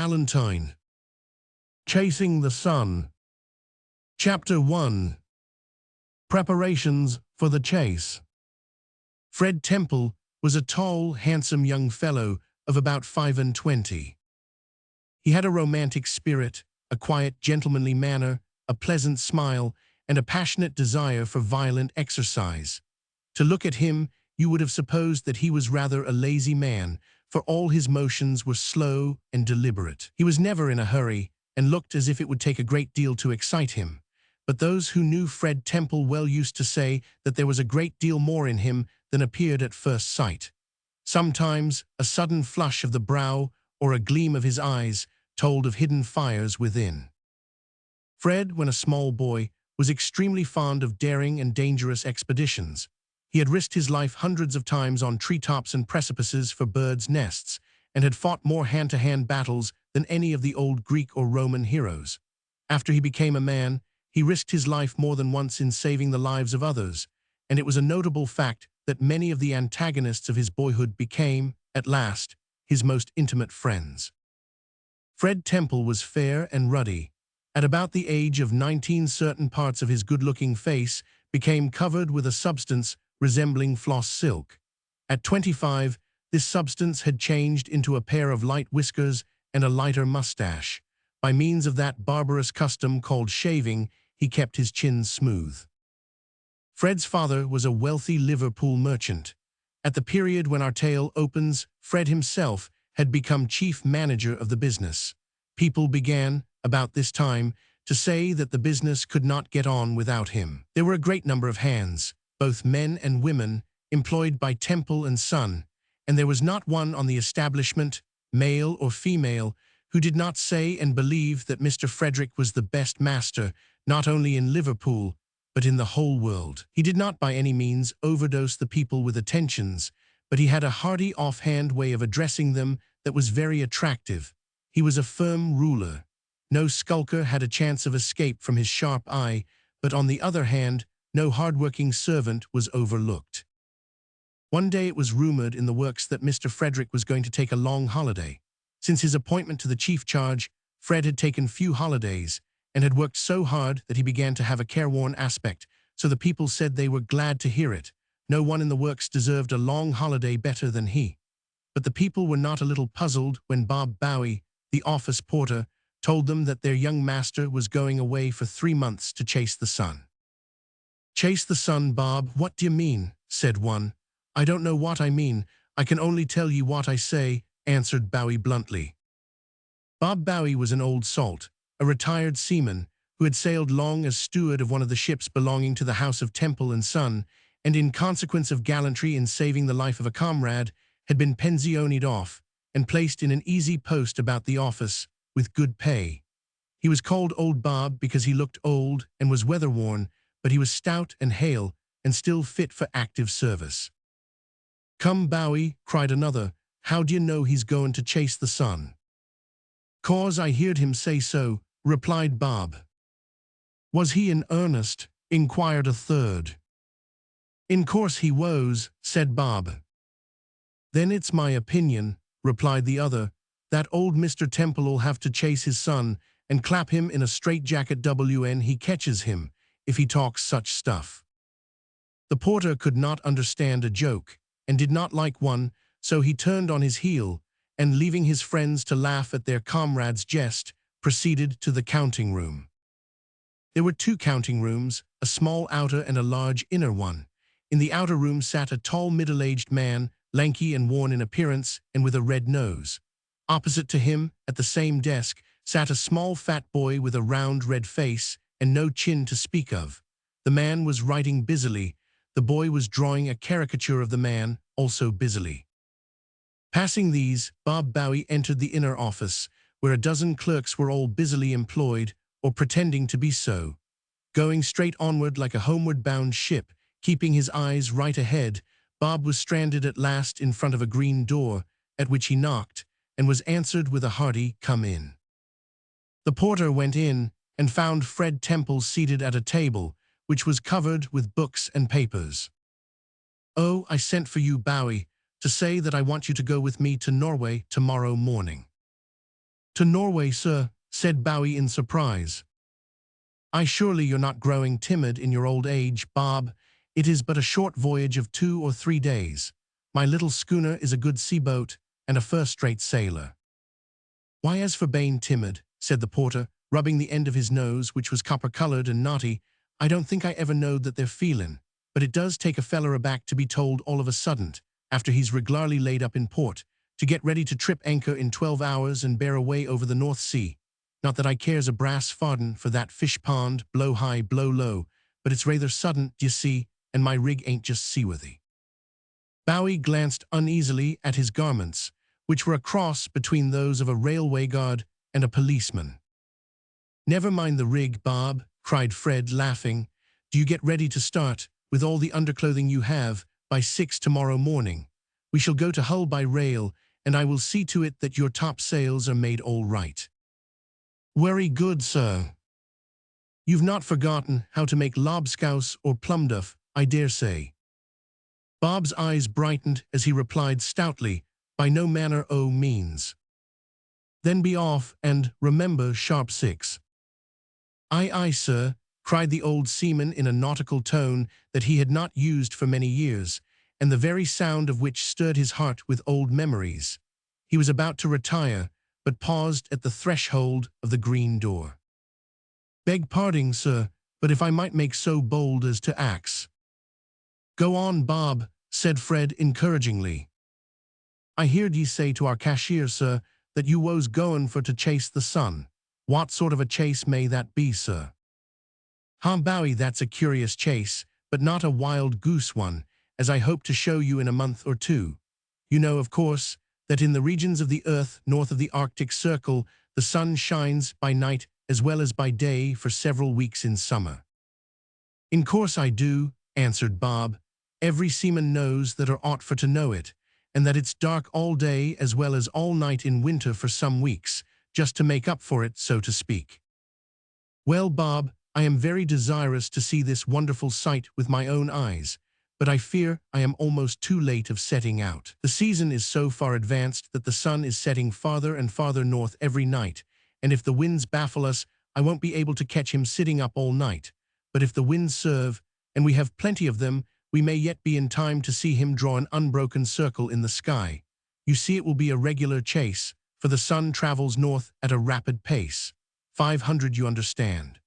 Ballantyne. Chasing the Sun. Chapter 1. Preparations for the chase. Fred Temple was a tall, handsome young fellow of about 25. He had a romantic spirit, a quiet, gentlemanly manner, a pleasant smile, and a passionate desire for violent exercise. To look at him, you would have supposed that he was rather a lazy man, for all his motions were slow and deliberate. He was never in a hurry, and looked as if it would take a great deal to excite him. But those who knew Fred Temple well used to say that there was a great deal more in him than appeared at first sight. Sometimes a sudden flush of the brow or a gleam of his eyes told of hidden fires within. Fred, when a small boy, was extremely fond of daring and dangerous expeditions. He had risked his life hundreds of times on treetops and precipices for birds' nests, and had fought more hand-to-hand battles than any of the old Greek or Roman heroes. After he became a man, he risked his life more than once in saving the lives of others, and it was a notable fact that many of the antagonists of his boyhood became, at last, his most intimate friends. Fred Temple was fair and ruddy. At about the age of 19, certain parts of his good-looking face became covered with a substance resembling floss silk. At 25, this substance had changed into a pair of light whiskers and a lighter mustache. By means of that barbarous custom called shaving, he kept his chin smooth. Fred's father was a wealthy Liverpool merchant. At the period when our tale opens, Fred himself had become chief manager of the business. People began, about this time, to say that the business could not get on without him. There were a great number of hands, both men and women, employed by Temple and Son, and there was not one on the establishment, male or female, who did not say and believe that Mr. Frederick was the best master, not only in Liverpool, but in the whole world. He did not by any means overdose the people with attentions, but he had a hearty offhand way of addressing them that was very attractive. He was a firm ruler. No skulker had a chance of escape from his sharp eye, but on the other hand, no hard-working servant was overlooked. One day it was rumored in the works that Mr. Frederick was going to take a long holiday. Since his appointment to the chief charge, Fred had taken few holidays, and had worked so hard that he began to have a careworn aspect, so the people said they were glad to hear it. No one in the works deserved a long holiday better than he. But the people were not a little puzzled when Bob Bowie, the office porter, told them that their young master was going away for 3 months to chase the sun. "Chase the sun, Bob, what do you mean?" said one. "I don't know what I mean, I can only tell you what I say," answered Bowie bluntly. Bob Bowie was an old salt, a retired seaman, who had sailed long as steward of one of the ships belonging to the house of Temple and Son, and in consequence of gallantry in saving the life of a comrade, had been pensioned off, and placed in an easy post about the office, with good pay. He was called Old Bob because he looked old and was weather-worn, but he was stout and hale, and still fit for active service. "Come, Bowie," cried another, "how do you know he's going to chase the sun?" "'Cause I heard him say so," replied Bob. "Was he in earnest?" inquired a third. "In course he was," said Bob. "Then it's my opinion," replied the other, "that old Mr. Temple'll have to chase his son and clap him in a straitjacket when he catches him, if he talks such stuff." The porter could not understand a joke, and did not like one, so he turned on his heel, and leaving his friends to laugh at their comrade's jest, proceeded to the counting room. There were 2 counting rooms, a small outer and a large inner one. In the outer room sat a tall middle-aged man, lanky and worn in appearance, and with a red nose. Opposite to him, at the same desk, sat a small fat boy with a round red face, and no chin to speak of. The man was writing busily. The boy was drawing a caricature of the man, also busily. Passing these, Bob Bowie entered the inner office, where a dozen clerks were all busily employed, or pretending to be so. Going straight onward like a homeward-bound ship, keeping his eyes right ahead, Bob was stranded at last in front of a green door, at which he knocked, and was answered with a hearty "Come in." The porter went in, and found Fred Temple seated at a table, which was covered with books and papers. "Oh, I sent for you, Bowie, to say that I want you to go with me to Norway tomorrow morning." To Norway, sir, said Bowie in surprise. Surely you're not growing timid in your old age, Bob. It is but a short voyage of 2 or 3 days. My little schooner is a good sea-boat and a first-rate sailor. Why, as for being timid, said the porter, rubbing the end of his nose, which was copper-coloured and knotty, I don't think I ever knowed that they're feelin', but it does take a feller aback to be told all of a sudden, after he's regularly laid up in port, to get ready to trip anchor in 12 hours and bear away over the North Sea. Not that I cares a brass farden for that fish pond, blow high, blow low, but it's rather sudden, d'ye see, and my rig ain't just seaworthy. Bowie glanced uneasily at his garments, which were a cross between those of a railway guard and a policeman. Never mind the rig, Bob, cried Fred, laughing. Do you get ready to start, with all the underclothing you have, by 6 tomorrow morning. We shall go to Hull by rail, and I will see to it that your topsails are made all right. Very good, sir. You've not forgotten how to make lobscouse or plumduff, I dare say. Bob's eyes brightened as he replied stoutly, by no manner o' means. Then be off, and remember sharp 6. Aye, aye, sir, cried the old seaman in a nautical tone that he had not used for many years, and the very sound of which stirred his heart with old memories. He was about to retire, but paused at the threshold of the green door. Beg parding, sir, but if I might make so bold as to ax. Go on, Bob, said Fred encouragingly. I heard ye say to our cashier, sir, that you was goin' for to chase the sun. What sort of a chase may that be, sir? Bowie, that's a curious chase, but not a wild goose one, as I hope to show you in a month or 2. You know, of course, that in the regions of the earth north of the Arctic Circle, the sun shines by night as well as by day for several weeks in summer. In course I do, answered Bob. Every seaman knows that or ought for to know it, and that it's dark all day as well as all night in winter for some weeks, just to make up for it, so to speak. Well, Bob, I am very desirous to see this wonderful sight with my own eyes, but I fear I am almost too late of setting out. The season is so far advanced that the sun is setting farther and farther north every night, and if the winds baffle us, I won't be able to catch him sitting up all night. But if the winds serve, and we have plenty of them, we may yet be in time to see him draw an unbroken circle in the sky. You see, it will be a regular chase, for the sun travels north at a rapid pace. 500, you understand.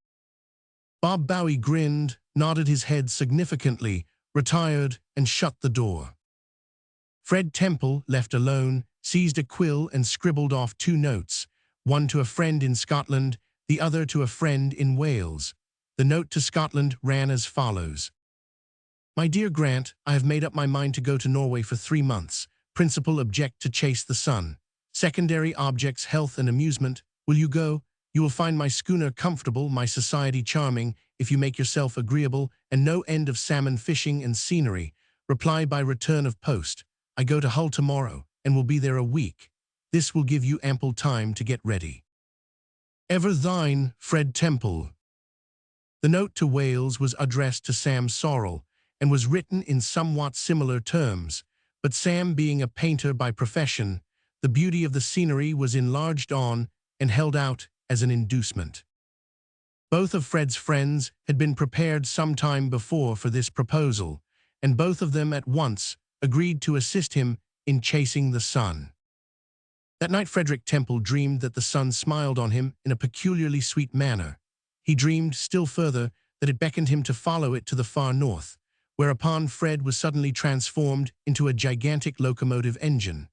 Bob Bowie grinned, nodded his head significantly, retired, and shut the door. Fred Temple, left alone, seized a quill and scribbled off 2 notes, one to a friend in Scotland, the other to a friend in Wales. The note to Scotland ran as follows. My dear Grant, I have made up my mind to go to Norway for 3 months. Principal object to chase the sun. Secondary objects health and amusement. Will you go? You will find my schooner comfortable, my society charming, if you make yourself agreeable, and no end of salmon fishing and scenery. Reply by return of post. I go to Hull tomorrow, and will be there a week. This will give you ample time to get ready. Ever thine, Fred Temple. The note to Wales was addressed to Sam Sorrell, and was written in somewhat similar terms, but Sam being a painter by profession, the beauty of the scenery was enlarged on and held out as an inducement. Both of Fred's friends had been prepared some time before for this proposal, and both of them at once agreed to assist him in chasing the sun. That night Frederick Temple dreamed that the sun smiled on him in a peculiarly sweet manner. He dreamed still further that it beckoned him to follow it to the far north, whereupon Fred was suddenly transformed into a gigantic locomotive engine.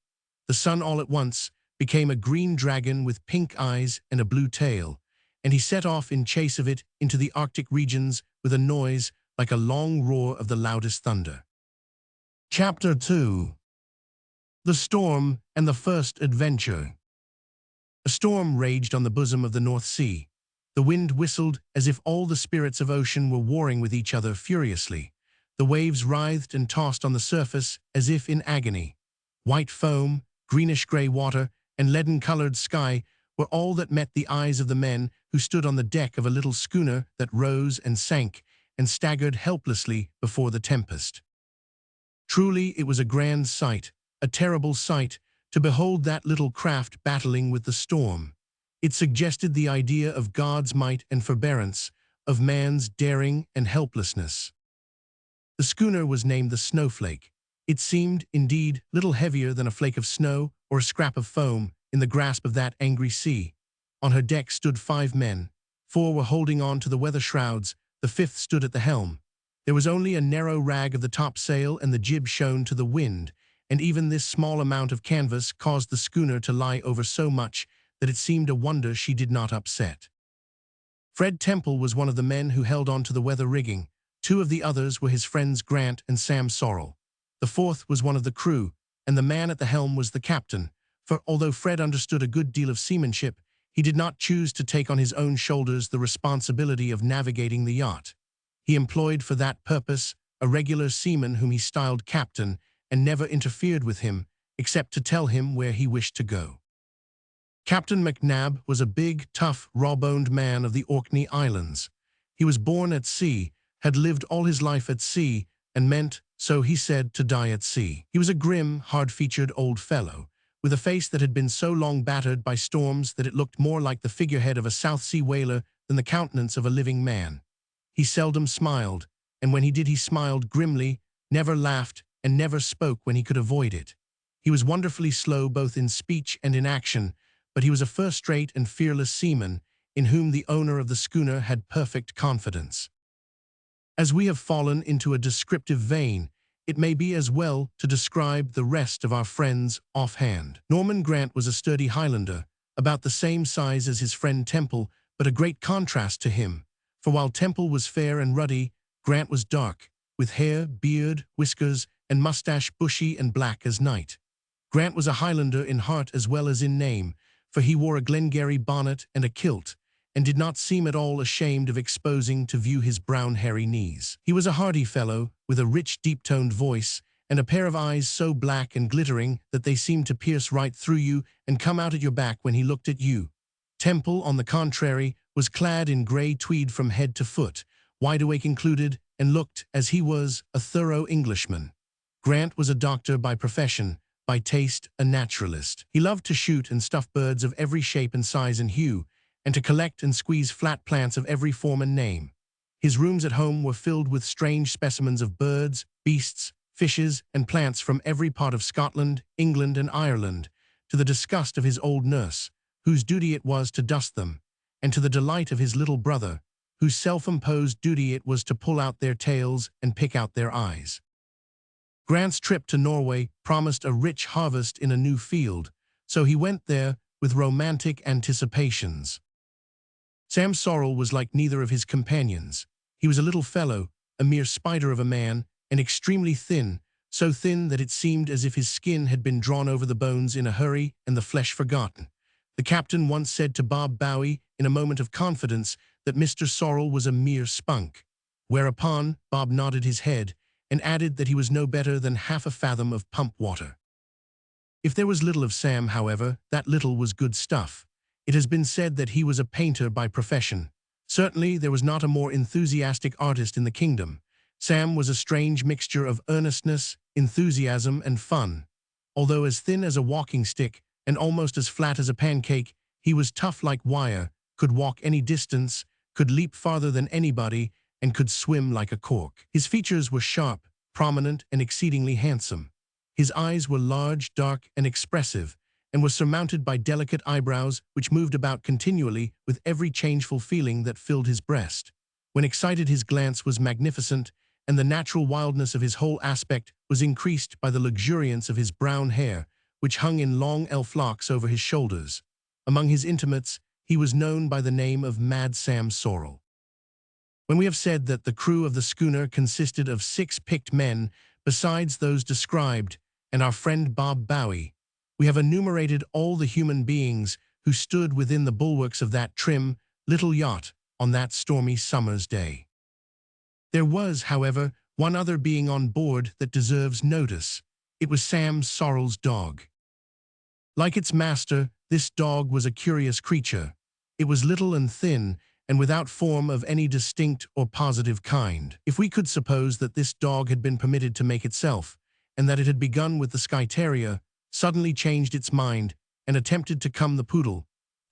The sun all at once became a green dragon with pink eyes and a blue tail, and he set off in chase of it into the Arctic regions with a noise like a long roar of the loudest thunder. Chapter 2. The Storm and the First Adventure. A storm raged on the bosom of the North Sea. The wind whistled as if all the spirits of ocean were warring with each other furiously. The waves writhed and tossed on the surface as if in agony. White foam, greenish-gray water, and leaden-colored sky were all that met the eyes of the men who stood on the deck of a little schooner that rose and sank and staggered helplessly before the tempest. Truly, it was a grand sight, a terrible sight, to behold that little craft battling with the storm. It suggested the idea of God's might and forbearance, of man's daring and helplessness. The schooner was named the Snowflake. It seemed, indeed, little heavier than a flake of snow or a scrap of foam in the grasp of that angry sea. On her deck stood 5 men. 4 were holding on to the weather shrouds, the 5th stood at the helm. There was only a narrow rag of the topsail and the jib shown to the wind, and even this small amount of canvas caused the schooner to lie over so much that it seemed a wonder she did not upset. Fred Temple was one of the men who held on to the weather rigging. 2 of the others were his friends Grant and Sam Sorrell. The 4th was one of the crew, and the man at the helm was the captain, for although Fred understood a good deal of seamanship, he did not choose to take on his own shoulders the responsibility of navigating the yacht. He employed for that purpose a regular seaman whom he styled captain, and never interfered with him, except to tell him where he wished to go. Captain McNabb was a big, tough, raw-boned man of the Orkney Islands. He was born at sea, had lived all his life at sea, and meant, so he said, to die at sea. He was a grim, hard-featured old fellow, with a face that had been so long battered by storms that it looked more like the figurehead of a South Sea whaler than the countenance of a living man. He seldom smiled, and when he did he smiled grimly, never laughed, and never spoke when he could avoid it. He was wonderfully slow both in speech and in action, but he was a first-rate and fearless seaman, in whom the owner of the schooner had perfect confidence. As we have fallen into a descriptive vein, it may be as well to describe the rest of our friends offhand. Norman Grant was a sturdy Highlander, about the same size as his friend Temple, but a great contrast to him, for while Temple was fair and ruddy, Grant was dark, with hair, beard, whiskers, and mustache bushy and black as night. Grant was a Highlander in heart as well as in name, for he wore a Glengarry bonnet and a kilt, and did not seem at all ashamed of exposing to view his brown hairy knees. He was a hearty fellow, with a rich deep-toned voice, and a pair of eyes so black and glittering that they seemed to pierce right through you and come out at your back when he looked at you. Temple, on the contrary, was clad in grey tweed from head to foot, wide-awake included, and looked, as he was, a thorough Englishman. Grant was a doctor by profession, by taste a naturalist. He loved to shoot and stuff birds of every shape and size and hue, and to collect and squeeze flat plants of every form and name. His rooms at home were filled with strange specimens of birds, beasts, fishes, and plants from every part of Scotland, England, and Ireland, to the disgust of his old nurse, whose duty it was to dust them, and to the delight of his little brother, whose self-imposed duty it was to pull out their tails and pick out their eyes. Grant's trip to Norway promised a rich harvest in a new field, so he went there with romantic anticipations. Sam Sorrell was like neither of his companions. He was a little fellow, a mere spider of a man, and extremely thin, so thin that it seemed as if his skin had been drawn over the bones in a hurry and the flesh forgotten. The captain once said to Bob Bowie, in a moment of confidence, that Mr. Sorrell was a mere spunk, whereupon Bob nodded his head and added that he was no better than half a fathom of pump water. If there was little of Sam, however, that little was good stuff. It has been said that he was a painter by profession. Certainly there was not a more enthusiastic artist in the kingdom. Sam was a strange mixture of earnestness, enthusiasm, and fun. Although as thin as a walking stick and almost as flat as a pancake, he was tough like wire, could walk any distance, could leap farther than anybody, and could swim like a cork. His features were sharp, prominent, and exceedingly handsome. His eyes were large, dark, and expressive, and were surmounted by delicate eyebrows which moved about continually with every changeful feeling that filled his breast. When excited, his glance was magnificent, and the natural wildness of his whole aspect was increased by the luxuriance of his brown hair, which hung in long elf locks over his shoulders. Among his intimates, he was known by the name of Mad Sam Sorrell. When we have said that the crew of the schooner consisted of 6 picked men, besides those described, and our friend Bob Bowie, we have enumerated all the human beings who stood within the bulwarks of that trim, little yacht on that stormy summer's day. There was, however, one other being on board that deserves notice. It was Sam Sorrell's dog. Like its master, this dog was a curious creature. It was little and thin, and without form of any distinct or positive kind. If we could suppose that this dog had been permitted to make itself, and that it had begun with the Skye Terrier, suddenly changed its mind, and attempted to come the poodle,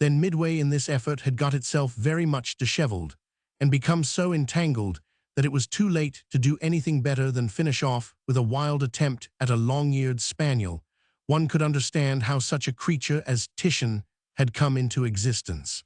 then midway in this effort had got itself very much disheveled, and become so entangled that it was too late to do anything better than finish off with a wild attempt at a long-eared spaniel. One could understand how such a creature as Titian had come into existence.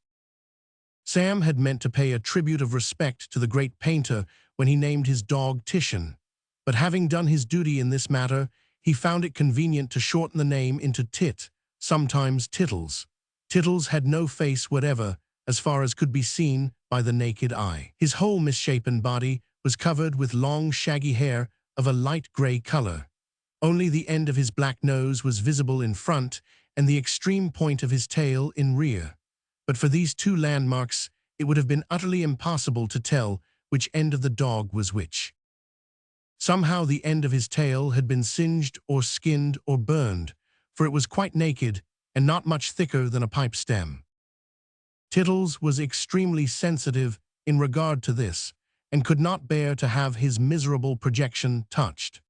Sam had meant to pay a tribute of respect to the great painter when he named his dog Titian, but having done his duty in this matter, he found it convenient to shorten the name into Tit, sometimes Tittles. Tittles had no face whatever, as far as could be seen by the naked eye. His whole misshapen body was covered with long shaggy hair of a light grey color. Only the end of his black nose was visible in front and the extreme point of his tail in rear. But for these two landmarks, it would have been utterly impossible to tell which end of the dog was which. Somehow the end of his tail had been singed or skinned or burned, for it was quite naked and not much thicker than a pipe stem. Tittles was extremely sensitive in regard to this, and could not bear to have his miserable projection touched.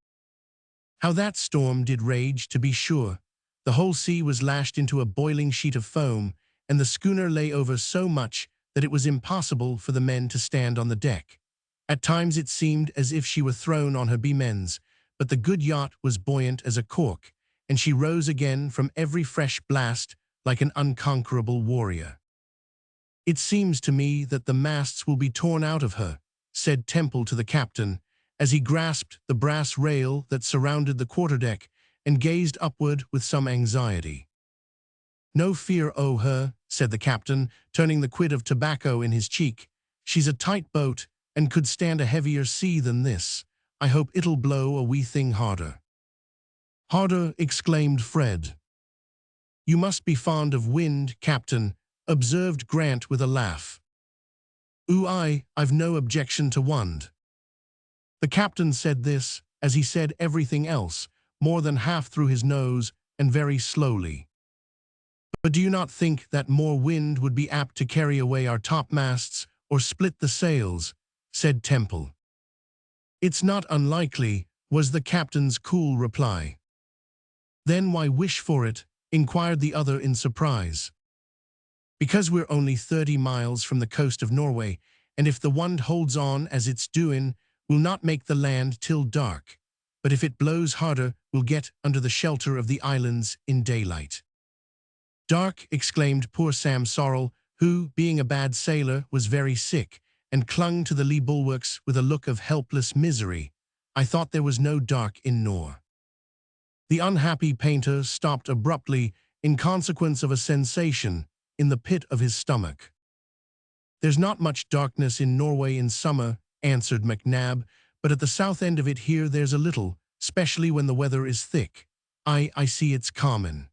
How that storm did rage, to be sure! The whole sea was lashed into a boiling sheet of foam, and the schooner lay over so much that it was impossible for the men to stand on the deck. At times it seemed as if she were thrown on her beam ends, but the good yacht was buoyant as a cork, and she rose again from every fresh blast like an unconquerable warrior. "It seems to me that the masts will be torn out of her," said Temple to the captain, as he grasped the brass rail that surrounded the quarterdeck and gazed upward with some anxiety. "No fear o' her," said the captain, turning the quid of tobacco in his cheek. "She's a tight boat, and could stand a heavier sea than this. I hope it'll blow a wee thing harder." "Harder," exclaimed Fred. "You must be fond of wind, Captain," observed Grant with a laugh. I've no objection to wind." The captain said this, as he said everything else, more than half through his nose and very slowly. "But do you not think that more wind would be apt to carry away our topmasts or split the sails?" said Temple. "It's not unlikely," was the captain's cool reply. "Then why wish for it?" inquired the other in surprise. "Because we're only 30 miles from the coast of Norway, and if the wind holds on as it's doing, we'll not make the land till dark. But if it blows harder, we'll get under the shelter of the islands in daylight." "Dark!" exclaimed poor Sam Sorrel, who, being a bad sailor, was very sick, and clung to the lee bulwarks with a look of helpless misery. "I thought there was no dark in Nor." The unhappy painter stopped abruptly in consequence of a sensation in the pit of his stomach. "There's not much darkness in Norway in summer," answered McNab, "but at the south end of it here there's a little, specially when the weather is thick. I see it's common."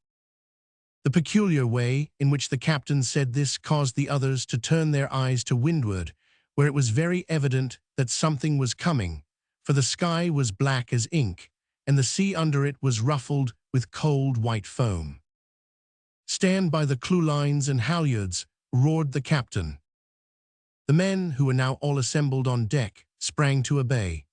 The peculiar way in which the captain said this caused the others to turn their eyes to windward, where it was very evident that something was coming, for the sky was black as ink, and the sea under it was ruffled with cold white foam. "Stand by the clewlines and halyards," roared the captain. The men, who were now all assembled on deck, sprang to obey.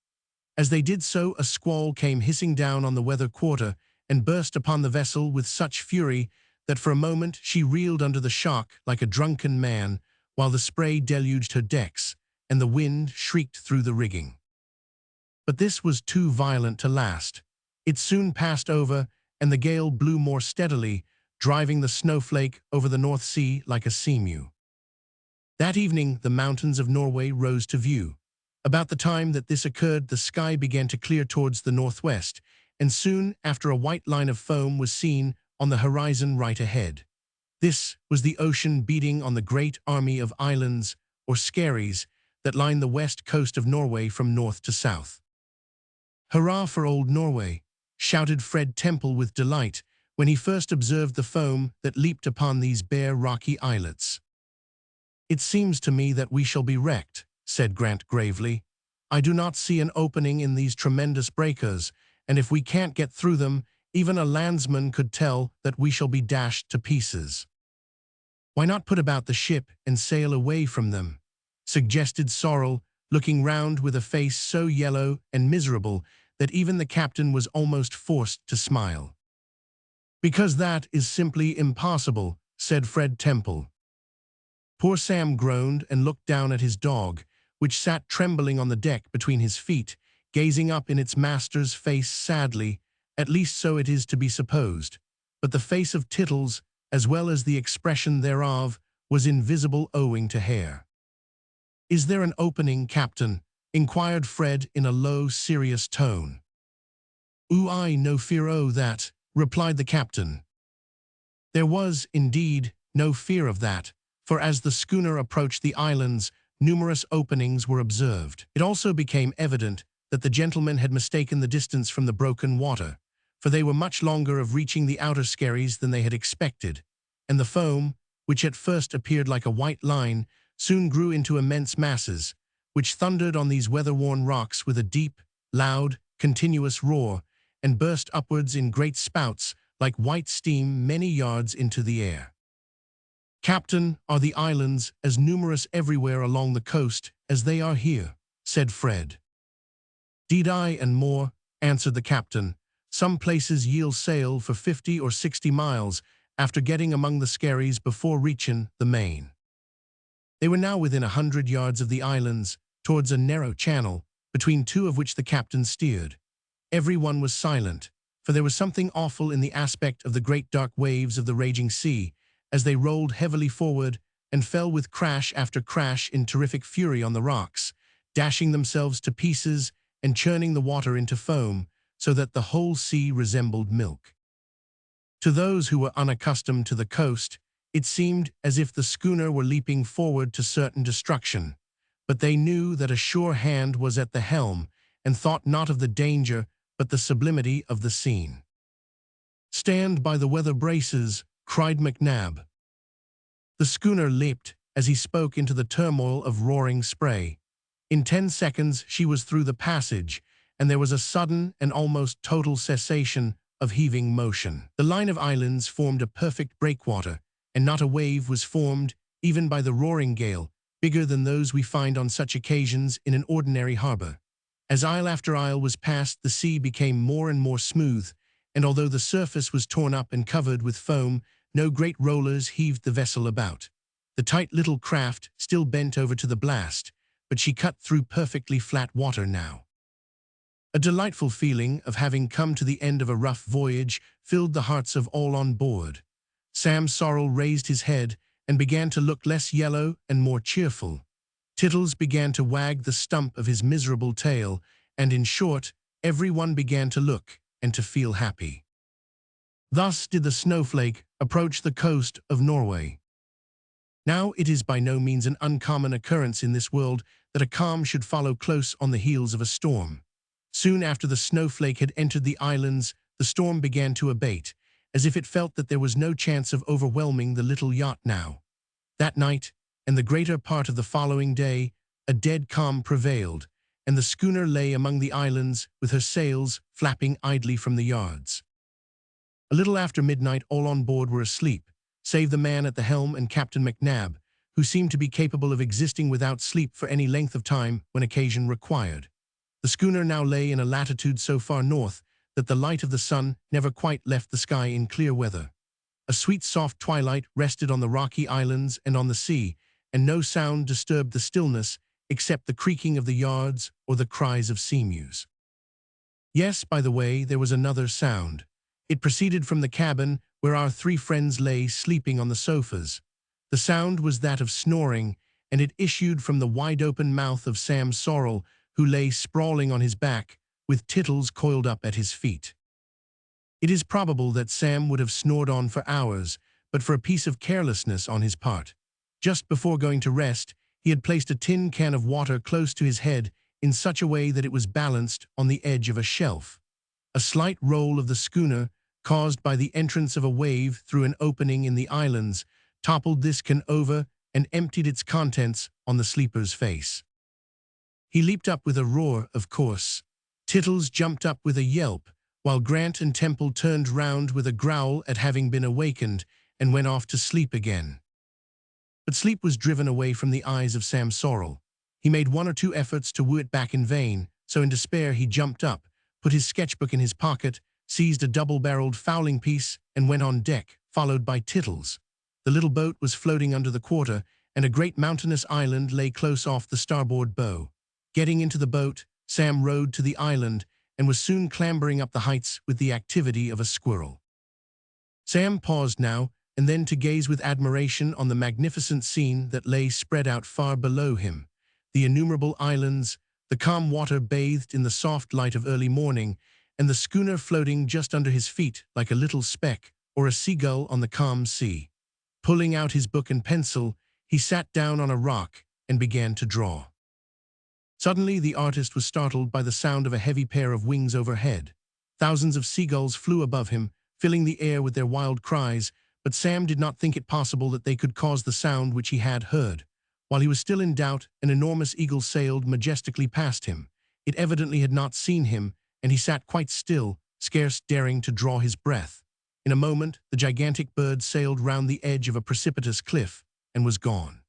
As they did so, a squall came hissing down on the weather quarter and burst upon the vessel with such fury that for a moment she reeled under the shock like a drunken man, while the spray deluged her decks and the wind shrieked through the rigging. But this was too violent to last. It soon passed over, and the gale blew more steadily, driving the snowflake over the North Sea like a seamew. That evening the mountains of Norway rose to view. About the time that this occurred, the sky began to clear towards the northwest, and soon after a white line of foam was seen on the horizon right ahead. This was the ocean beating on the great army of islands, or skerries, that line the west coast of Norway from north to south. "Hurrah for old Norway!" shouted Fred Temple with delight when he first observed the foam that leaped upon these bare rocky islets. "It seems to me that we shall be wrecked," said Grant gravely. "I do not see an opening in these tremendous breakers, and if we can't get through them, even a landsman could tell that we shall be dashed to pieces." "Why not put about the ship and sail away from them?" suggested Sorrel, looking round with a face so yellow and miserable that even the captain was almost forced to smile. "Because that is simply impossible," said Fred Temple. Poor Sam groaned and looked down at his dog, which sat trembling on the deck between his feet, gazing up in its master's face sadly, at least so it is to be supposed. But the face of Tittles, as well as the expression thereof, was invisible owing to hair. "Is there an opening, Captain?" inquired Fred in a low, serious tone. "I no fear o' that," replied the captain. There was, indeed, no fear of that, for as the schooner approached the islands, numerous openings were observed. It also became evident that the gentlemen had mistaken the distance from the broken water, for they were much longer of reaching the outer skerries than they had expected, and the foam, which at first appeared like a white line, soon grew into immense masses, which thundered on these weather-worn rocks with a deep, loud, continuous roar, and burst upwards in great spouts like white steam many yards into the air. "Captain, are the islands as numerous everywhere along the coast as they are here?" said Fred. "'Deed aye, and more," answered the captain. "Some places yield sail for 50 or 60 miles after getting among the skerries before reaching the main." They were now within 100 yards of the islands, towards a narrow channel, between two of which the captain steered. Every one was silent, for there was something awful in the aspect of the great dark waves of the raging sea, as they rolled heavily forward and fell with crash after crash in terrific fury on the rocks, dashing themselves to pieces and churning the water into foam, so that the whole sea resembled milk. To those who were unaccustomed to the coast, it seemed as if the schooner were leaping forward to certain destruction, but they knew that a sure hand was at the helm, and thought not of the danger but the sublimity of the scene. "Stand by the weather braces," cried McNab. The schooner leaped, as he spoke, into the turmoil of roaring spray. In 10 seconds she was through the passage, and there was a sudden and almost total cessation of heaving motion. The line of islands formed a perfect breakwater, and not a wave was formed, even by the roaring gale, bigger than those we find on such occasions in an ordinary harbor. As isle after isle was passed, the sea became more and more smooth, and although the surface was torn up and covered with foam, no great rollers heaved the vessel about. The tight little craft still bent over to the blast, but she cut through perfectly flat water now. A delightful feeling of having come to the end of a rough voyage filled the hearts of all on board. Sam Sorrel raised his head and began to look less yellow and more cheerful. Tittles began to wag the stump of his miserable tail, and in short, everyone began to look and to feel happy. Thus did the snowflake approach the coast of Norway. Now it is by no means an uncommon occurrence in this world that a calm should follow close on the heels of a storm. Soon after the snowflake had entered the islands, the storm began to abate, as if it felt that there was no chance of overwhelming the little yacht now. That night, and the greater part of the following day, a dead calm prevailed, and the schooner lay among the islands with her sails flapping idly from the yards. A little after midnight all on board were asleep, save the man at the helm and Captain McNab, who seemed to be capable of existing without sleep for any length of time when occasion required. The schooner now lay in a latitude so far north that the light of the sun never quite left the sky in clear weather. A sweet soft twilight rested on the rocky islands and on the sea, and no sound disturbed the stillness except the creaking of the yards or the cries of seamews. Yes, by the way, there was another sound. It proceeded from the cabin where our three friends lay sleeping on the sofas. The sound was that of snoring, and it issued from the wide-open mouth of Sam Sorrel, who lay sprawling on his back, with Tittles coiled up at his feet. It is probable that Sam would have snored on for hours, but for a piece of carelessness on his part. Just before going to rest, he had placed a tin can of water close to his head in such a way that it was balanced on the edge of a shelf. A slight roll of the schooner, caused by the entrance of a wave through an opening in the islands, toppled this can over and emptied its contents on the sleeper's face. He leaped up with a roar, of course. Tittles jumped up with a yelp, while Grant and Temple turned round with a growl at having been awakened and went off to sleep again. But sleep was driven away from the eyes of Sam Sorrel. He made one or two efforts to woo it back in vain, so in despair he jumped up, put his sketchbook in his pocket, seized a double-barreled fowling piece, and went on deck, followed by Tittles. The little boat was floating under the quarter, and a great mountainous island lay close off the starboard bow. Getting into the boat, Sam rowed to the island and was soon clambering up the heights with the activity of a squirrel. Sam paused now and then to gaze with admiration on the magnificent scene that lay spread out far below him. The innumerable islands, the calm water bathed in the soft light of early morning, and the schooner floating just under his feet like a little speck or a seagull on the calm sea. Pulling out his book and pencil, he sat down on a rock and began to draw. Suddenly, the artist was startled by the sound of a heavy pair of wings overhead. Thousands of seagulls flew above him, filling the air with their wild cries, but Sam did not think it possible that they could cause the sound which he had heard. While he was still in doubt, an enormous eagle sailed majestically past him. It evidently had not seen him, and he sat quite still, scarce daring to draw his breath. In a moment, the gigantic bird sailed round the edge of a precipitous cliff and was gone.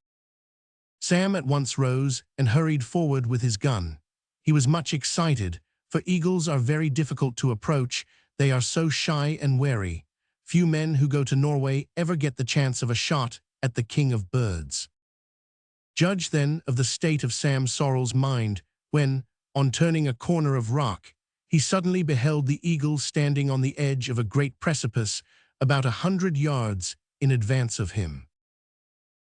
Sam at once rose and hurried forward with his gun. He was much excited, for eagles are very difficult to approach. They are so shy and wary. Few men who go to Norway ever get the chance of a shot at the king of birds. Judge then of the state of Sam Sorrel's mind when, on turning a corner of rock, he suddenly beheld the eagle standing on the edge of a great precipice about 100 yards in advance of him.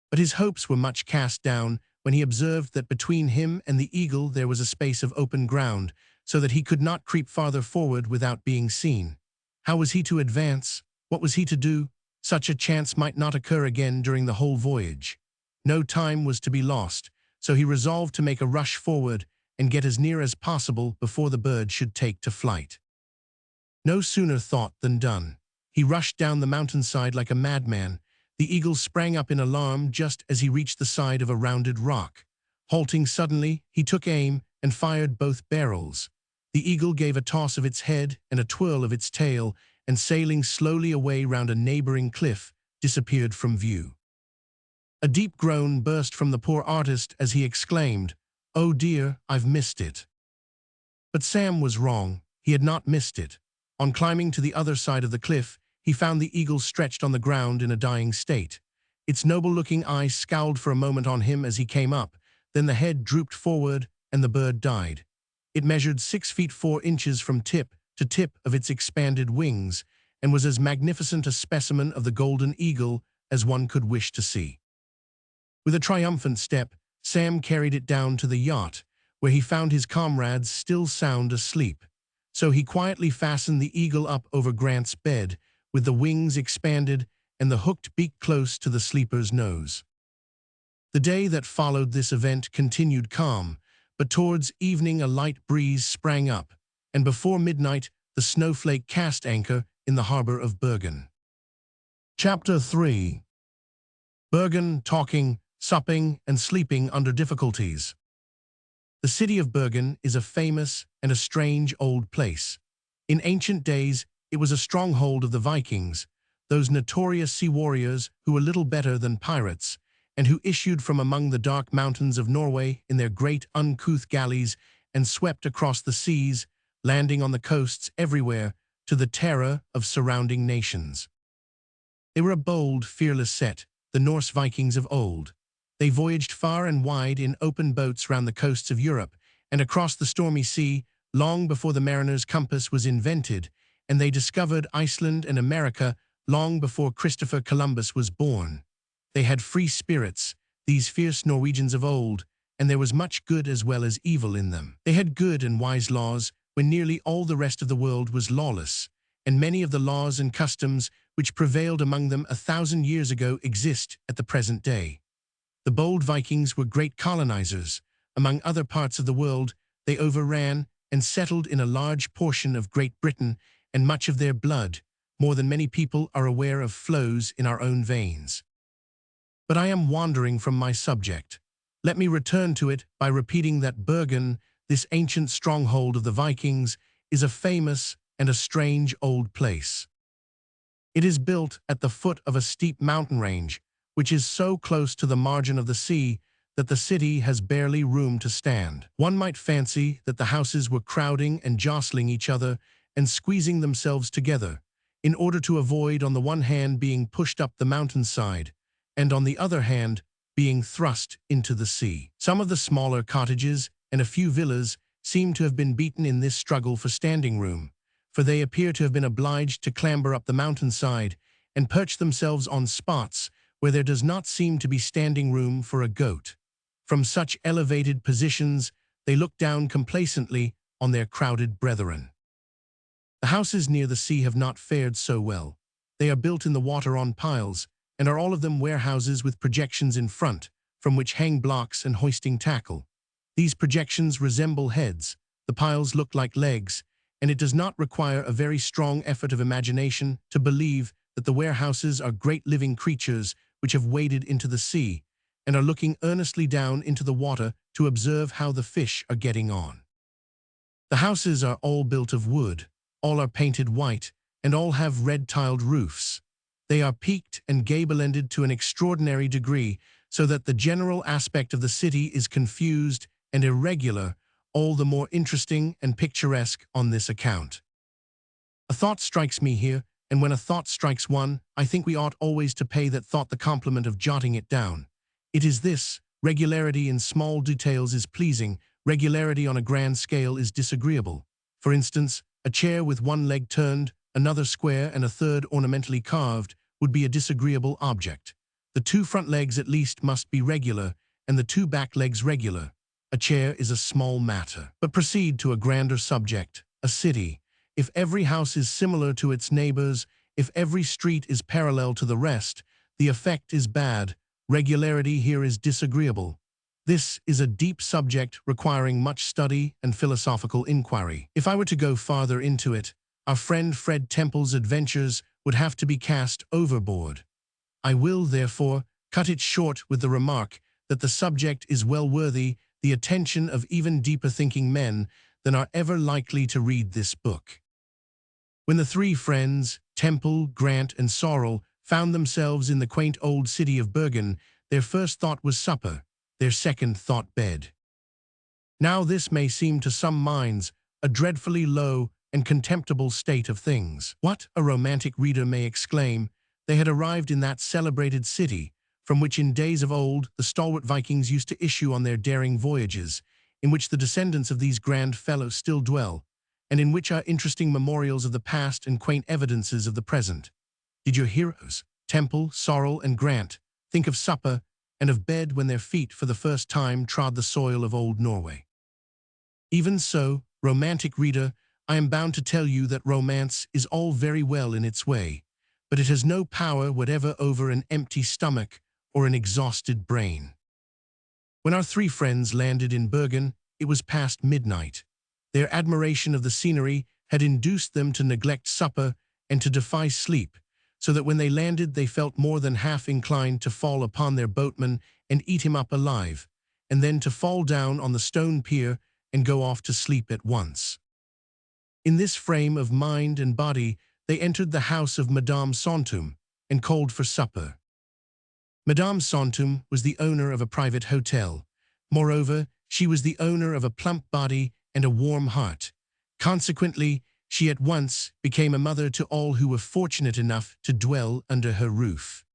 But his hopes were much cast down when he observed that between him and the eagle there was a space of open ground, so that he could not creep farther forward without being seen. How was he to advance? What was he to do? Such a chance might not occur again during the whole voyage. No time was to be lost, so he resolved to make a rush forward and get as near as possible before the bird should take to flight. No sooner thought than done. He rushed down the mountainside like a madman. The eagle sprang up in alarm just as he reached the side of a rounded rock. Halting suddenly, he took aim and fired both barrels. The eagle gave a toss of its head and a twirl of its tail, and sailing slowly away round a neighboring cliff, disappeared from view. A deep groan burst from the poor artist as he exclaimed, "Oh dear, I've missed it." But Sam was wrong. He had not missed it. On climbing to the other side of the cliff, he found the eagle stretched on the ground in a dying state. Its noble-looking eyes scowled for a moment on him as he came up, then the head drooped forward and the bird died. It measured 6 feet 4 inches from tip to tip of its expanded wings, and was as magnificent a specimen of the golden eagle as one could wish to see. With a triumphant step, Sam carried it down to the yacht, where he found his comrades still sound asleep. So he quietly fastened the eagle up over Grant's bed, with the wings expanded and the hooked beak close to the sleeper's nose. The day that followed this event continued calm, but towards evening a light breeze sprang up, and before midnight the Snowflake cast anchor in the harbor of Bergen. Chapter 3. Bergen, talking, supping, and sleeping under difficulties. The city of Bergen is a famous and a strange old place. In ancient days, it was a stronghold of the Vikings, those notorious sea warriors who were little better than pirates, and who issued from among the dark mountains of Norway in their great uncouth galleys and swept across the seas, landing on the coasts everywhere, to the terror of surrounding nations. They were a bold, fearless set, the Norse Vikings of old. They voyaged far and wide in open boats round the coasts of Europe and across the stormy sea long before the mariner's compass was invented, and they discovered Iceland and America long before Christopher Columbus was born. They had free spirits, these fierce Norwegians of old, and there was much good as well as evil in them. They had good and wise laws when nearly all the rest of the world was lawless, and many of the laws and customs which prevailed among them 1,000 years ago exist at the present day. The bold Vikings were great colonizers. Among other parts of the world, they overran and settled in a large portion of Great Britain, and much of their blood, more than many people are aware of, flows in our own veins. But I am wandering from my subject. Let me return to it by repeating that Bergen, this ancient stronghold of the Vikings, is a famous and a strange old place. It is built at the foot of a steep mountain range, which is so close to the margin of the sea that the city has barely room to stand. One might fancy that the houses were crowding and jostling each other and squeezing themselves together, in order to avoid on the one hand being pushed up the mountainside, and on the other hand being thrust into the sea. Some of the smaller cottages and a few villas seem to have been beaten in this struggle for standing room, for they appear to have been obliged to clamber up the mountainside and perch themselves on spots where there does not seem to be standing room for a goat. From such elevated positions, they look down complacently on their crowded brethren. The houses near the sea have not fared so well. They are built in the water on piles, and are all of them warehouses with projections in front, from which hang blocks and hoisting tackle. These projections resemble heads, the piles look like legs, and it does not require a very strong effort of imagination to believe that the warehouses are great living creatures which have waded into the sea, and are looking earnestly down into the water to observe how the fish are getting on. The houses are all built of wood, all are painted white, and all have red-tiled roofs. They are peaked and gable-ended to an extraordinary degree, so that the general aspect of the city is confused and irregular, all the more interesting and picturesque on this account. A thought strikes me here, and when a thought strikes one, I think we ought always to pay that thought the compliment of jotting it down. It is this: regularity in small details is pleasing, regularity on a grand scale is disagreeable. For instance, a chair with one leg turned, another square, and a third ornamentally carved would be a disagreeable object. The two front legs at least must be regular, and the two back legs regular. A chair is a small matter. But proceed to a grander subject, a city. If every house is similar to its neighbors, if every street is parallel to the rest, the effect is bad. Regularity here is disagreeable. This is a deep subject requiring much study and philosophical inquiry. If I were to go farther into it, our friend Fred Temple's adventures would have to be cast overboard. I will, therefore, cut it short with the remark that the subject is well worthy the attention of even deeper thinking men than are ever likely to read this book. When the three friends, Temple, Grant, and Sorrel, found themselves in the quaint old city of Bergen, their first thought was supper, their second thought bed. Now this may seem to some minds a dreadfully low and contemptible state of things. What, a romantic reader may exclaim, they had arrived in that celebrated city, from which in days of old the stalwart Vikings used to issue on their daring voyages, in which the descendants of these grand fellows still dwell, and in which are interesting memorials of the past and quaint evidences of the present. Did your heroes, Temple, Sorrel, and Grant, think of supper and of bed when their feet for the first time trod the soil of old Norway? Even so, romantic reader, I am bound to tell you that romance is all very well in its way, but it has no power whatever over an empty stomach or an exhausted brain. When our three friends landed in Bergen, it was past midnight. Their admiration of the scenery had induced them to neglect supper and to defy sleep, so that when they landed they felt more than half inclined to fall upon their boatman and eat him up alive, and then to fall down on the stone pier and go off to sleep at once. In this frame of mind and body they entered the house of Madame Santum and called for supper. Madame Santum was the owner of a private hotel. Moreover, she was the owner of a plump body and a warm heart. Consequently, she at once became a mother to all who were fortunate enough to dwell under her roof.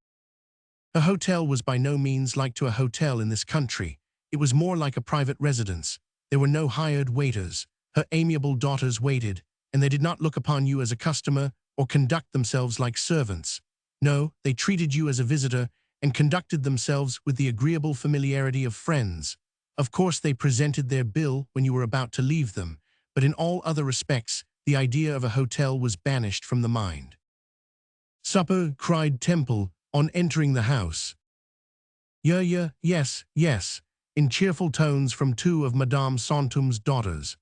Her hotel was by no means like to a hotel in this country. It was more like a private residence. There were no hired waiters. Her amiable daughters waited, and they did not look upon you as a customer or conduct themselves like servants. No, they treated you as a visitor and conducted themselves with the agreeable familiarity of friends. Of course, they presented their bill when you were about to leave them, but in all other respects, the idea of a hotel was banished from the mind. "Supper," cried Temple on entering the house. "Yeah, yes, yes," in cheerful tones from two of Madame Santum's daughters.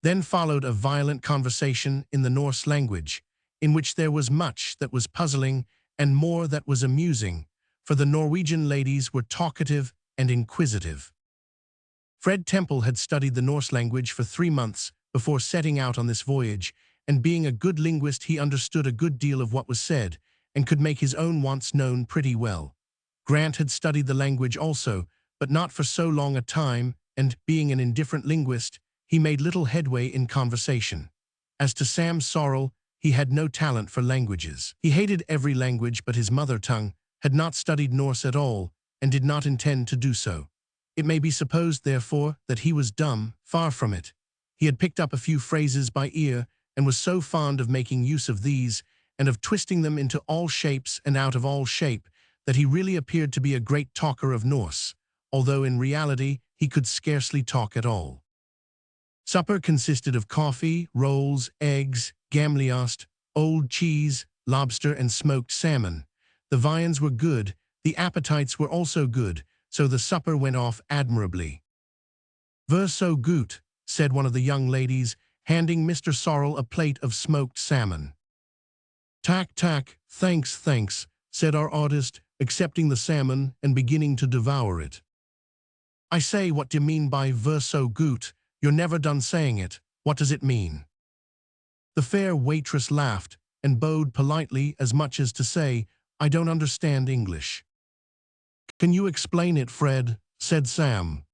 Then followed a violent conversation in the Norse language, in which there was much that was puzzling and more that was amusing, for the Norwegian ladies were talkative and inquisitive. Fred Temple had studied the Norse language for 3 months before setting out on this voyage, and being a good linguist he understood a good deal of what was said, and could make his own wants known pretty well. Grant had studied the language also, but not for so long a time, and, being an indifferent linguist, he made little headway in conversation. As to Sam Sorrel, he had no talent for languages. He hated every language but his mother tongue, had not studied Norse at all, and did not intend to do so. It may be supposed, therefore, that he was dumb, far from it. He had picked up a few phrases by ear, and was so fond of making use of these, and of twisting them into all shapes and out of all shape, that he really appeared to be a great talker of Norse, although in reality he could scarcely talk at all. Supper consisted of coffee, rolls, eggs, gamliost, old cheese, lobster, and smoked salmon. The viands were good, the appetites were also good, so the supper went off admirably. "Ver so gut," said one of the young ladies, handing Mr. Sorrel a plate of smoked salmon. "Tack, tack, thanks, thanks," said our artist, accepting the salmon and beginning to devour it. "I say, what do you mean by ver so gut? You're never done saying it. What does it mean?" The fair waitress laughed and bowed politely, as much as to say, "I don't understand English." "Can you explain it, Fred?" said Sam.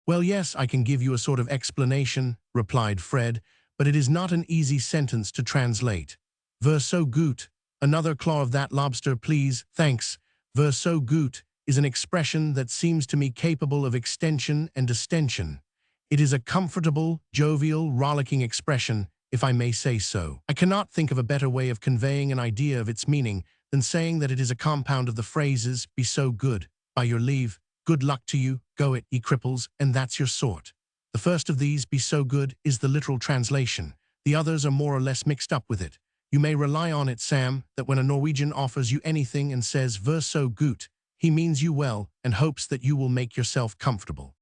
"Well, yes, I can give you a sort of explanation," replied Fred, "but it is not an easy sentence to translate. Ver so gut, another claw of that lobster, please, thanks. Ver so gut is an expression that seems to me capable of extension and distension. It is a comfortable, jovial, rollicking expression, if I may say so. I cannot think of a better way of conveying an idea of its meaning than saying that it is a compound of the phrases, be so good, by your leave, good luck to you, go it, ye cripples, and that's your sort. The first of these, be so good, is the literal translation. The others are more or less mixed up with it. You may rely on it, Sam, that when a Norwegian offers you anything and says ver so gut, he means you well and hopes that you will make yourself comfortable."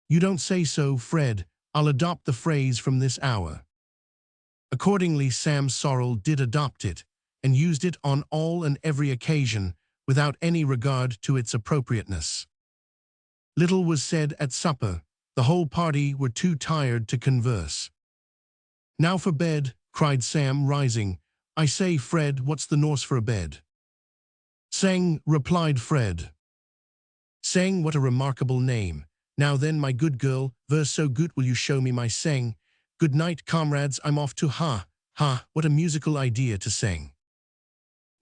"You don't say so, Fred. I'll adopt the phrase from this hour." Accordingly, Sam Sorrel did adopt it, and used it on all and every occasion, without any regard to its appropriateness. Little was said at supper. The whole party were too tired to converse. "Now for bed," cried Sam, rising. "I say, Fred, what's the Norse for a bed?" "Seng," replied Fred. "Seng, what a remarkable name. Now then, my good girl, ver so gut, will you show me my seng? Good night, comrades, I'm off to ha, what a musical idea to sing."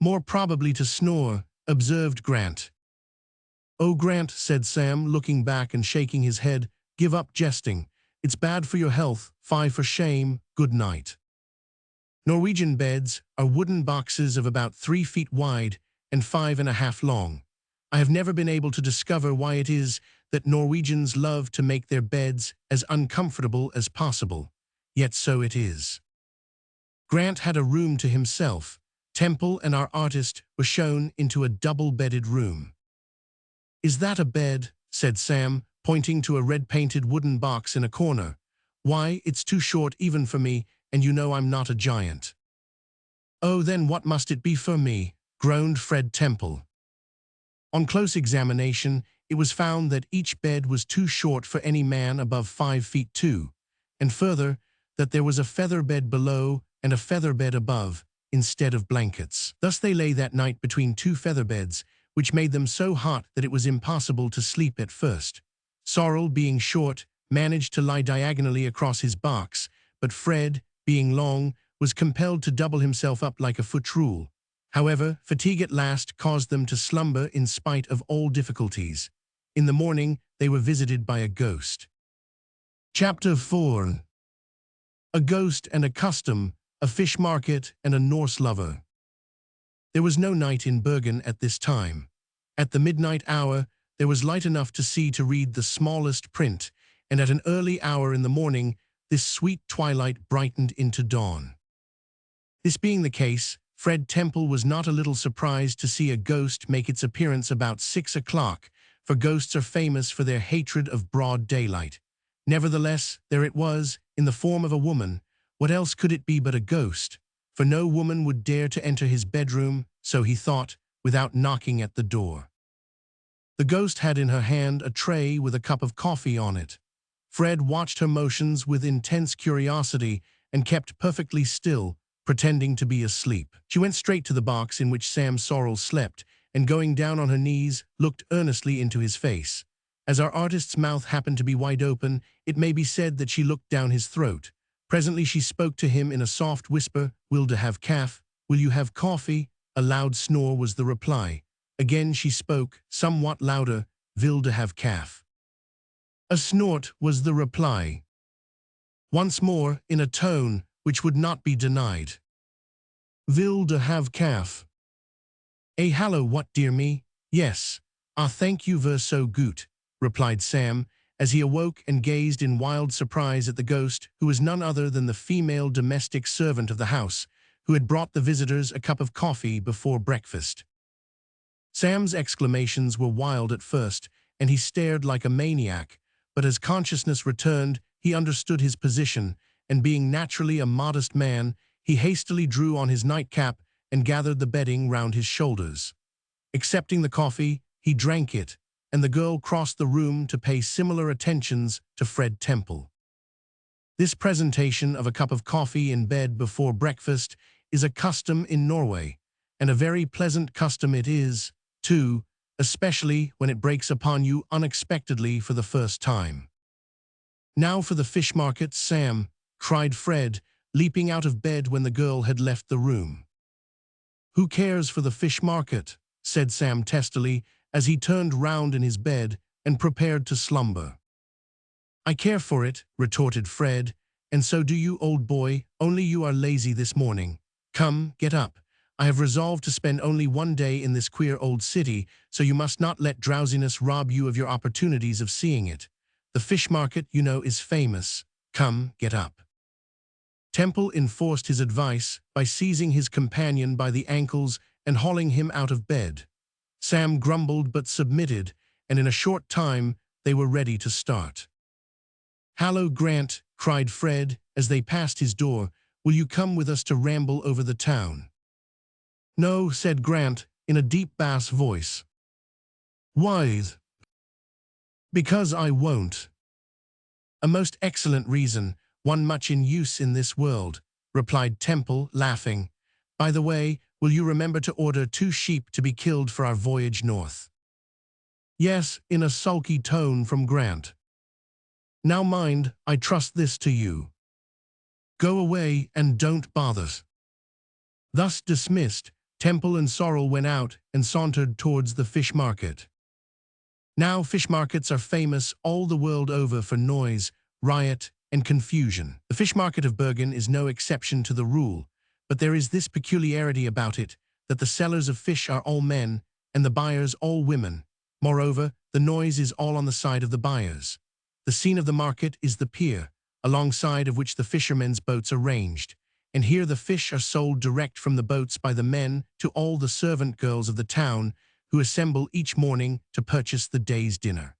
"More probably to snore," observed Grant. "Oh, Grant," said Sam, looking back and shaking his head, "give up jesting. It's bad for your health, fie for shame, good night." Norwegian beds are wooden boxes of about 3 feet wide and 5.5 long. I have never been able to discover why it is that Norwegians love to make their beds as uncomfortable as possible, yet so it is. Grant had a room to himself. Temple and our artist were shown into a double-bedded room. "Is that a bed?" said Sam, pointing to a red-painted wooden box in a corner. "Why, it's too short even for me, and you know I'm not a giant." "Oh, then what must it be for me?" groaned Fred Temple. On close examination, it was found that each bed was too short for any man above 5 feet 2, and further, that there was a feather bed below and a feather bed above, instead of blankets. Thus they lay that night between 2 feather beds, which made them so hot that it was impossible to sleep at first. Sorrel, being short, managed to lie diagonally across his box, but Fred, being long, was compelled to double himself up like a foot rule. However, fatigue at last caused them to slumber in spite of all difficulties. In the morning, they were visited by a ghost. Chapter 4. A ghost and a custom, a fish market and a Norse lover. There was no night in Bergen at this time. At the midnight hour, there was light enough to see to read the smallest print, and at an early hour in the morning, this sweet twilight brightened into dawn. This being the case, Fred Temple was not a little surprised to see a ghost make its appearance about 6 o'clock, for ghosts are famous for their hatred of broad daylight. Nevertheless, there it was, in the form of a woman. What else could it be but a ghost? For no woman would dare to enter his bedroom, so he thought, without knocking at the door. The ghost had in her hand a tray with a cup of coffee on it. Fred watched her motions with intense curiosity and kept perfectly still, pretending to be asleep. She went straight to the box in which Sam Sorrel slept, and going down on her knees, looked earnestly into his face. As our artist's mouth happened to be wide open, it may be said that she looked down his throat. Presently she spoke to him in a soft whisper, "Will to have calf? Will you have coffee?" A loud snore was the reply. Again she spoke, somewhat louder, "Will to have calf?" A snort was the reply. Once more, in a tone which would not be denied. "Will to have calf?" Hallo, what, dear me? Yes. Ah, thank you ver so gut," replied Sam, as he awoke and gazed in wild surprise at the ghost, who was none other than the female domestic servant of the house, who had brought the visitors a cup of coffee before breakfast. Sam's exclamations were wild at first, and he stared like a maniac, but as consciousness returned, he understood his position, and being naturally a modest man, he hastily drew on his nightcap and gathered the bedding round his shoulders. Accepting the coffee, he drank it, and the girl crossed the room to pay similar attentions to Fred Temple. This presentation of a cup of coffee in bed before breakfast is a custom in Norway, and a very pleasant custom it is, too, especially when it breaks upon you unexpectedly for the first time. "Now for the fish market, Sam," cried Fred, leaping out of bed when the girl had left the room. "Who cares for the fish market?" said Sam testily, as he turned round in his bed and prepared to slumber. "I care for it," retorted Fred, "and so do you, old boy, only you are lazy this morning. Come, get up. I have resolved to spend only one day in this queer old city, so you must not let drowsiness rob you of your opportunities of seeing it. The fish market, you know, is famous. Come, get up." Temple enforced his advice by seizing his companion by the ankles and hauling him out of bed. Sam grumbled but submitted, and in a short time they were ready to start. "Hallo, Grant," cried Fred as they passed his door, "will you come with us to ramble over the town?" "No," said Grant in a deep bass voice. "Why?" "Because I won't." "A most excellent reason, one much in use in this world," replied Temple, laughing. "By the way, will you remember to order 2 sheep to be killed for our voyage north?" "Yes," in a sulky tone from Grant. "Now mind, I trust this to you. Go away and don't bother." Thus dismissed, Temple and Sorrel went out and sauntered towards the fish market. Now fish markets are famous all the world over for noise, riot, and confusion. The fish market of Bergen is no exception to the rule, but there is this peculiarity about it, that the sellers of fish are all men, and the buyers all women. Moreover, the noise is all on the side of the buyers. The scene of the market is the pier, alongside of which the fishermen's boats are ranged, and here the fish are sold direct from the boats by the men to all the servant girls of the town, who assemble each morning to purchase the day's dinner.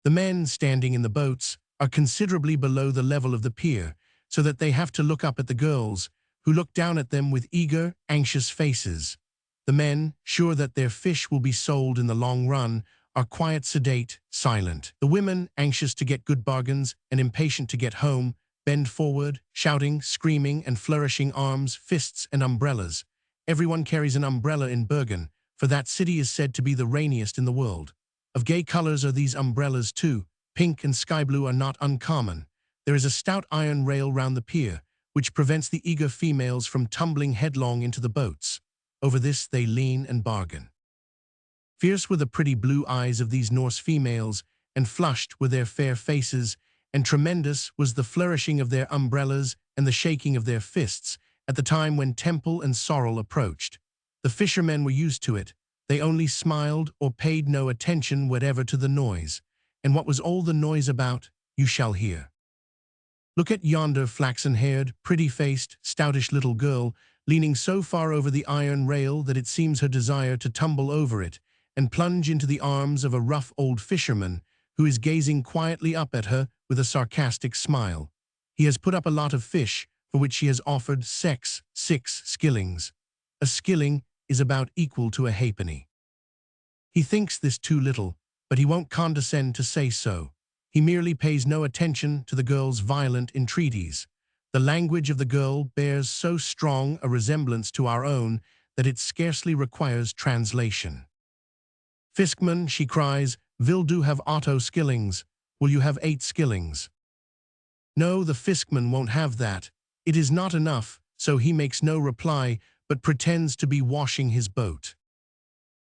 The men standing in the boats are considerably below the level of the pier, so that they have to look up at the girls, who look down at them with eager, anxious faces. The men, sure that their fish will be sold in the long run, are quiet, sedate, silent. The women, anxious to get good bargains and impatient to get home, bend forward, shouting, screaming, and flourishing arms, fists, and umbrellas. Everyone carries an umbrella in Bergen, for that city is said to be the rainiest in the world. Of gay colors are these umbrellas too. Pink and sky blue are not uncommon. There is a stout iron rail round the pier, which prevents the eager females from tumbling headlong into the boats. Over this they lean and bargain. Fierce were the pretty blue eyes of these Norse females, and flushed were their fair faces, and tremendous was the flourishing of their umbrellas and the shaking of their fists at the time when Temple and Sorrel approached. The fishermen were used to it. They only smiled or paid no attention whatever to the noise. And what was all the noise about, you shall hear. Look at yonder flaxen-haired, pretty-faced, stoutish little girl, leaning so far over the iron rail that it seems her desire to tumble over it and plunge into the arms of a rough old fisherman, who is gazing quietly up at her with a sarcastic smile. He has put up a lot of fish, for which he has offered 6 skillings. A skilling is about equal to a halfpenny. He thinks this too little, but he won't condescend to say so. He merely pays no attention to the girl's violent entreaties. The language of the girl bears so strong a resemblance to our own that it scarcely requires translation. "Fiskman," she cries, "will du have 8 skillings? Will you have 8 skillings?" No, the Fiskman won't have that. It is not enough, so he makes no reply, but pretends to be washing his boat.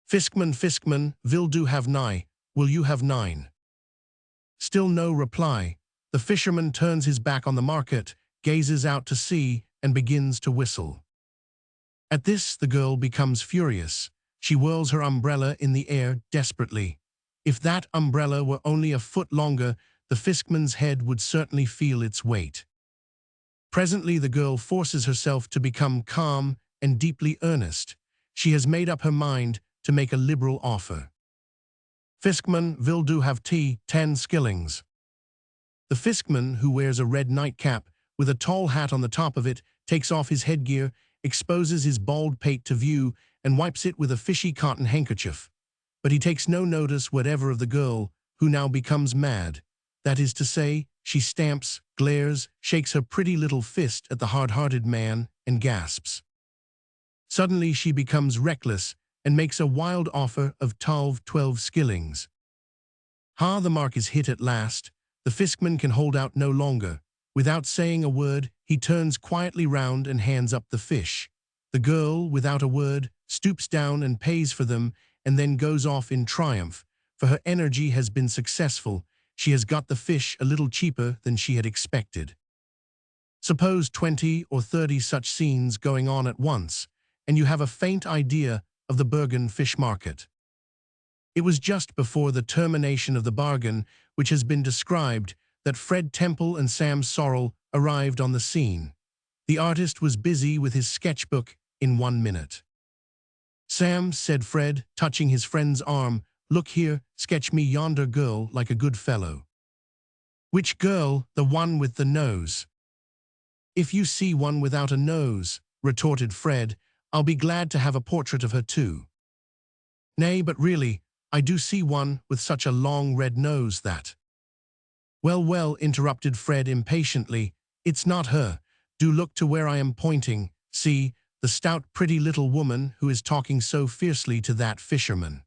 Fiskman, Fiskman, will do have nigh, will you have nine? Still no reply. The fisherman turns his back on the market, gazes out to sea, and begins to whistle. At this, the girl becomes furious. She whirls her umbrella in the air desperately. If that umbrella were only a foot longer, the Fiskman's head would certainly feel its weight. Presently, the girl forces herself to become calm and deeply earnest. She has made up her mind to make a liberal offer. Fiskman, will do have tea, 10 skillings. The Fiskman, who wears a red nightcap with a tall hat on the top of it, takes off his headgear, exposes his bald pate to view, and wipes it with a fishy cotton handkerchief. But he takes no notice whatever of the girl, who now becomes mad. That is to say, she stamps, glares, shakes her pretty little fist at the hard-hearted man, and gasps. Suddenly she becomes reckless and makes a wild offer of 12 skillings. Ha, the mark is hit at last. The Fiskman can hold out no longer. Without saying a word, he turns quietly round and hands up the fish. The girl, without a word, stoops down and pays for them, and then goes off in triumph, for her energy has been successful. She has got the fish a little cheaper than she had expected. Suppose 20 or 30 such scenes going on at once, and you have a faint idea of the Bergen fish market. It was just before the termination of the bargain, which has been described, that Fred Temple and Sam Sorrell arrived on the scene. The artist was busy with his sketchbook in 1 minute. Sam, said Fred, touching his friend's arm, look here, sketch me yonder girl like a good fellow. Which girl? The one with the nose. If you see one without a nose, retorted Fred, I'll be glad to have a portrait of her too. Nay, but really, I do see one with such a long red nose that… Well, well, interrupted Fred impatiently, it's not her. Do look to where I am pointing. See, the stout pretty little woman who is talking so fiercely to that fisherman.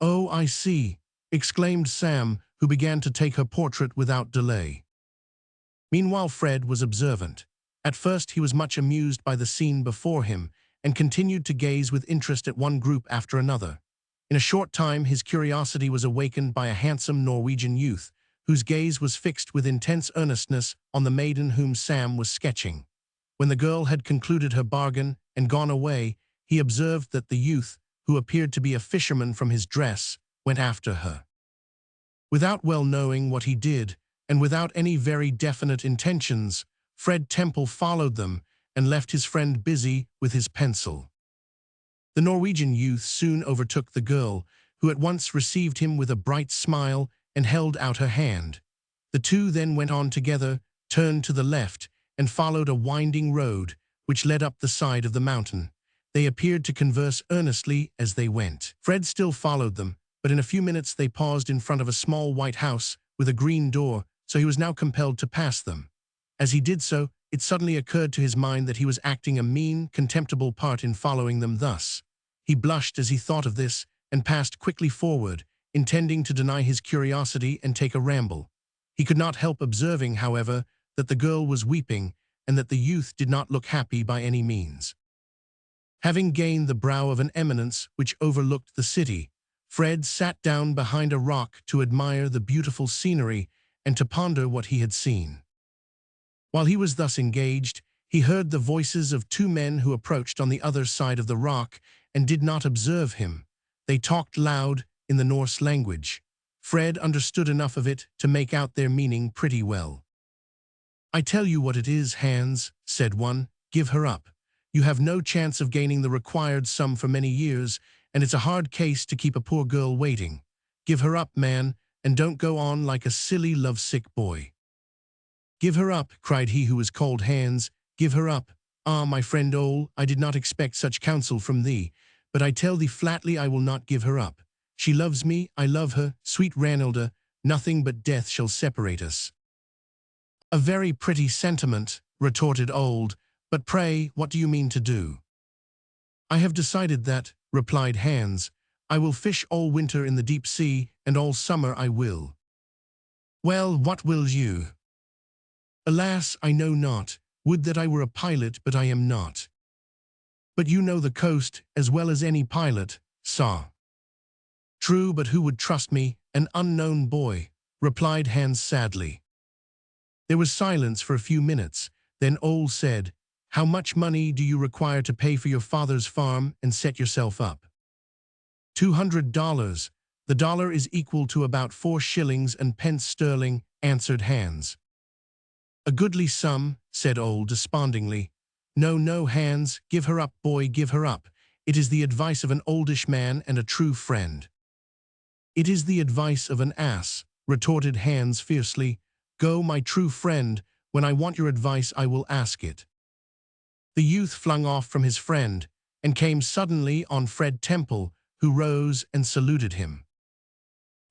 Oh, I see, exclaimed Sam, who began to take her portrait without delay. Meanwhile Fred was observant. At first he was much amused by the scene before him, and continued to gaze with interest at one group after another. In a short time his curiosity was awakened by a handsome Norwegian youth, whose gaze was fixed with intense earnestness on the maiden whom Sam was sketching. When the girl had concluded her bargain and gone away, he observed that the youth, who appeared to be a fisherman from his dress, went after her. Without well knowing what he did, and without any very definite intentions, Fred Temple followed them and left his friend busy with his pencil. The Norwegian youth soon overtook the girl, who at once received him with a bright smile and held out her hand. The two then went on together, turned to the left, and followed a winding road which led up the side of the mountain. They appeared to converse earnestly as they went. Fred still followed them, but in a few minutes they paused in front of a small white house with a green door, so he was now compelled to pass them. As he did so, it suddenly occurred to his mind that he was acting a mean, contemptible part in following them thus. He blushed as he thought of this, and passed quickly forward, intending to deny his curiosity and take a ramble. He could not help observing, however, that the girl was weeping, and that the youth did not look happy by any means. Having gained the brow of an eminence which overlooked the city, Fred sat down behind a rock to admire the beautiful scenery and to ponder what he had seen. While he was thus engaged, he heard the voices of two men who approached on the other side of the rock and did not observe him. They talked loud in the Norse language. Fred understood enough of it to make out their meaning pretty well. I tell you what it is, Hans, said one, give her up. You have no chance of gaining the required sum for many years, and it's a hard case to keep a poor girl waiting. Give her up, man, and don't go on like a silly lovesick boy. Give her up, cried he who was called Hans, give her up. Ah, my friend Ole, I did not expect such counsel from thee, but I tell thee flatly I will not give her up. She loves me, I love her, sweet Ranilda, nothing but death shall separate us. A very pretty sentiment, retorted Old, but pray, what do you mean to do? I have decided that, replied Hans, I will fish all winter in the deep sea, and all summer I will. Well, what will you? Alas, I know not. Would that I were a pilot, but I am not. But you know the coast as well as any pilot, sir. True, but who would trust me, an unknown boy? Replied Hans sadly. There was silence for a few minutes. Then Ole said, How much money do you require to pay for your father's farm and set yourself up? $200. The dollar is equal to about 4 shillings and pence sterling, answered Hans. A goodly sum, said Ole despondingly. No, no, Hans, give her up, boy, give her up. It is the advice of an oldish man and a true friend. It is the advice of an ass, retorted Hans fiercely. Go, my true friend, when I want your advice I will ask it. The youth flung off from his friend and came suddenly on Fred Temple, who rose and saluted him.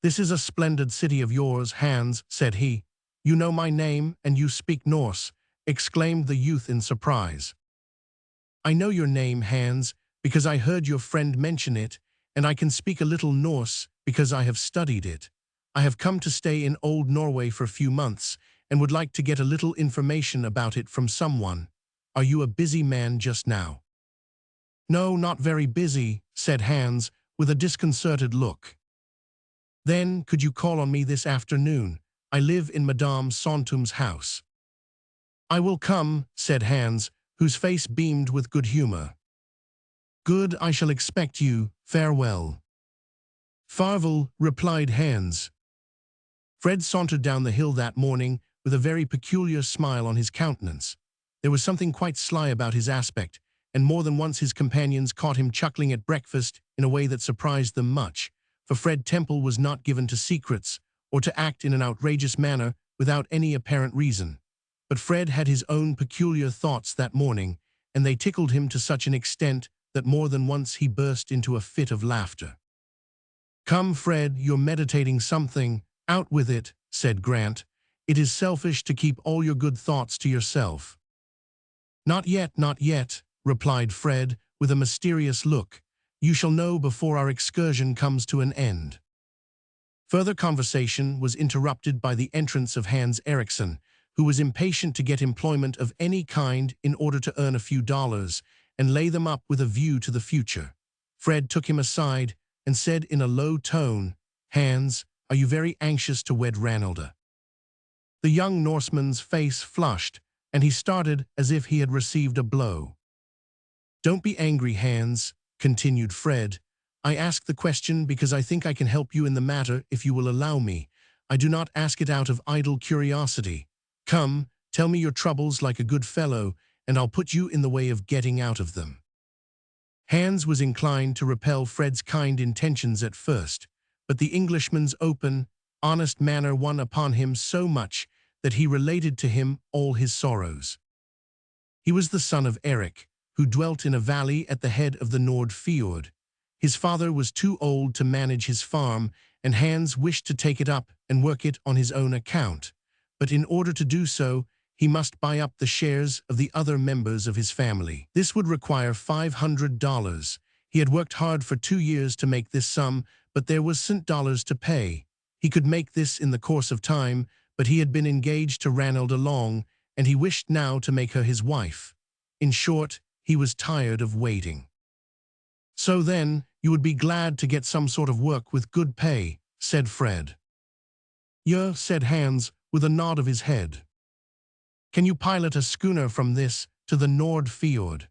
This is a splendid city of yours, Hans, said he. You know my name and you speak Norse, exclaimed the youth in surprise. I know your name, Hans, because I heard your friend mention it, and I can speak a little Norse because I have studied it. I have come to stay in old Norway for a few months and would like to get a little information about it from someone. Are you a busy man just now? No, not very busy, said Hans, with a disconcerted look. Then, could you call on me this afternoon? I live in Madame Santum's house. I will come, said Hans, whose face beamed with good humor. Good, I shall expect you. Farewell. Farvel, replied Hans. Fred sauntered down the hill that morning with a very peculiar smile on his countenance. There was something quite sly about his aspect, and more than once his companions caught him chuckling at breakfast in a way that surprised them much, for Fred Temple was not given to secrets or to act in an outrageous manner without any apparent reason. But Fred had his own peculiar thoughts that morning, and they tickled him to such an extent that more than once he burst into a fit of laughter. Come, Fred, you're meditating something. Out with it, said Grant. It is selfish to keep all your good thoughts to yourself. Not yet, replied Fred, with a mysterious look. You shall know before our excursion comes to an end. Further conversation was interrupted by the entrance of Hans Eriksson, who was impatient to get employment of any kind in order to earn a few dollars and lay them up with a view to the future. Fred took him aside and said in a low tone, Hans, are you very anxious to wed Ranelda? The young Norseman's face flushed, and he started as if he had received a blow. Don't be angry, Hans, continued Fred. I ask the question because I think I can help you in the matter if you will allow me. I do not ask it out of idle curiosity. Come, tell me your troubles like a good fellow, and I'll put you in the way of getting out of them. Hans was inclined to repel Fred's kind intentions at first, but the Englishman's open, honest manner won upon him so much that he related to him all his sorrows. He was the son of Eric, who dwelt in a valley at the head of the Nord Fjord. His father was too old to manage his farm, and Hans wished to take it up and work it on his own account. But in order to do so, he must buy up the shares of the other members of his family. This would require $500. He had worked hard for 2 years to make this sum, but there was $100 to pay. He could make this in the course of time, but he had been engaged to Ranelda long, and he wished now to make her his wife. In short, he was tired of waiting. So then, you would be glad to get some sort of work with good pay, said Fred. Yeah, said Hans, with a nod of his head. Can you pilot a schooner from this to the Nord Fjord?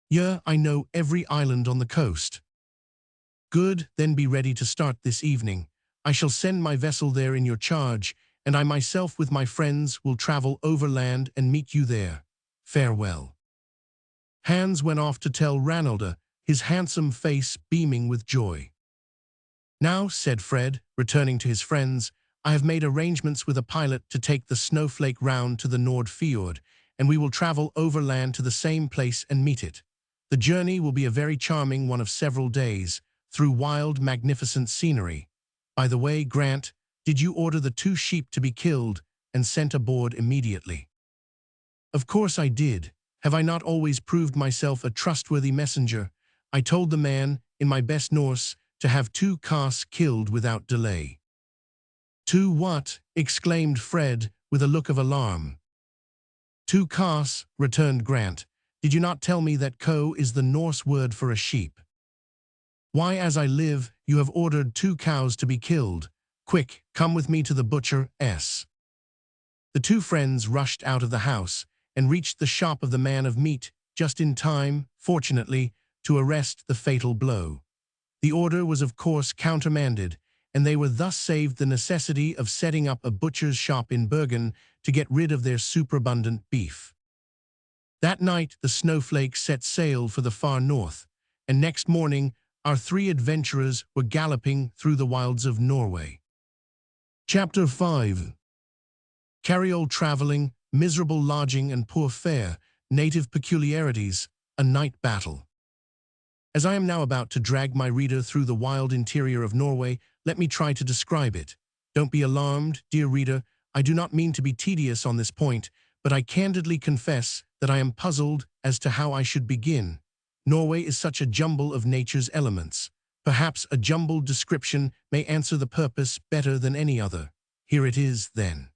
Yeah, I know every island on the coast. Good, then be ready to start this evening. I shall send my vessel there in your charge, and I myself with my friends will travel overland and meet you there. Farewell. Hans went off to tell Ranelda, his handsome face beaming with joy. Now, said Fred, returning to his friends, I have made arrangements with a pilot to take the Snowflake round to the Nord Fjord, and we will travel overland to the same place and meet it. The journey will be a very charming one of several days, through wild, magnificent scenery. By the way, Grant, did you order the 2 sheep to be killed and sent aboard immediately? Of course I did. Have I not always proved myself a trustworthy messenger? I told the man, in my best Norse, to have 2 calves killed without delay. 2 what? Exclaimed Fred, with a look of alarm. "Two calves," returned Grant. "Did you not tell me that co is the Norse word for a sheep? Why, as I live, you have ordered 2 cows to be killed. Quick, come with me to the butcher's." The two friends rushed out of the house and reached the shop of the man of meat just in time, fortunately, to arrest the fatal blow. The order was of course countermanded, and they were thus saved the necessity of setting up a butcher's shop in Bergen to get rid of their superabundant beef. That night the snowflakes set sail for the far north, and next morning our 3 adventurers were galloping through the wilds of Norway. Chapter 5. Carriole traveling, miserable lodging and poor fare, native peculiarities, a night battle. As I am now about to drag my reader through the wild interior of Norway, let me try to describe it. Don't be alarmed, dear reader, I do not mean to be tedious on this point, but I candidly confess that I am puzzled as to how I should begin. Norway is such a jumble of nature's elements. Perhaps a jumbled description may answer the purpose better than any other. Here it is, then.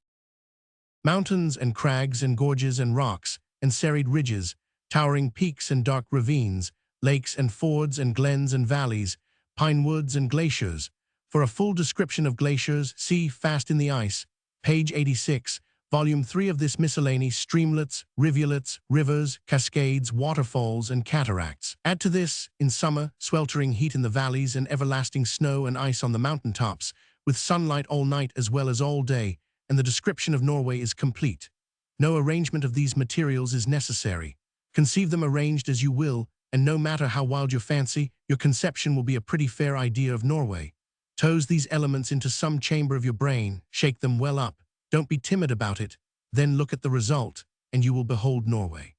Mountains and crags and gorges and rocks and serried ridges, towering peaks and dark ravines, lakes and fords and glens and valleys, pine woods and glaciers. For a full description of glaciers, see Fast in the Ice, page 86, volume 3 of this miscellany: streamlets, rivulets, rivers, cascades, waterfalls, and cataracts. Add to this, in summer, sweltering heat in the valleys and everlasting snow and ice on the mountaintops, with sunlight all night as well as all day, and the description of Norway is complete. No arrangement of these materials is necessary. Conceive them arranged as you will, and no matter how wild your fancy, your conception will be a pretty fair idea of Norway. Toast these elements into some chamber of your brain, shake them well up, don't be timid about it, then look at the result, and you will behold Norway.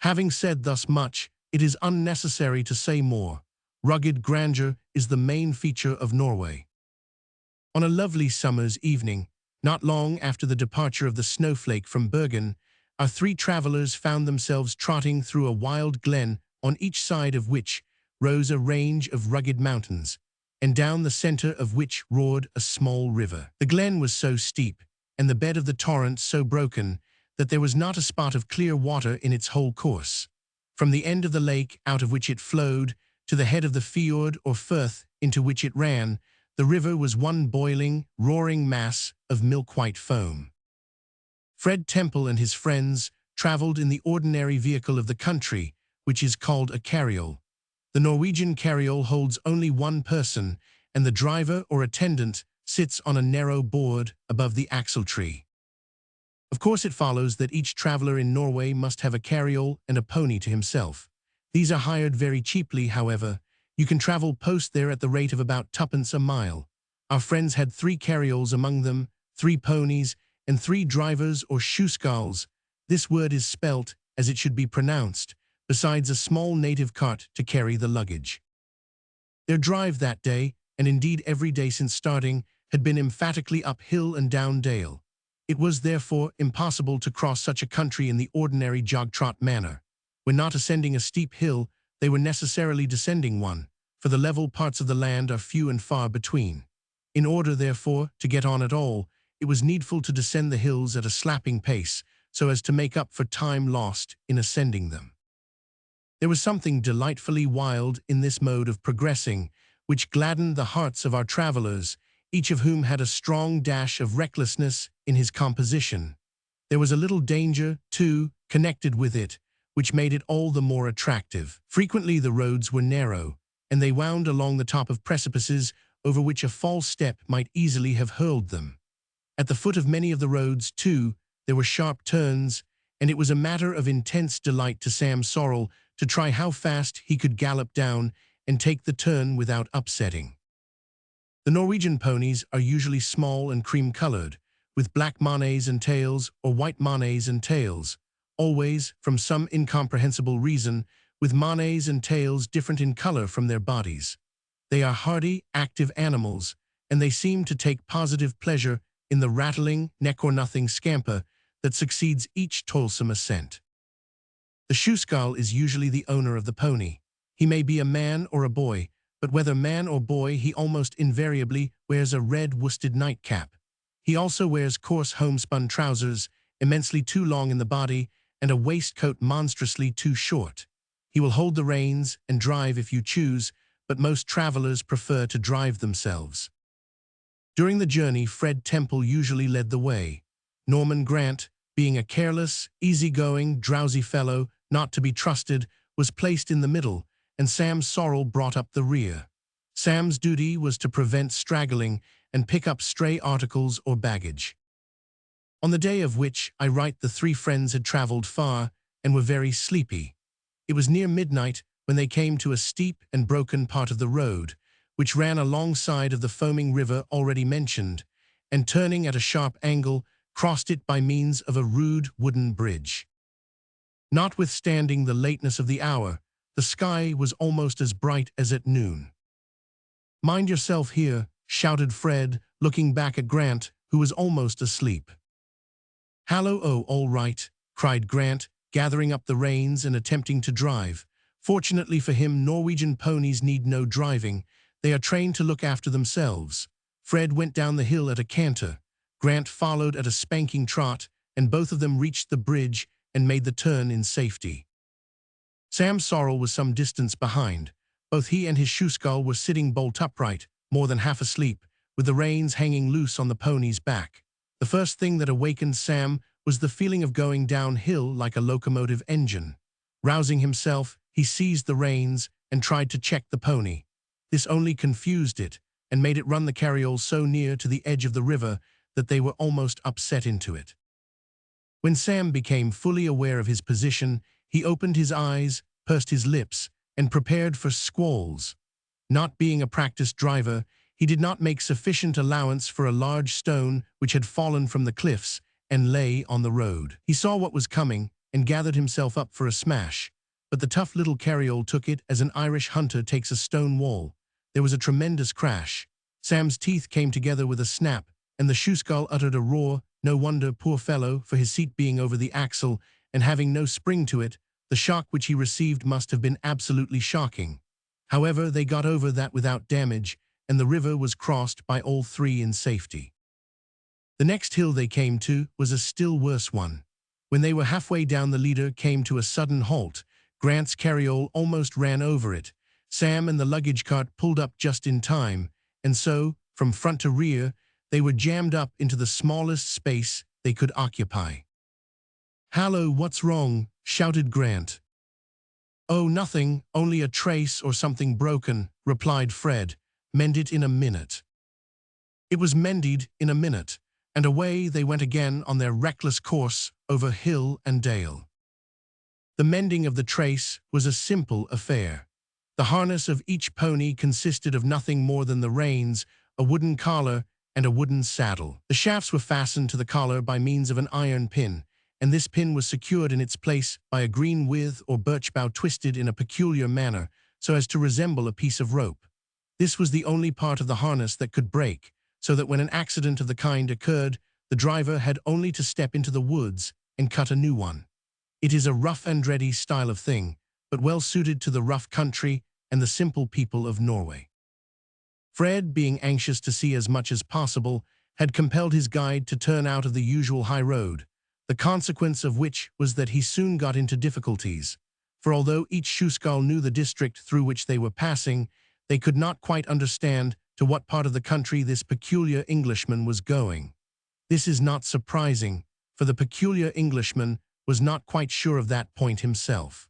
Having said thus much, it is unnecessary to say more. Rugged grandeur is the main feature of Norway. On a lovely summer's evening, not long after the departure of the snowflake from Bergen, our 3 travelers found themselves trotting through a wild glen on each side of which rose a range of rugged mountains, and down the center of which roared a small river. The glen was so steep, and the bed of the torrent so broken, that there was not a spot of clear water in its whole course. From the end of the lake out of which it flowed to the head of the fjord or firth into which it ran, the river was one boiling, roaring mass of milk-white foam. Fred Temple and his friends traveled in the ordinary vehicle of the country, which is called a carriole. The Norwegian carriole holds only 1 person, and the driver or attendant sits on a narrow board above the axle-tree. Of course it follows that each traveler in Norway must have a carriole and a pony to himself. These are hired very cheaply, however. You can travel post there at the rate of about 2d a mile. Our friends had 3 carrioles among them, 3 ponies, and 3 drivers or shoeskalls. This word is spelt as it should be pronounced, besides a small native cart to carry the luggage. Their drive that day, and indeed every day since starting, had been emphatically up hill and down dale. It was therefore impossible to cross such a country in the ordinary jog-trot manner. When not ascending a steep hill, they were necessarily descending one, for the level parts of the land are few and far between. In order, therefore, to get on at all, it was needful to descend the hills at a slapping pace, so as to make up for time lost in ascending them. There was something delightfully wild in this mode of progressing, which gladdened the hearts of our travelers, each of whom had a strong dash of recklessness in his composition. There was a little danger, too, connected with it, which made it all the more attractive. Frequently the roads were narrow, and they wound along the top of precipices over which a false step might easily have hurled them. At the foot of many of the roads, too, there were sharp turns, and it was a matter of intense delight to Sam Sorrel to try how fast he could gallop down and take the turn without upsetting. The Norwegian ponies are usually small and cream-colored, with black manes and tails or white manes and tails, always, from some incomprehensible reason, with manes and tails different in color from their bodies. They are hardy, active animals, and they seem to take positive pleasure in the rattling, neck-or-nothing scamper that succeeds each toilsome ascent. The shoeskal is usually the owner of the pony. He may be a man or a boy, but whether man or boy, he almost invariably wears a red worsted nightcap. He also wears coarse homespun trousers, immensely too long in the body, and a waistcoat monstrously too short. He will hold the reins and drive if you choose, but most travelers prefer to drive themselves. During the journey, Fred Temple usually led the way. Norman Grant, being a careless, easygoing, drowsy fellow, not to be trusted, was placed in the middle, and Sam Sorrel brought up the rear. Sam's duty was to prevent straggling and pick up stray articles or baggage. On the day of which I write, the three friends had traveled far and were very sleepy. It was near midnight when they came to a steep and broken part of the road, which ran alongside of the foaming river already mentioned, and turning at a sharp angle, crossed it by means of a rude wooden bridge. Notwithstanding the lateness of the hour, the sky was almost as bright as at noon. "Mind yourself here," shouted Fred, looking back at Grant, who was almost asleep. "Hallo, oh, all right," cried Grant, gathering up the reins and attempting to drive. Fortunately for him, Norwegian ponies need no driving. They are trained to look after themselves. Fred went down the hill at a canter. Grant followed at a spanking trot, and both of them reached the bridge and made the turn in safety. Sam Sorrel was some distance behind. Both he and his shoeskull were sitting bolt upright, more than half asleep, with the reins hanging loose on the pony's back. The first thing that awakened Sam was the feeling of going downhill like a locomotive engine. Rousing himself, he seized the reins and tried to check the pony. This only confused it and made it run the carriole so near to the edge of the river that they were almost upset into it. When Sam became fully aware of his position, he opened his eyes, pursed his lips, and prepared for squalls. Not being a practiced driver, he did not make sufficient allowance for a large stone which had fallen from the cliffs and lay on the road. He saw what was coming and gathered himself up for a smash, but the tough little carriole took it as an Irish hunter takes a stone wall. There was a tremendous crash. Sam's teeth came together with a snap, and the shoeskull uttered a roar. No wonder, poor fellow, for his seat being over the axle and having no spring to it, the shock which he received must have been absolutely shocking. However, they got over that without damage, and the river was crossed by all three in safety. The next hill they came to was a still worse one. When they were halfway down, the leader came to a sudden halt. Grant's carriole almost ran over it. Sam and the luggage cart pulled up just in time, and so, from front to rear, they were jammed up into the smallest space they could occupy. "Hallo, what's wrong?" shouted Grant. "Oh, nothing, only a trace or something broken," replied Fred. "Mend it in a minute." It was mended in a minute, and away they went again on their reckless course over hill and dale. The mending of the trace was a simple affair. The harness of each pony consisted of nothing more than the reins, a wooden collar, and a wooden saddle. The shafts were fastened to the collar by means of an iron pin, and this pin was secured in its place by a green withe or birch bough twisted in a peculiar manner so as to resemble a piece of rope. This was the only part of the harness that could break, so that when an accident of the kind occurred, the driver had only to step into the woods and cut a new one. It is a rough and ready style of thing, but well suited to the rough country and the simple people of Norway. Fred, being anxious to see as much as possible, had compelled his guide to turn out of the usual high road, the consequence of which was that he soon got into difficulties, for although each shoeskull knew the district through which they were passing, they could not quite understand to what part of the country this peculiar Englishman was going. This is not surprising, for the peculiar Englishman was not quite sure of that point himself.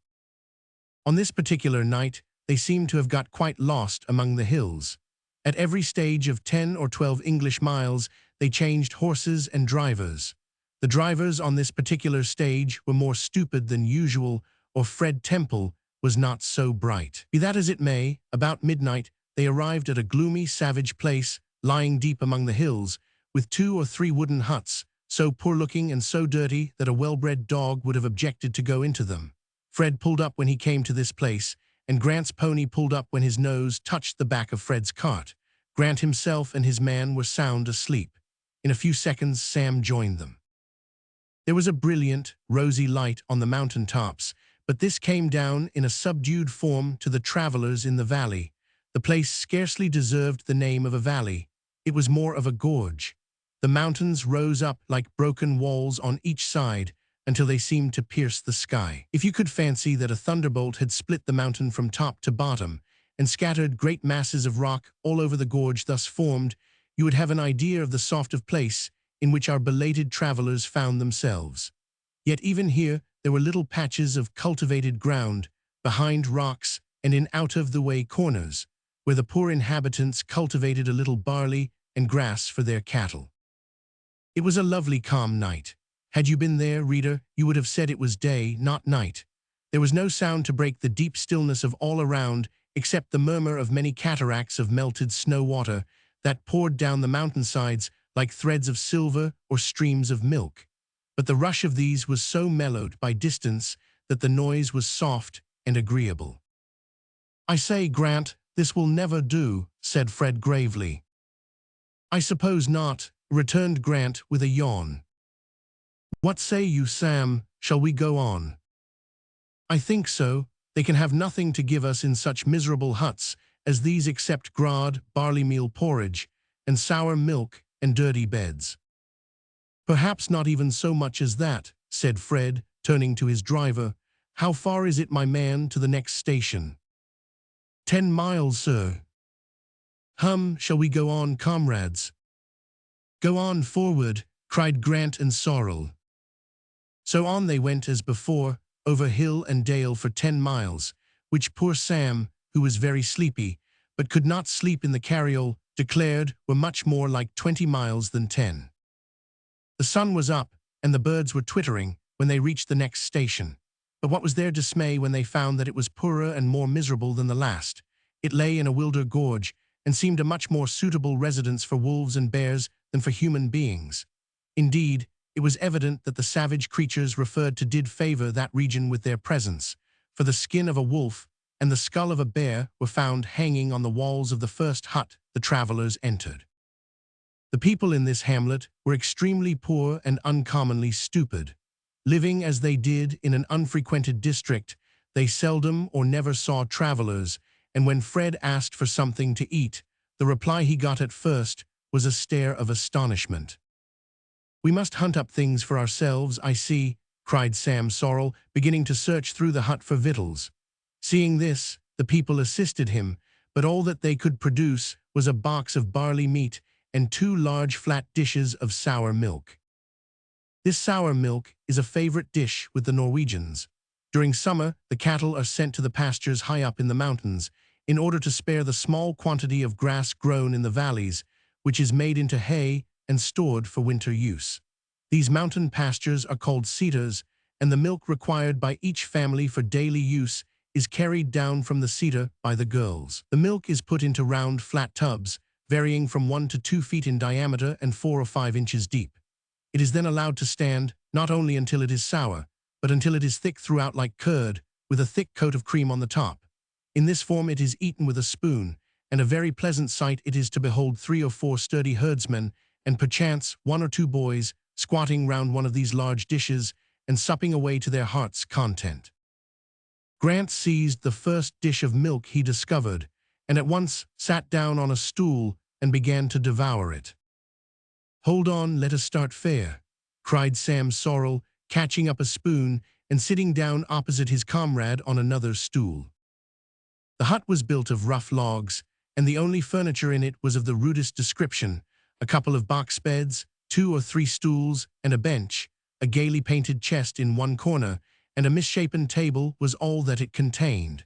On this particular night, they seemed to have got quite lost among the hills. At every stage of 10 or 12 English miles, they changed horses and drivers. The drivers on this particular stage were more stupid than usual, or Fred Temple was not so bright. Be that as it may, about midnight, they arrived at a gloomy, savage place, lying deep among the hills, with 2 or 3 wooden huts, so poor-looking and so dirty that a well-bred dog would have objected to go into them. Fred pulled up when he came to this place, and Grant's pony pulled up when his nose touched the back of Fred's cart. Grant himself and his man were sound asleep. In a few seconds, Sam joined them. There was a brilliant, rosy light on the mountain tops, but this came down in a subdued form to the travelers in the valley. The place scarcely deserved the name of a valley. It was more of a gorge. The mountains rose up like broken walls on each side until they seemed to pierce the sky. If you could fancy that a thunderbolt had split the mountain from top to bottom and scattered great masses of rock all over the gorge thus formed, you would have an idea of the sort of place in which our belated travelers found themselves. Yet even here there were little patches of cultivated ground, behind rocks and in out-of-the-way corners, where the poor inhabitants cultivated a little barley and grass for their cattle. It was a lovely calm night. Had you been there, reader, you would have said it was day, not night. There was no sound to break the deep stillness of all around except the murmur of many cataracts of melted snow water that poured down the mountainsides like threads of silver or streams of milk. But the rush of these was so mellowed by distance that the noise was soft and agreeable. "I say, Grant, this will never do," said Fred gravely. "I suppose not," returned Grant with a yawn. "What say you, Sam? Shall we go on?" "I think so. They can have nothing to give us in such miserable huts as these except grog, barley meal porridge, and sour milk and dirty beds." "Perhaps not even so much as that," said Fred, turning to his driver. "How far is it, my man, to the next station?" 10 miles, sir." Shall we go on, comrades?" "Go on forward," cried Grant and Sorrel. So on they went as before, over hill and dale for 10 miles, which poor Sam, who was very sleepy, but could not sleep in the carriole, declared were much more like 20 miles than 10. The sun was up, and the birds were twittering when they reached the next station. But what was their dismay when they found that it was poorer and more miserable than the last. It lay in a wilder gorge, and seemed a much more suitable residence for wolves and bears than for human beings. Indeed, it was evident that the savage creatures referred to did favor that region with their presence, for the skin of a wolf and the skull of a bear were found hanging on the walls of the first hut the travelers entered. The people in this hamlet were extremely poor and uncommonly stupid. Living as they did in an unfrequented district, they seldom or never saw travelers, and when Fred asked for something to eat, the reply he got at first was a stare of astonishment. "We must hunt up things for ourselves, I see," cried Sam Sorrel, beginning to search through the hut for victuals. Seeing this, the people assisted him, but all that they could produce was a box of barley meat and 2 large flat dishes of sour milk. This sour milk is a favorite dish with the Norwegians. During summer, the cattle are sent to the pastures high up in the mountains, in order to spare the small quantity of grass grown in the valleys, which is made into hay and stored for winter use. These mountain pastures are called cedars, and the milk required by each family for daily use is carried down from the cedar by the girls. The milk is put into round, flat tubs, varying from 1 to 2 feet in diameter and 4 or 5 inches deep. It is then allowed to stand, not only until it is sour, but until it is thick throughout like curd, with a thick coat of cream on the top. In this form it is eaten with a spoon, and a very pleasant sight it is to behold 3 or 4 sturdy herdsmen, and perchance 1 or 2 boys, squatting round one of these large dishes, and supping away to their heart's content. Grant seized the first dish of milk he discovered, and at once sat down on a stool and began to devour it. "Hold on, let us start fair," cried Sam Sorrel, catching up a spoon and sitting down opposite his comrade on another stool. The hut was built of rough logs, and the only furniture in it was of the rudest description: a couple of box beds, 2 or 3 stools, and a bench, a gaily painted chest in one corner, and a misshapen table was all that it contained.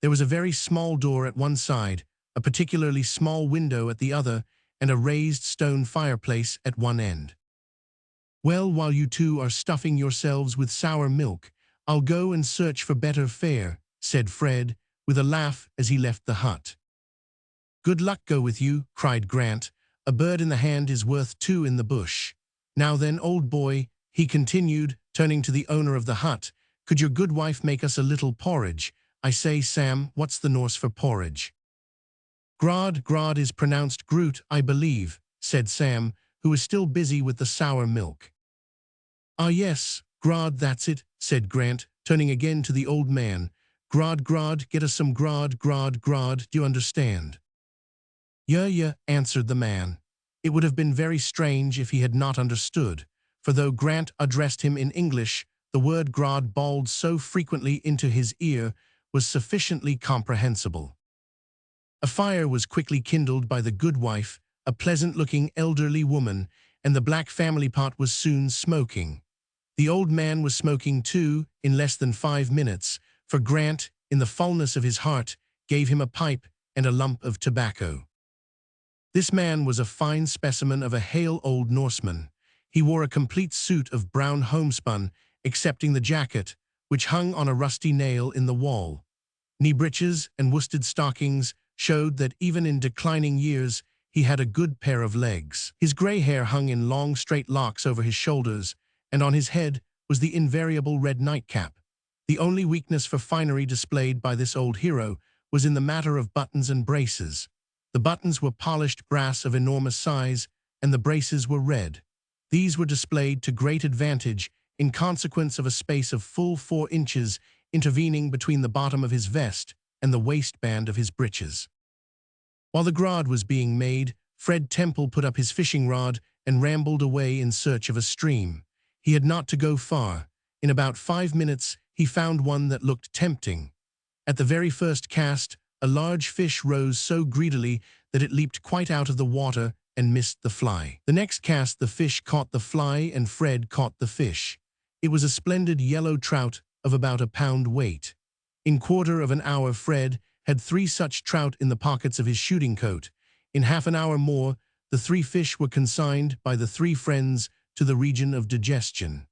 There was a very small door at one side, a particularly small window at the other, and a raised stone fireplace at one end. "Well, while you two are stuffing yourselves with sour milk, I'll go and search for better fare," said Fred, with a laugh as he left the hut. "Good luck go with you," cried Grant. "A bird in the hand is worth 2 in the bush. Now then, old boy," he continued, turning to the owner of the hut, "could your good wife make us a little porridge? I say, Sam, what's the Norse for porridge?" Grod is pronounced Groot, I believe," said Sam, who was still busy with the sour milk. "Ah yes, Grod, that's it," said Grant, turning again to the old man. Grod, get us some Grod, do you understand?" Yeah, answered the man. It would have been very strange if he had not understood, for though Grant addressed him in English, the word grad bawled so frequently into his ear was sufficiently comprehensible. A fire was quickly kindled by the good wife, a pleasant-looking elderly woman, and the black family pot was soon smoking. The old man was smoking too, in less than 5 minutes, for Grant, in the fullness of his heart, gave him a pipe and a lump of tobacco. This man was a fine specimen of a hale old Norseman. He wore a complete suit of brown homespun, excepting the jacket, which hung on a rusty nail in the wall. Knee breeches and worsted stockings showed that even in declining years he had a good pair of legs. His grey hair hung in long straight locks over his shoulders, and on his head was the invariable red nightcap. The only weakness for finery displayed by this old hero was in the matter of buttons and braces. The buttons were polished brass of enormous size, and the braces were red. These were displayed to great advantage in consequence of a space of full 4 inches intervening between the bottom of his vest and the waistband of his breeches. While the grad was being made, Fred Temple put up his fishing rod and rambled away in search of a stream. He had not to go far. In about 5 minutes he found one that looked tempting. At the very first cast, a large fish rose so greedily that it leaped quite out of the water and missed the fly. The next cast the fish caught the fly and Fred caught the fish. It was a splendid yellow trout of about a pound weight. In quarter of an hour Fred had 3 such trout in the pockets of his shooting coat. In half an hour more, the 3 fish were consigned by the 3 friends to the region of digestion.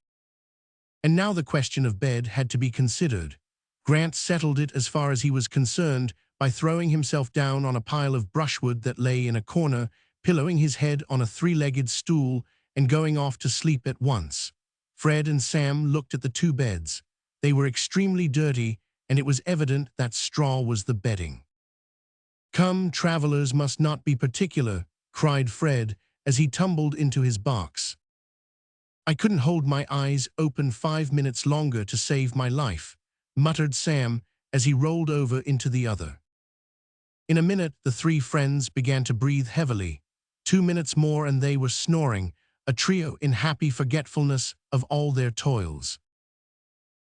And now the question of bed had to be considered. Grant settled it as far as he was concerned by throwing himself down on a pile of brushwood that lay in a corner, pillowing his head on a 3-legged stool, and going off to sleep at once. Fred and Sam looked at the 2 beds. They were extremely dirty, and it was evident that straw was the bedding. "Come, travelers must not be particular," cried Fred as he tumbled into his box. "I couldn't hold my eyes open 5 minutes longer to save my life," muttered Sam as he rolled over into the other. In a minute the 3 friends began to breathe heavily. 2 minutes more and they were snoring, a trio in happy forgetfulness of all their toils.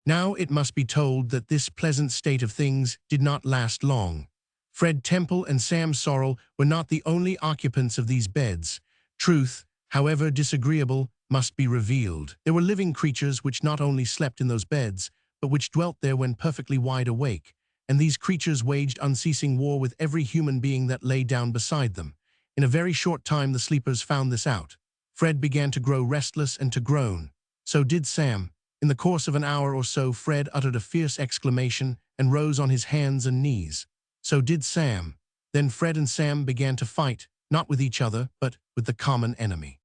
Now it must be told that this pleasant state of things did not last long. Fred Temple and Sam Sorrel were not the only occupants of these beds. Truth, however disagreeable, must be revealed. There were living creatures which not only slept in those beds, but which dwelt there when perfectly wide awake, and these creatures waged unceasing war with every human being that lay down beside them. In a very short time the sleepers found this out. Fred began to grow restless and to groan. So did Sam. In the course of an hour or so Fred uttered a fierce exclamation and rose on his hands and knees. So did Sam. Then Fred and Sam began to fight, not with each other, but with the common enemy.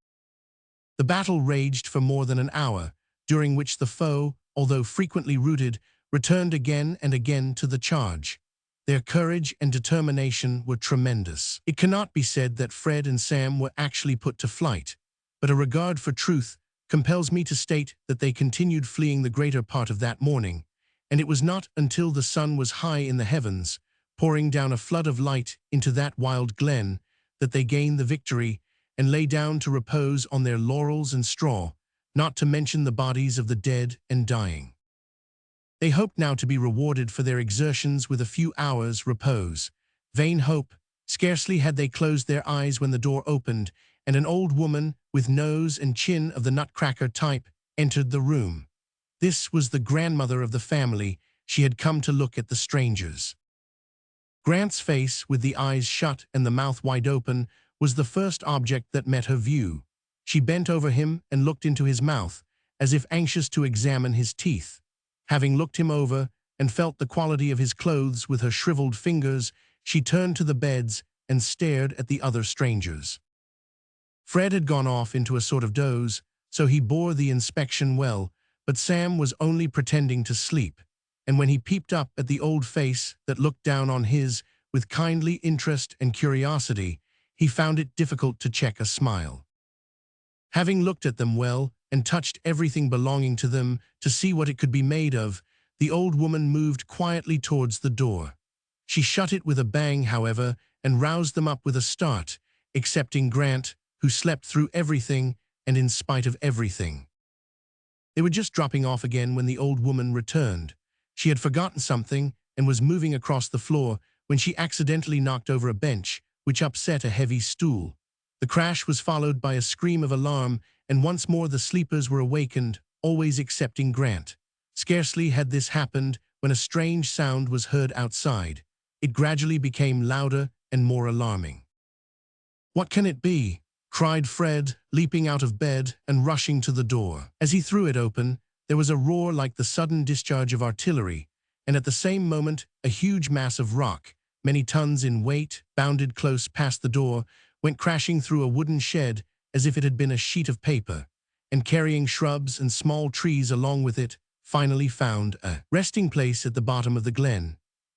The battle raged for more than an hour, during which the foe, although frequently routed, returned again and again to the charge. Their courage and determination were tremendous. It cannot be said that Fred and Sam were actually put to flight, but a regard for truth compels me to state that they continued fleeing the greater part of that morning, and it was not until the sun was high in the heavens, pouring down a flood of light into that wild glen, that they gained the victory and lay down to repose on their laurels and straw, not to mention the bodies of the dead and dying. They hoped now to be rewarded for their exertions with a few hours' repose. Vain hope! Scarcely had they closed their eyes when the door opened, and an old woman, with nose and chin of the nutcracker type, entered the room. This was the grandmother of the family. She had come to look at the strangers. Grant's face, with the eyes shut and the mouth wide open, was the first object that met her view. She bent over him and looked into his mouth, as if anxious to examine his teeth. Having looked him over and felt the quality of his clothes with her shriveled fingers, she turned to the beds and stared at the other strangers. Fred had gone off into a sort of doze, so he bore the inspection well, but Sam was only pretending to sleep, and when he peeped up at the old face that looked down on his with kindly interest and curiosity, he found it difficult to check a smile. Having looked at them well and touched everything belonging to them to see what it could be made of, the old woman moved quietly towards the door. She shut it with a bang, however, and roused them up with a start, excepting Grant, who slept through everything and in spite of everything. They were just dropping off again when the old woman returned. She had forgotten something and was moving across the floor when she accidentally knocked over a bench, which upset a heavy stool. The crash was followed by a scream of alarm, and once more the sleepers were awakened, always excepting Grant. Scarcely had this happened when a strange sound was heard outside. It gradually became louder and more alarming. "What can it be?" cried Fred, leaping out of bed and rushing to the door. As he threw it open, there was a roar like the sudden discharge of artillery, and at the same moment a huge mass of rock, many tons in weight, bounded close past the door, went crashing through a wooden shed as if it had been a sheet of paper, and carrying shrubs and small trees along with it, finally found a resting place at the bottom of the glen.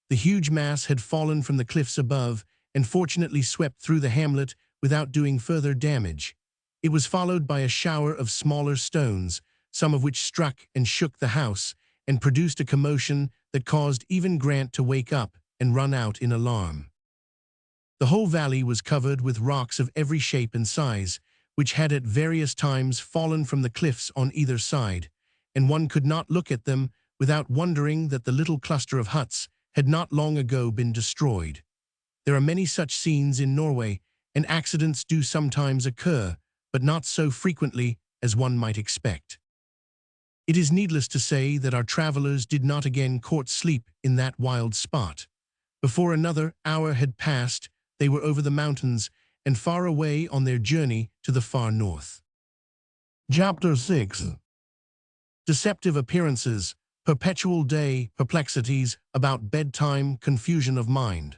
The huge mass had fallen from the cliffs above and fortunately swept through the hamlet without doing further damage. It was followed by a shower of smaller stones, some of which struck and shook the house and produced a commotion that caused even Grant to wake up and run out in alarm. The whole valley was covered with rocks of every shape and size, which had at various times fallen from the cliffs on either side, and one could not look at them without wondering that the little cluster of huts had not long ago been destroyed. There are many such scenes in Norway, and accidents do sometimes occur, but not so frequently as one might expect. It is needless to say that our travelers did not again court sleep in that wild spot. Before another hour had passed, they were over the mountains and far away on their journey to the far north. Chapter 6. Deceptive appearances, perpetual day, perplexities about bedtime, confusion of mind.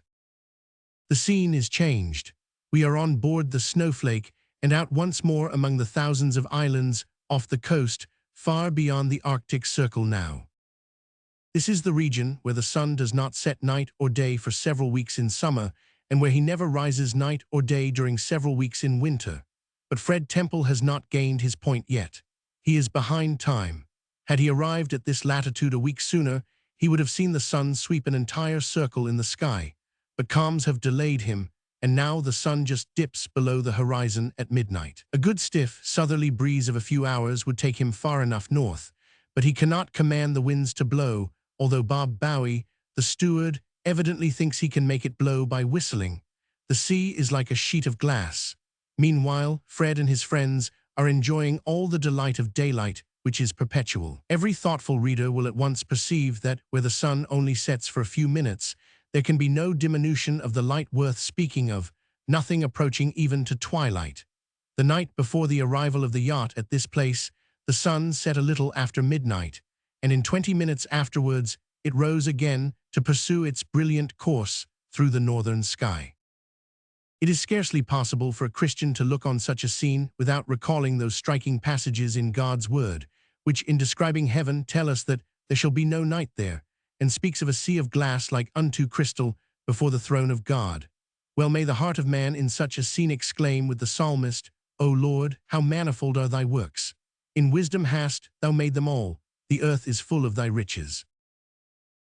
The scene is changed. We are on board the Snowflake and out once more among the thousands of islands off the coast, far beyond the Arctic Circle now. This is the region where the sun does not set night or day for several weeks in summer, and where he never rises night or day during several weeks in winter. But Fred Temple has not gained his point yet. He is behind time. Had he arrived at this latitude a week sooner, he would have seen the sun sweep an entire circle in the sky. But calms have delayed him, and now the sun just dips below the horizon at midnight. A good stiff, southerly breeze of a few hours would take him far enough north, but he cannot command the winds to blow, although Bob Bowie, the steward, evidently thinks he can make it blow by whistling. The sea is like a sheet of glass. Meanwhile, Fred and his friends are enjoying all the delight of daylight, which is perpetual. Every thoughtful reader will at once perceive that, where the sun only sets for a few minutes, there can be no diminution of the light worth speaking of, nothing approaching even to twilight. The night before the arrival of the yacht at this place, the sun set a little after midnight, and in 20 minutes afterwards it rose again to pursue its brilliant course through the northern sky. It is scarcely possible for a Christian to look on such a scene without recalling those striking passages in God's Word, which in describing heaven tell us that there shall be no night there, and speaks of a sea of glass like unto crystal before the throne of God. Well may the heart of man in such a scene exclaim with the psalmist, O Lord, how manifold are thy works! In wisdom hast thou made them all, the earth is full of thy riches.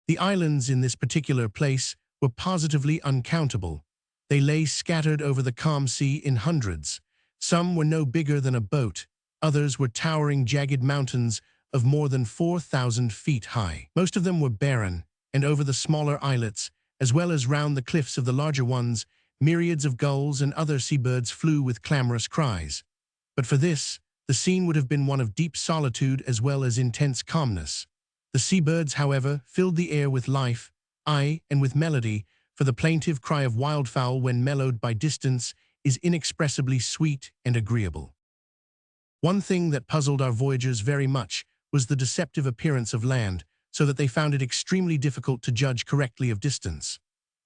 The islands in this particular place were positively uncountable. They lay scattered over the calm sea in hundreds. Some were no bigger than a boat, others were towering jagged mountains of more than 4,000 feet high. Most of them were barren, and over the smaller islets, as well as round the cliffs of the larger ones, myriads of gulls and other seabirds flew with clamorous cries. But for this, the scene would have been one of deep solitude as well as intense calmness. The seabirds, however, filled the air with life, aye, and with melody, for the plaintive cry of wildfowl when mellowed by distance is inexpressibly sweet and agreeable. One thing that puzzled our voyagers very much was the deceptive appearance of land, so that they found it extremely difficult to judge correctly of distance.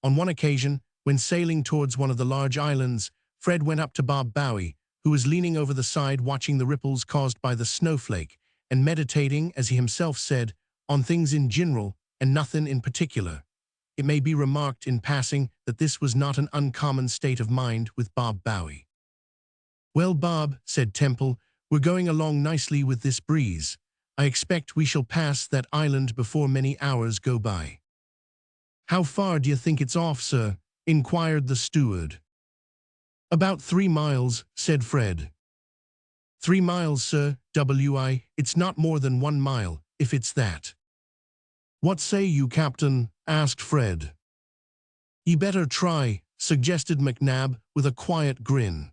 On one occasion, when sailing towards one of the large islands, Fred went up to Bob Bowie, who was leaning over the side watching the ripples caused by the snowflake, and meditating, as he himself said, on things in general and nothing in particular. It may be remarked in passing that this was not an uncommon state of mind with Bob Bowie. "Well, Bob," said Temple, "we're going along nicely with this breeze. I expect we shall pass that island before many hours go by." "How far do you think it's off, sir?" inquired the steward. About 3 miles, said Fred. 3 miles, sir, it's not more than 1 mile, if it's that. What say you, Captain? Asked Fred. Ye better try, suggested McNab with a quiet grin.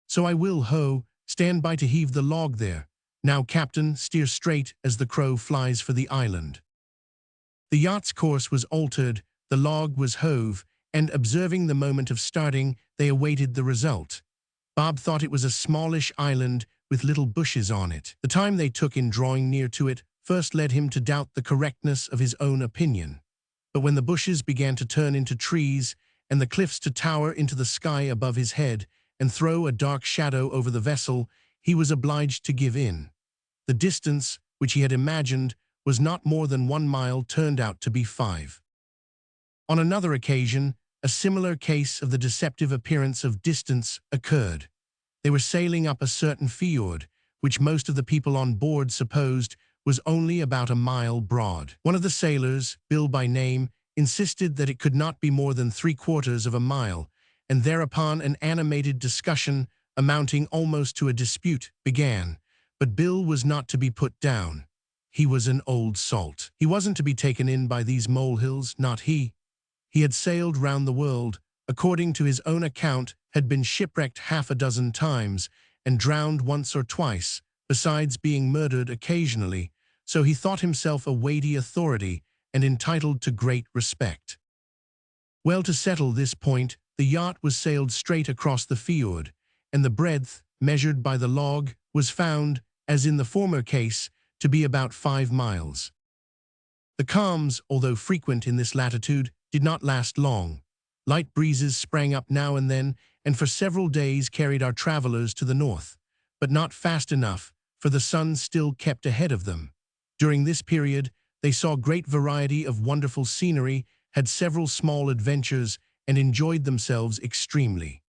So I will, ho, stand by to heave the log there. Now, Captain, steer straight as the crow flies for the island. The yacht's course was altered, the log was hove, and observing the moment of starting, they awaited the result. Bob thought it was a smallish island with little bushes on it. The time they took in drawing near to it first led him to doubt the correctness of his own opinion. But when the bushes began to turn into trees, and the cliffs to tower into the sky above his head and throw a dark shadow over the vessel, he was obliged to give in. The distance, which he had imagined, was not more than 1 mile, turned out to be 5. On another occasion, a similar case of the deceptive appearance of distance occurred. They were sailing up a certain fjord, which most of the people on board supposed was only about a mile broad. One of the sailors, Bill by name, insisted that it could not be more than 3/4 of a mile, and thereupon an animated discussion, amounting almost to a dispute, began. But Bill was not to be put down. He was an old salt. He wasn't to be taken in by these molehills, not he. He had sailed round the world, according to his own account, had been shipwrecked 6 times, and drowned once or twice, besides being murdered occasionally, so he thought himself a weighty authority and entitled to great respect. Well, to settle this point, the yacht was sailed straight across the fjord, and the breadth, measured by the log, was found, as in the former case, to be about 5 miles. The calms, although frequent in this latitude, did not last long. Light breezes sprang up now and then, and for several days carried our travelers to the north, but not fast enough, for the sun still kept ahead of them. During this period, they saw great variety of wonderful scenery, had several small adventures, and enjoyed themselves extremely.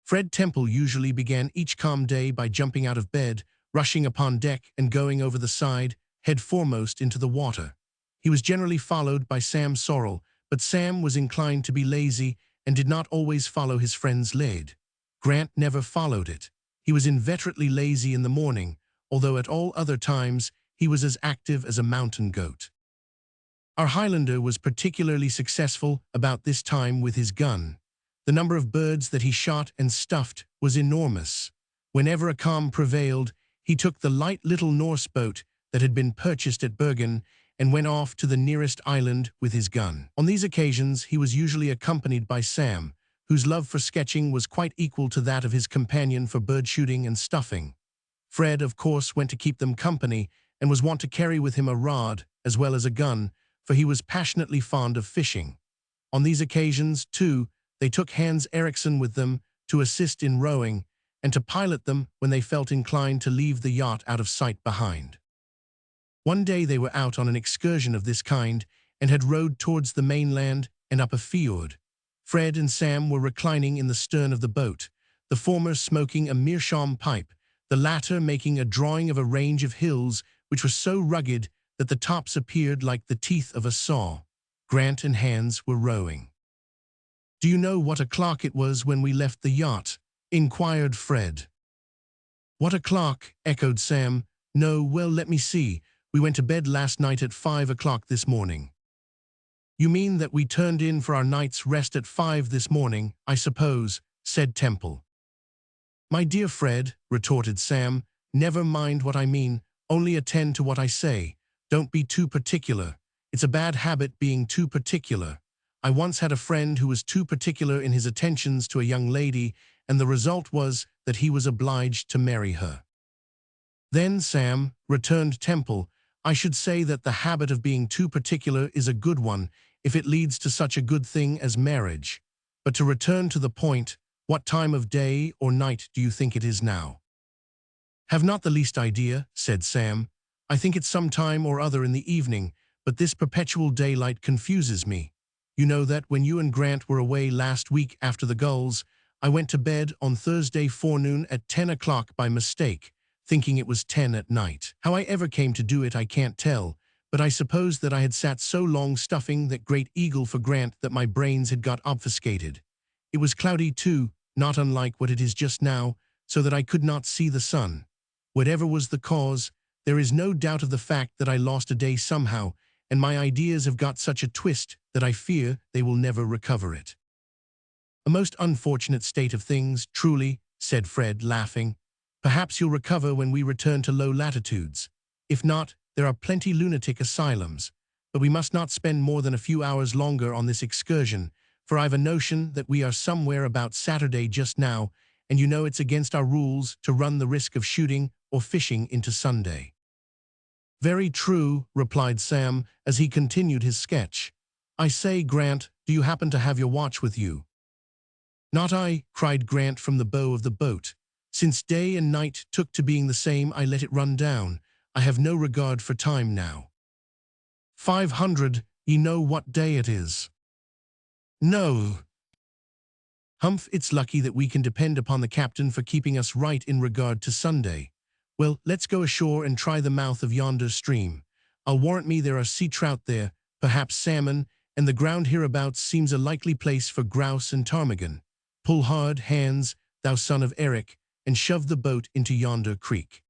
Fred Temple usually began each calm day by jumping out of bed, rushing upon deck, and going over the side, head foremost into the water. He was generally followed by Sam Sorrell, but Sam was inclined to be lazy and did not always follow his friend's lead. Grant never followed it. He was inveterately lazy in the morning, although at all other times he was as active as a mountain goat. Our Highlander was particularly successful about this time with his gun. The number of birds that he shot and stuffed was enormous. Whenever a calm prevailed, he took the light little Norse boat that had been purchased at Bergen and went off to the nearest island with his gun. On these occasions, he was usually accompanied by Sam, whose love for sketching was quite equal to that of his companion for bird shooting and stuffing. Fred, of course, went to keep them company and was wont to carry with him a rod as well as a gun, for he was passionately fond of fishing. On these occasions, too, they took Hans Eriksson with them to assist in rowing and to pilot them when they felt inclined to leave the yacht out of sight behind. One day they were out on an excursion of this kind and had rowed towards the mainland and up a fjord. Fred and Sam were reclining in the stern of the boat, the former smoking a meerschaum pipe, the latter making a drawing of a range of hills which were so rugged that the tops appeared like the teeth of a saw. Grant and Hans were rowing. "Do you know what o'clock it was when we left the yacht?" inquired Fred. "What o'clock?" echoed Sam. "No, well, let me see. We went to bed last night at 5 o'clock this morning." "You mean that we turned in for our night's rest at 5 this morning, I suppose," said Temple. "My dear Fred," retorted Sam, "never mind what I mean, only attend to what I say. Don't be too particular. It's a bad habit being too particular. I once had a friend who was too particular in his attentions to a young lady, and the result was that he was obliged to marry her." "Then, Sam," returned Temple, "I should say that the habit of being too particular is a good one if it leads to such a good thing as marriage. But to return to the point, what time of day or night do you think it is now?" "Have not the least idea," said Sam. "I think it's some time or other in the evening, but this perpetual daylight confuses me. You know that when you and Grant were away last week after the gulls, I went to bed on Thursday forenoon at 10 o'clock by mistake, thinking it was 10 at night. How I ever came to do it I can't tell, but I suppose that I had sat so long stuffing that great eagle for Grant that my brains had got obfuscated. It was cloudy too, not unlike what it is just now, so that I could not see the sun. Whatever was the cause, there is no doubt of the fact that I lost a day somehow, and my ideas have got such a twist that I fear they will never recover it." "A most unfortunate state of things, truly," said Fred, laughing. "Perhaps you'll recover when we return to low latitudes. If not, there are plenty lunatic asylums. But we must not spend more than a few hours longer on this excursion, for I've a notion that we are somewhere about Saturday just now, and you know it's against our rules to run the risk of shooting or fishing into Sunday." "Very true," replied Sam as he continued his sketch. "I say, Grant, do you happen to have your watch with you?" "Not I," cried Grant from the bow of the boat. "Since day and night took to being the same, I let it run down. I have no regard for time now." 500, ye know what day it is?" "No." "Humph, it's lucky that we can depend upon the captain for keeping us right in regard to Sunday. Well, let's go ashore and try the mouth of yonder stream. I'll warrant me there are sea trout there, perhaps salmon, and the ground hereabouts seems a likely place for grouse and ptarmigan. Pull hard, Hans, thou son of Eric, and shove the boat into yonder creek."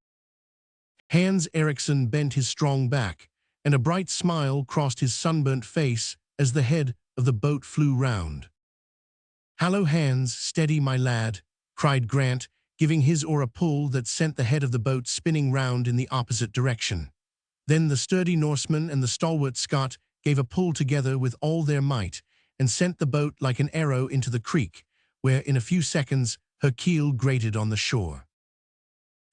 Hans Ericsson bent his strong back, and a bright smile crossed his sunburnt face as the head of the boat flew round. "Hallo, Hans, steady, my lad," cried Grant, giving his oar a pull that sent the head of the boat spinning round in the opposite direction. Then the sturdy Norseman and the stalwart Scot gave a pull together with all their might, and sent the boat like an arrow into the creek, where in a few seconds her keel grated on the shore.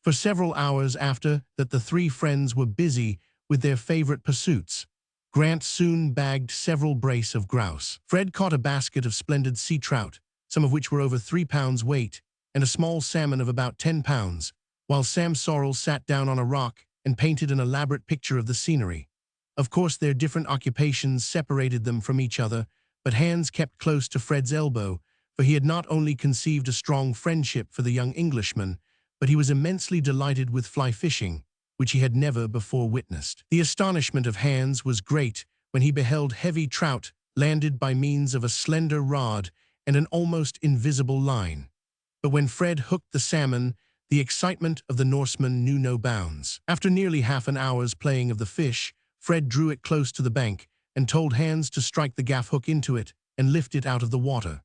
For several hours after that the three friends were busy with their favorite pursuits. Grant soon bagged several brace of grouse. Fred caught a basket of splendid sea trout, some of which were over 3 pounds weight, and a small salmon of about 10 pounds, while Sam Sorrel sat down on a rock and painted an elaborate picture of the scenery. Of course, their different occupations separated them from each other, but Hans kept close to Fred's elbow, for he had not only conceived a strong friendship for the young Englishman, but he was immensely delighted with fly fishing, which he had never before witnessed. The astonishment of Hans was great when he beheld heavy trout landed by means of a slender rod and an almost invisible line. But when Fred hooked the salmon, the excitement of the Norseman knew no bounds. After nearly half an hour's playing of the fish, Fred drew it close to the bank and told Hans to strike the gaff hook into it and lift it out of the water.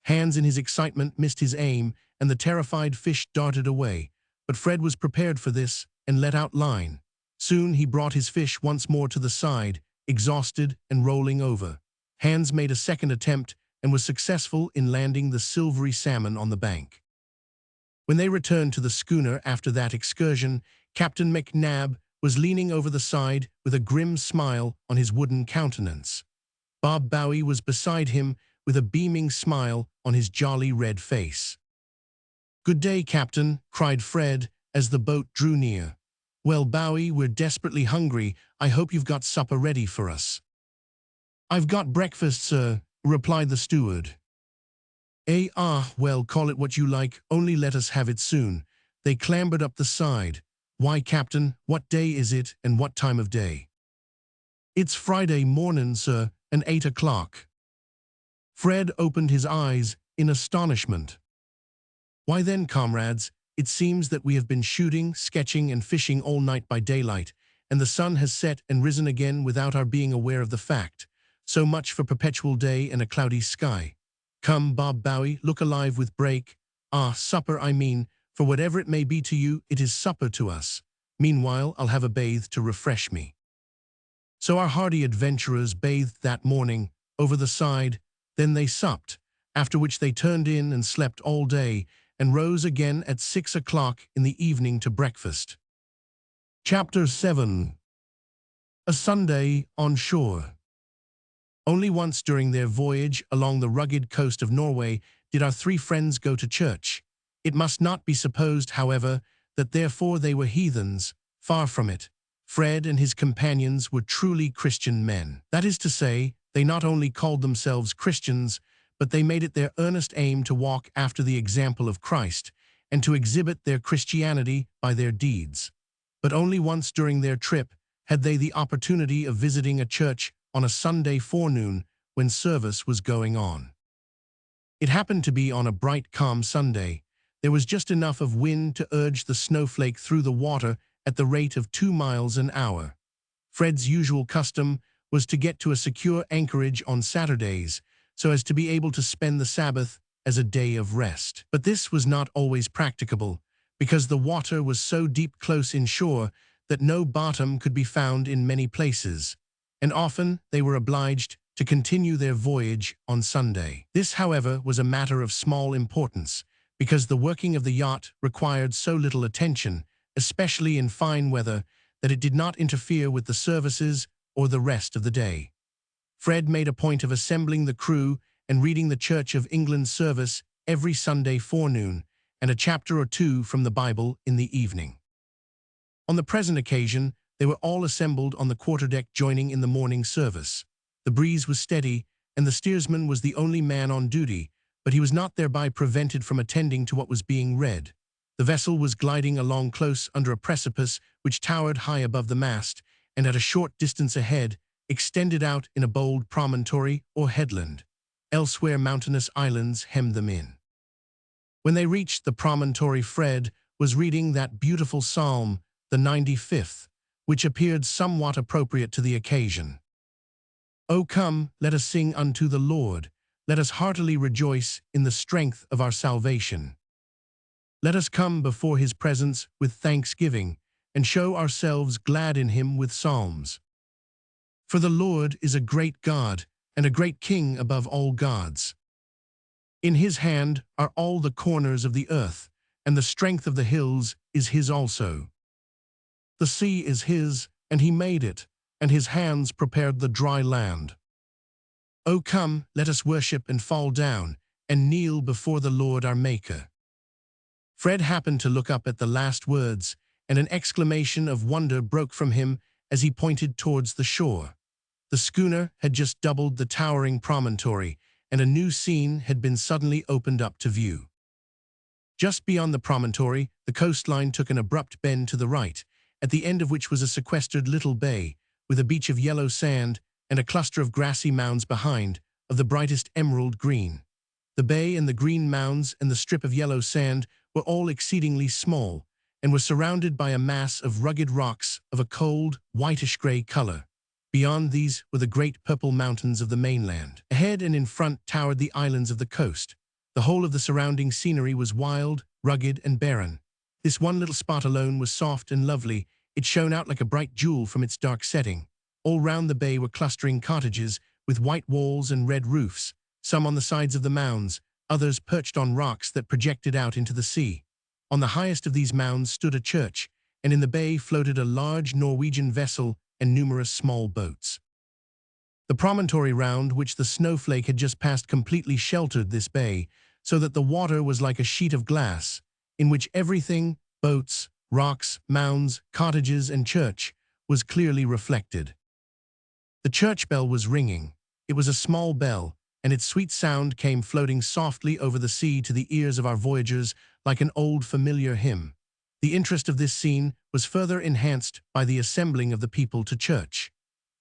Hans in his excitement missed his aim, and the terrified fish darted away, but Fred was prepared for this and let out line. Soon he brought his fish once more to the side, exhausted and rolling over. Hans made a second attempt and was successful in landing the silvery salmon on the bank. When they returned to the schooner after that excursion, Captain McNab was leaning over the side with a grim smile on his wooden countenance. Bob Bowie was beside him with a beaming smile on his jolly red face. "Good day, Captain," cried Fred as the boat drew near. "Well, Bowie, we're desperately hungry. I hope you've got supper ready for us." "I've got breakfast, sir," replied the steward. Well, call it what you like, only let us have it soon." They clambered up the side. "Why, Captain, what day is it and what time of day?" "It's Friday morning, sir, and 8 o'clock." Fred opened his eyes in astonishment. "Why then, comrades, it seems that we have been shooting, sketching, and fishing all night by daylight, and the sun has set and risen again without our being aware of the fact. So much for perpetual day and a cloudy sky. Come, Bob Bowie, look alive with break. Supper, I mean, for whatever it may be to you, it is supper to us. Meanwhile, I'll have a bathe to refresh me." So our hardy adventurers bathed that morning, over the side, then they supped, after which they turned in and slept all day, and rose again at 6 o'clock in the evening to breakfast. Chapter 7. A Sunday on Shore. Only once during their voyage along the rugged coast of Norway did our three friends go to church. It must not be supposed, however, that therefore they were heathens. Far from it. Fred and his companions were truly Christian men. That is to say, they not only called themselves Christians, but they made it their earnest aim to walk after the example of Christ, and to exhibit their Christianity by their deeds. But only once during their trip had they the opportunity of visiting a church on a Sunday forenoon when service was going on. It happened to be on a bright, calm Sunday. There was just enough of wind to urge the snowflake through the water at the rate of 2 miles an hour. Fred's usual custom was to get to a secure anchorage on Saturdays, so as to be able to spend the Sabbath as a day of rest. But this was not always practicable, because the water was so deep close inshore that no bottom could be found in many places, and often they were obliged to continue their voyage on Sunday. This, however, was a matter of small importance, because the working of the yacht required so little attention, especially in fine weather, that it did not interfere with the services or the rest of the day. Fred made a point of assembling the crew and reading the Church of England service every Sunday forenoon, and a chapter or two from the Bible in the evening. On the present occasion, they were all assembled on the quarterdeck joining in the morning service. The breeze was steady, and the steersman was the only man on duty, but he was not thereby prevented from attending to what was being read. The vessel was gliding along close under a precipice which towered high above the mast, and at a short distance ahead extended out in a bold promontory or headland. Elsewhere mountainous islands hemmed them in. When they reached the promontory, Fred was reading that beautiful psalm, the 95th, which appeared somewhat appropriate to the occasion. "O come, let us sing unto the Lord. Let us heartily rejoice in the strength of our salvation. Let us come before his presence with thanksgiving, and show ourselves glad in him with psalms. For the Lord is a great God, and a great King above all gods. In his hand are all the corners of the earth, and the strength of the hills is his also. The sea is his, and he made it, and his hands prepared the dry land. O come, let us worship and fall down, and kneel before the Lord our Maker." Fred happened to look up at the last words, and an exclamation of wonder broke from him as he pointed towards the shore. The schooner had just doubled the towering promontory, and a new scene had been suddenly opened up to view. Just beyond the promontory, the coastline took an abrupt bend to the right, at the end of which was a sequestered little bay, with a beach of yellow sand and a cluster of grassy mounds behind, of the brightest emerald green. The bay and the green mounds and the strip of yellow sand were all exceedingly small, and were surrounded by a mass of rugged rocks of a cold, whitish-gray color. Beyond these were the great purple mountains of the mainland. Ahead and in front towered the islands of the coast. The whole of the surrounding scenery was wild, rugged, and barren. This one little spot alone was soft and lovely. It shone out like a bright jewel from its dark setting. All round the bay were clustering cottages with white walls and red roofs, some on the sides of the mounds, others perched on rocks that projected out into the sea. On the highest of these mounds stood a church, and in the bay floated a large Norwegian vessel and numerous small boats. The promontory round which the snowflake had just passed completely sheltered this bay, so that the water was like a sheet of glass, in which everything, boats, rocks, mounds, cottages, and church, was clearly reflected. The church bell was ringing. It was a small bell, and its sweet sound came floating softly over the sea to the ears of our voyagers like an old familiar hymn. The interest of this scene was further enhanced by the assembling of the people to church.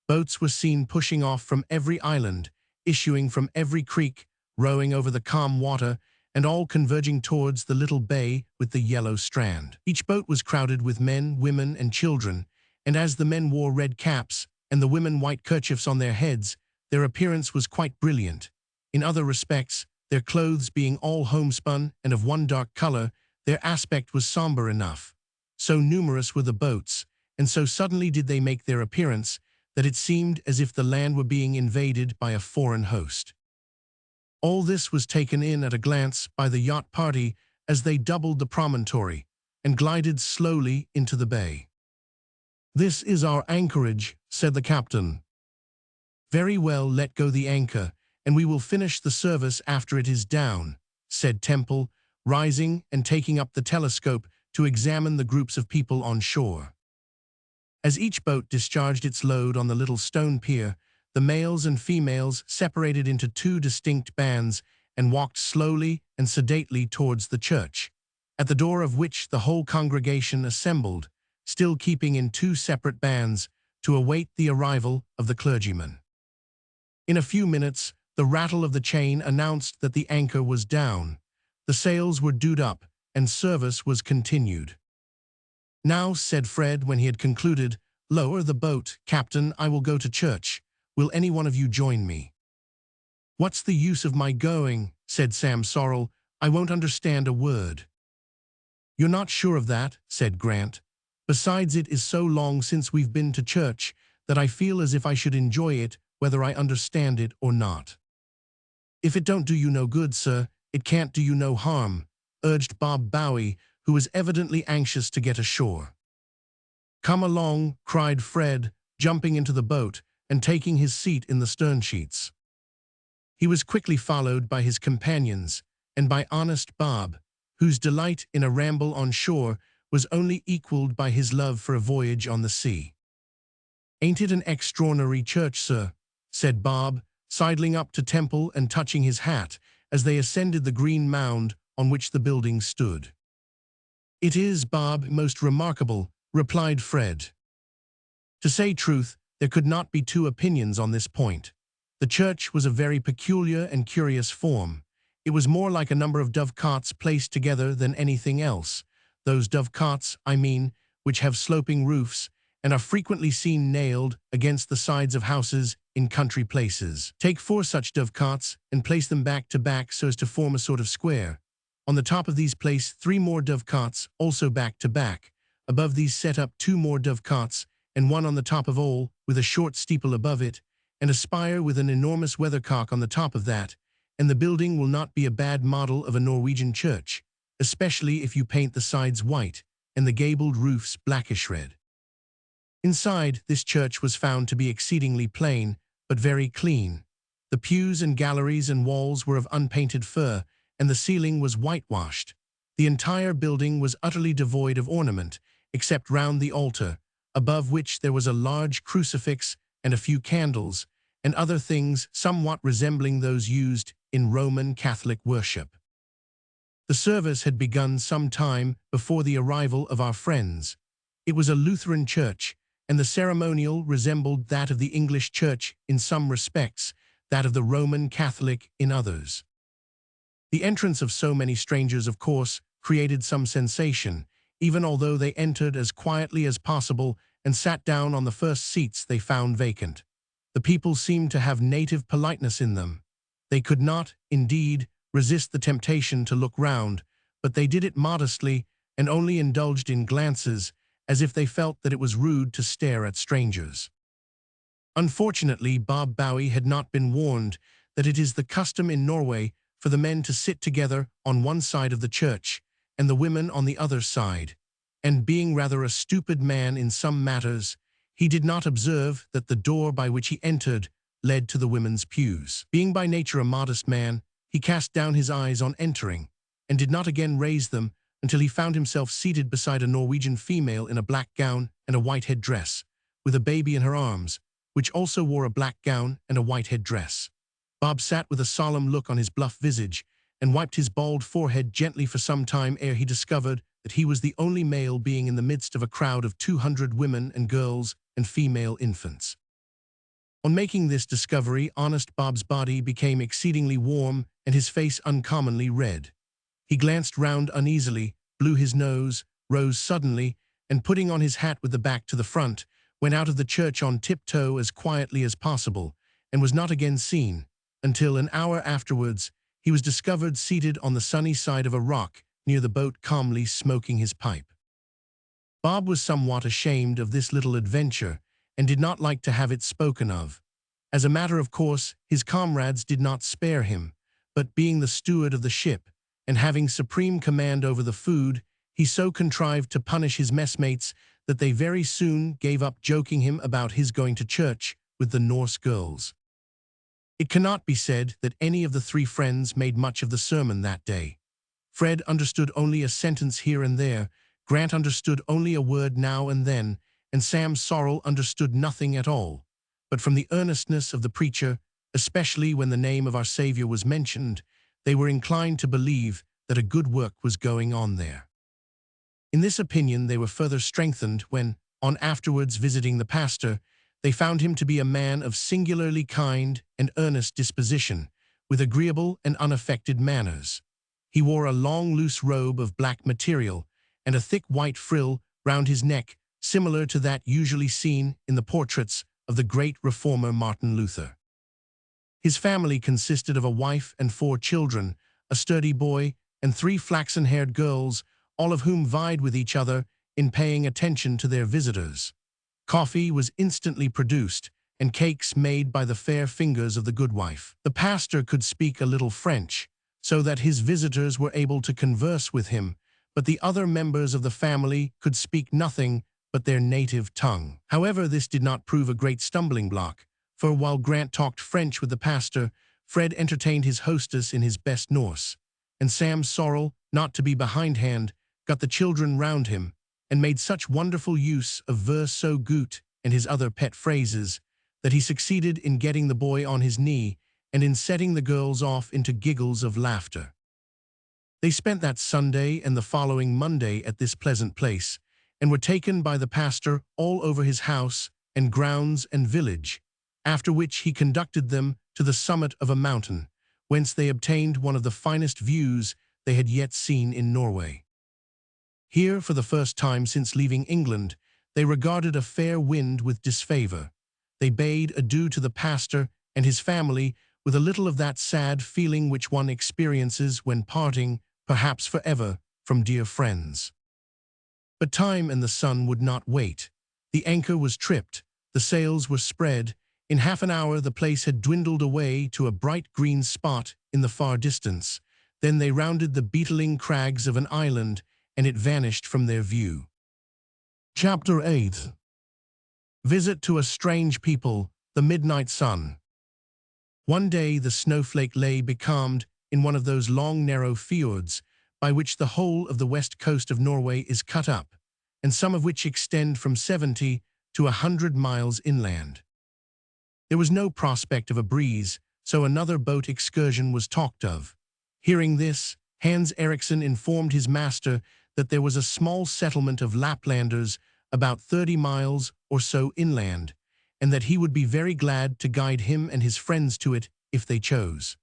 Boats were seen pushing off from every island, issuing from every creek, rowing over the calm water, and all converging towards the little bay with the yellow strand. Each boat was crowded with men, women, and children, and as the men wore red caps and the women white kerchiefs on their heads, their appearance was quite brilliant. In other respects, their clothes being all homespun and of one dark color, their aspect was somber enough. So numerous were the boats, and so suddenly did they make their appearance, that it seemed as if the land were being invaded by a foreign host. All this was taken in at a glance by the yacht party as they doubled the promontory and glided slowly into the bay. "This is our anchorage," said the captain. "Very well, let go the anchor, and we will finish the service after it is down," said Temple, rising and taking up the telescope to examine the groups of people on shore. As each boat discharged its load on the little stone pier, the males and females separated into two distinct bands and walked slowly and sedately towards the church, at the door of which the whole congregation assembled, still keeping in two separate bands, to await the arrival of the clergyman. In a few minutes, The rattle of the chain announced that the anchor was down. The sails were dewed up, and service was continued. "Now," said Fred when he had concluded, "lower the boat, Captain. I will go to church. Will any one of you join me?" "What's the use of my going?" said Sam Sorrel. "I won't understand a word." "You're not sure of that," said Grant. "Besides, it is so long since we've been to church that I feel as if I should enjoy it whether I understand it or not." "If it don't do you no good, sir, it can't do you no harm," urged Bob Bowie, who was evidently anxious to get ashore. "Come along," cried Fred, jumping into the boat and taking his seat in the stern sheets. He was quickly followed by his companions and by honest Bob, whose delight in a ramble on shore was only equaled by his love for a voyage on the sea. "Ain't it an extraordinary church, sir?" said Bob, sidling up to Temple and touching his hat as they ascended the green mound on which the building stood. "It is, Bob, most remarkable," replied Fred. To say truth, there could not be two opinions on this point. The church was a very peculiar and curious form. It was more like a number of dovecots placed together than anything else. Those dovecots, I mean, which have sloping roofs and are frequently seen nailed against the sides of houses in country places. Take 4 such dovecots and place them back to back so as to form a sort of square. On the top of these place 3 more dovecots, also back to back. Above these set up 2 more dovecots, and one on the top of all, with a short steeple above it, and a spire with an enormous weathercock on the top of that, and the building will not be a bad model of a Norwegian church, especially if you paint the sides white and the gabled roofs blackish red. Inside, this church was found to be exceedingly plain, but very clean. The pews and galleries and walls were of unpainted fir, and the ceiling was whitewashed. The entire building was utterly devoid of ornament, except round the altar, above which there was a large crucifix and a few candles, and other things somewhat resembling those used in Roman Catholic worship. The service had begun some time before the arrival of our friends. It was a Lutheran church, and the ceremonial resembled that of the English church in some respects, that of the Roman Catholic in others. The entrance of so many strangers, of course, created some sensation, even although they entered as quietly as possible and sat down on the first seats they found vacant. The people seemed to have native politeness in them. They could not, indeed, resist the temptation to look round, but they did it modestly and only indulged in glances, as if they felt that it was rude to stare at strangers. Unfortunately, Bob Bowie had not been warned that it is the custom in Norway for the men to sit together on one side of the church and the women on the other side, and being rather a stupid man in some matters, he did not observe that the door by which he entered led to the women's pews. Being by nature a modest man, he cast down his eyes on entering, and did not again raise them until he found himself seated beside a Norwegian female in a black gown and a white head-dress, with a baby in her arms, which also wore a black gown and a white head-dress. Bob sat with a solemn look on his bluff visage, and wiped his bald forehead gently for some time ere he discovered that he was the only male being in the midst of a crowd of 200 women and girls and female infants. On making this discovery, honest Bob's body became exceedingly warm and his face uncommonly red. He glanced round uneasily, blew his nose, rose suddenly, and putting on his hat with the back to the front, went out of the church on tiptoe as quietly as possible, and was not again seen, until an hour afterwards he was discovered seated on the sunny side of a rock near the boat calmly smoking his pipe. Bob was somewhat ashamed of this little adventure and did not like to have it spoken of. As a matter of course, his comrades did not spare him, but being the steward of the ship and having supreme command over the food, he so contrived to punish his messmates that they very soon gave up joking him about his going to church with the Norse girls. It cannot be said that any of the 3 friends made much of the sermon that day. Fred understood only a sentence here and there, Grant understood only a word now and then, and Sam Sorrel understood nothing at all. But from the earnestness of the preacher, especially when the name of our Savior was mentioned, they were inclined to believe that a good work was going on there. In this opinion they were further strengthened when, on afterwards visiting the pastor, They found him to be a man of singularly kind and earnest disposition, with agreeable and unaffected manners. He wore a long loose robe of black material, and a thick white frill round his neck, similar to that usually seen in the portraits of the great reformer Martin Luther. His family consisted of a wife and 4 children, a sturdy boy, and 3 flaxen-haired girls, all of whom vied with each other in paying attention to their visitors. Coffee was instantly produced, and cakes made by the fair fingers of the goodwife. The pastor could speak a little French, so that his visitors were able to converse with him, but the other members of the family could speak nothing but their native tongue. However, this did not prove a great stumbling block, for while Grant talked French with the pastor, Fred entertained his hostess in his best Norse, and Sam Sorrel, not to be behindhand, got the children round him, and made such wonderful use of verse so gut and his other pet phrases, that he succeeded in getting the boy on his knee and in setting the girls off into giggles of laughter. They spent that Sunday and the following Monday at this pleasant place, and were taken by the pastor all over his house and grounds and village, after which he conducted them to the summit of a mountain, whence they obtained one of the finest views they had yet seen in Norway. Here, for the first time since leaving England, they regarded a fair wind with disfavor. They bade adieu to the pastor and his family with a little of that sad feeling which one experiences when parting, perhaps forever, from dear friends. But time and the sun would not wait. The anchor was tripped, the sails were spread. In half an hour the place had dwindled away to a bright green spot in the far distance. Then they rounded the beetling crags of an island, and it vanished from their view. Chapter 8. Visit to a strange people, the midnight sun. One day the snowflake lay becalmed in one of those long narrow fjords by which the whole of the west coast of Norway is cut up, and some of which extend from 70 to 100 miles inland. There was no prospect of a breeze, so another boat excursion was talked of. Hearing this, Hans Eriksson informed his master that there was a small settlement of Laplanders about 30 miles or so inland, and that he would be very glad to guide him and his friends to it if they chose.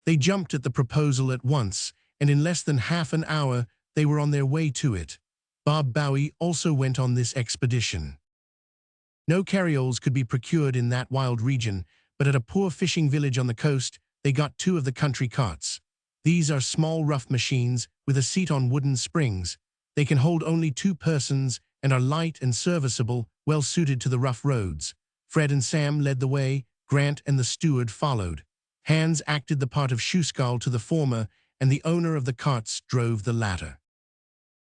They jumped at the proposal at once, and in less than half an hour they were on their way to it. Bob Bowie also went on this expedition. No carrioles could be procured in that wild region, but at a poor fishing village on the coast they got 2 of the country carts. These are small rough machines with a seat on wooden springs. They can hold only 2 persons and are light and serviceable, well suited to the rough roads. Fred and Sam led the way, Grant and the steward followed. Hans acted the part of shoeskull to the former, and the owner of the carts drove the latter.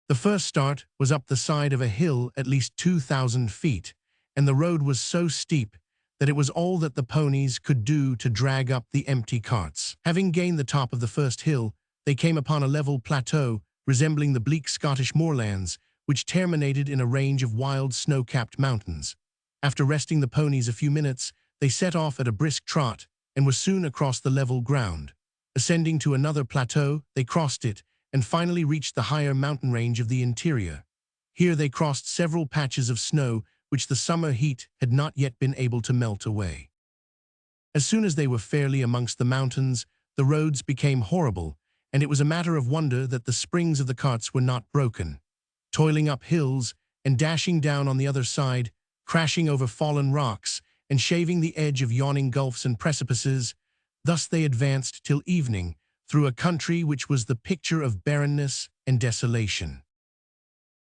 The first start was up the side of a hill at least 2,000 feet, and the road was so steep that it was all that the ponies could do to drag up the empty carts. Having gained the top of the first hill, they came upon a level plateau resembling the bleak Scottish moorlands, which terminated in a range of wild snow-capped mountains. After resting the ponies a few minutes, they set off at a brisk trot and were soon across the level ground. Ascending to another plateau, they crossed it and finally reached the higher mountain range of the interior. Here they crossed several patches of snow which the summer heat had not yet been able to melt away. As soon as they were fairly amongst the mountains, the roads became horrible, and it was a matter of wonder that the springs of the carts were not broken. Toiling up hills and dashing down on the other side, crashing over fallen rocks and shaving the edge of yawning gulfs and precipices, thus they advanced till evening through a country which was the picture of barrenness and desolation.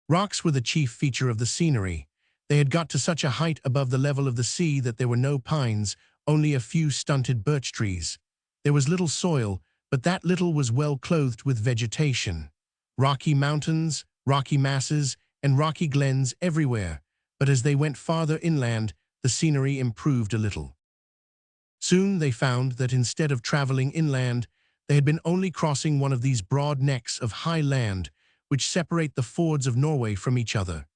Rocks were the chief feature of the scenery. They had got to such a height above the level of the sea that there were no pines, only a few stunted birch trees. There was little soil, but that little was well clothed with vegetation. Rocky mountains, rocky masses, and rocky glens everywhere, but as they went farther inland, the scenery improved a little. Soon they found that instead of traveling inland, they had been only crossing one of these broad necks of high land which separate the fords of Norway from each other,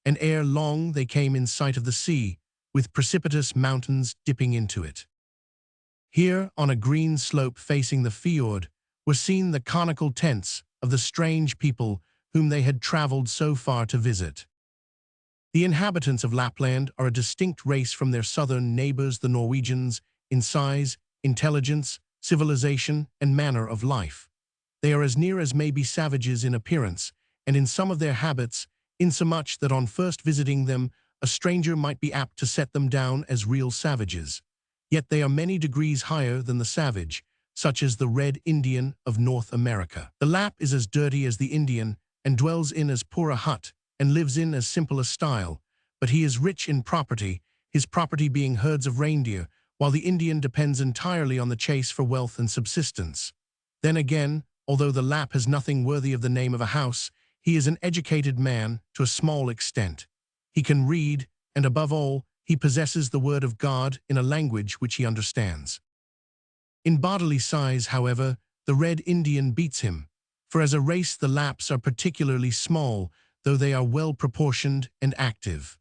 and ere long they came in sight of the sea, with precipitous mountains dipping into it. Here, on a green slope facing the fjord, were seen the conical tents of the strange people whom they had traveled so far to visit. The inhabitants of Lapland are a distinct race from their southern neighbors, the Norwegians, in size, intelligence, civilization, and manner of life. They are as near as may be savages in appearance, and in some of their habits, insomuch that on first visiting them, a stranger might be apt to set them down as real savages. Yet they are many degrees higher than the savage, such as the Red Indian of North America. The Lap is as dirty as the Indian, and dwells in as poor a hut, and lives in as simple a style, but he is rich in property, his property being herds of reindeer, while the Indian depends entirely on the chase for wealth and subsistence. Then again, although the Lap has nothing worthy of the name of a house, he is an educated man to a small extent. He can read, and above all, he possesses the word of God in a language which he understands. In bodily size, however, the Red Indian beats him, for as a race the Laps are particularly small, though they are well proportioned and active.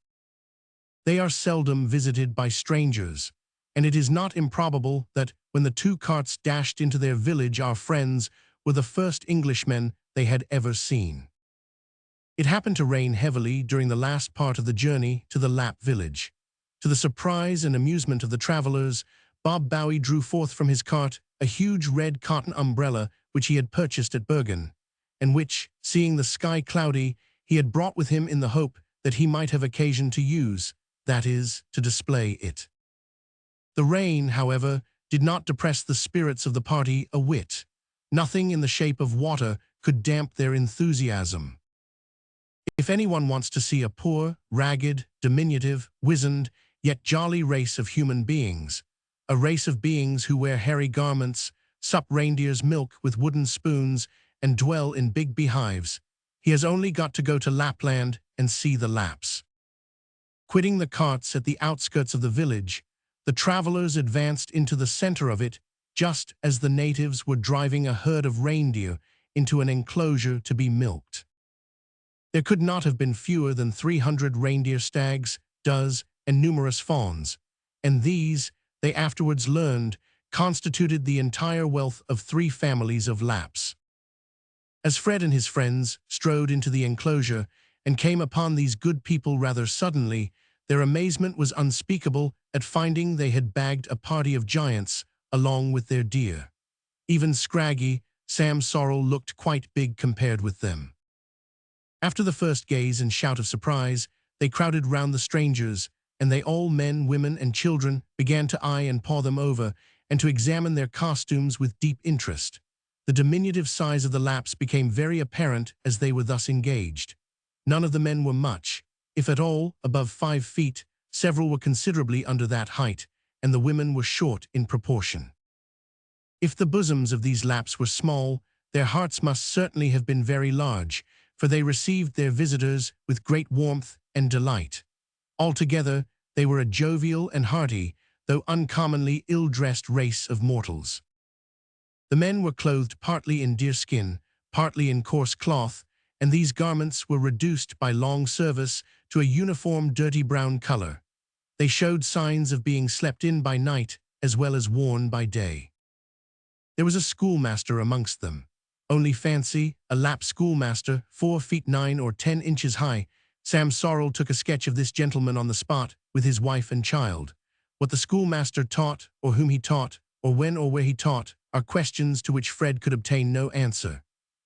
They are seldom visited by strangers, and it is not improbable that, when the two carts dashed into their village, our friends were the first Englishmen they had ever seen. It happened to rain heavily during the last part of the journey to the Lap village. To the surprise and amusement of the travelers, Bob Bowie drew forth from his cart a huge red cotton umbrella which he had purchased at Bergen, and which, seeing the sky cloudy, he had brought with him in the hope that he might have occasion to use, that is, to display it. The rain, however, did not depress the spirits of the party a whit. Nothing in the shape of water could damp their enthusiasm. If anyone wants to see a poor, ragged, diminutive, wizened, yet jolly race of human beings, a race of beings who wear hairy garments, sup reindeer's milk with wooden spoons, and dwell in big beehives, he has only got to go to Lapland and see the Laps. Quitting the carts at the outskirts of the village, the travelers advanced into the center of it just as the natives were driving a herd of reindeer into an enclosure to be milked. There could not have been fewer than 300 reindeer stags, does, and numerous fawns, and these, they afterwards learned, constituted the entire wealth of 3 families of Laps. As Fred and his friends strode into the enclosure and came upon these good people rather suddenly, their amazement was unspeakable at finding they had bagged a party of giants along with their deer. Even scraggy Sam Sorrel looked quite big compared with them. After the first gaze and shout of surprise, they crowded round the strangers, and they all, men, women, and children, began to eye and paw them over, and to examine their costumes with deep interest. The diminutive size of the Laps became very apparent as they were thus engaged. None of the men were much, if at all, above 5 feet, several were considerably under that height, and the women were short in proportion. If the bosoms of these Laps were small, their hearts must certainly have been very large, for they received their visitors with great warmth and delight. Altogether, they were a jovial and hearty, though uncommonly ill-dressed race of mortals. The men were clothed partly in deerskin, partly in coarse cloth, and these garments were reduced by long service to a uniform dirty brown color. They showed signs of being slept in by night as well as worn by day. There was a schoolmaster amongst them. Only fancy, a Lap schoolmaster, 4 feet 9 or 10 inches high. Sam Sorrel took a sketch of this gentleman on the spot, with his wife and child. What the schoolmaster taught, or whom he taught, or when or where he taught, are questions to which Fred could obtain no answer.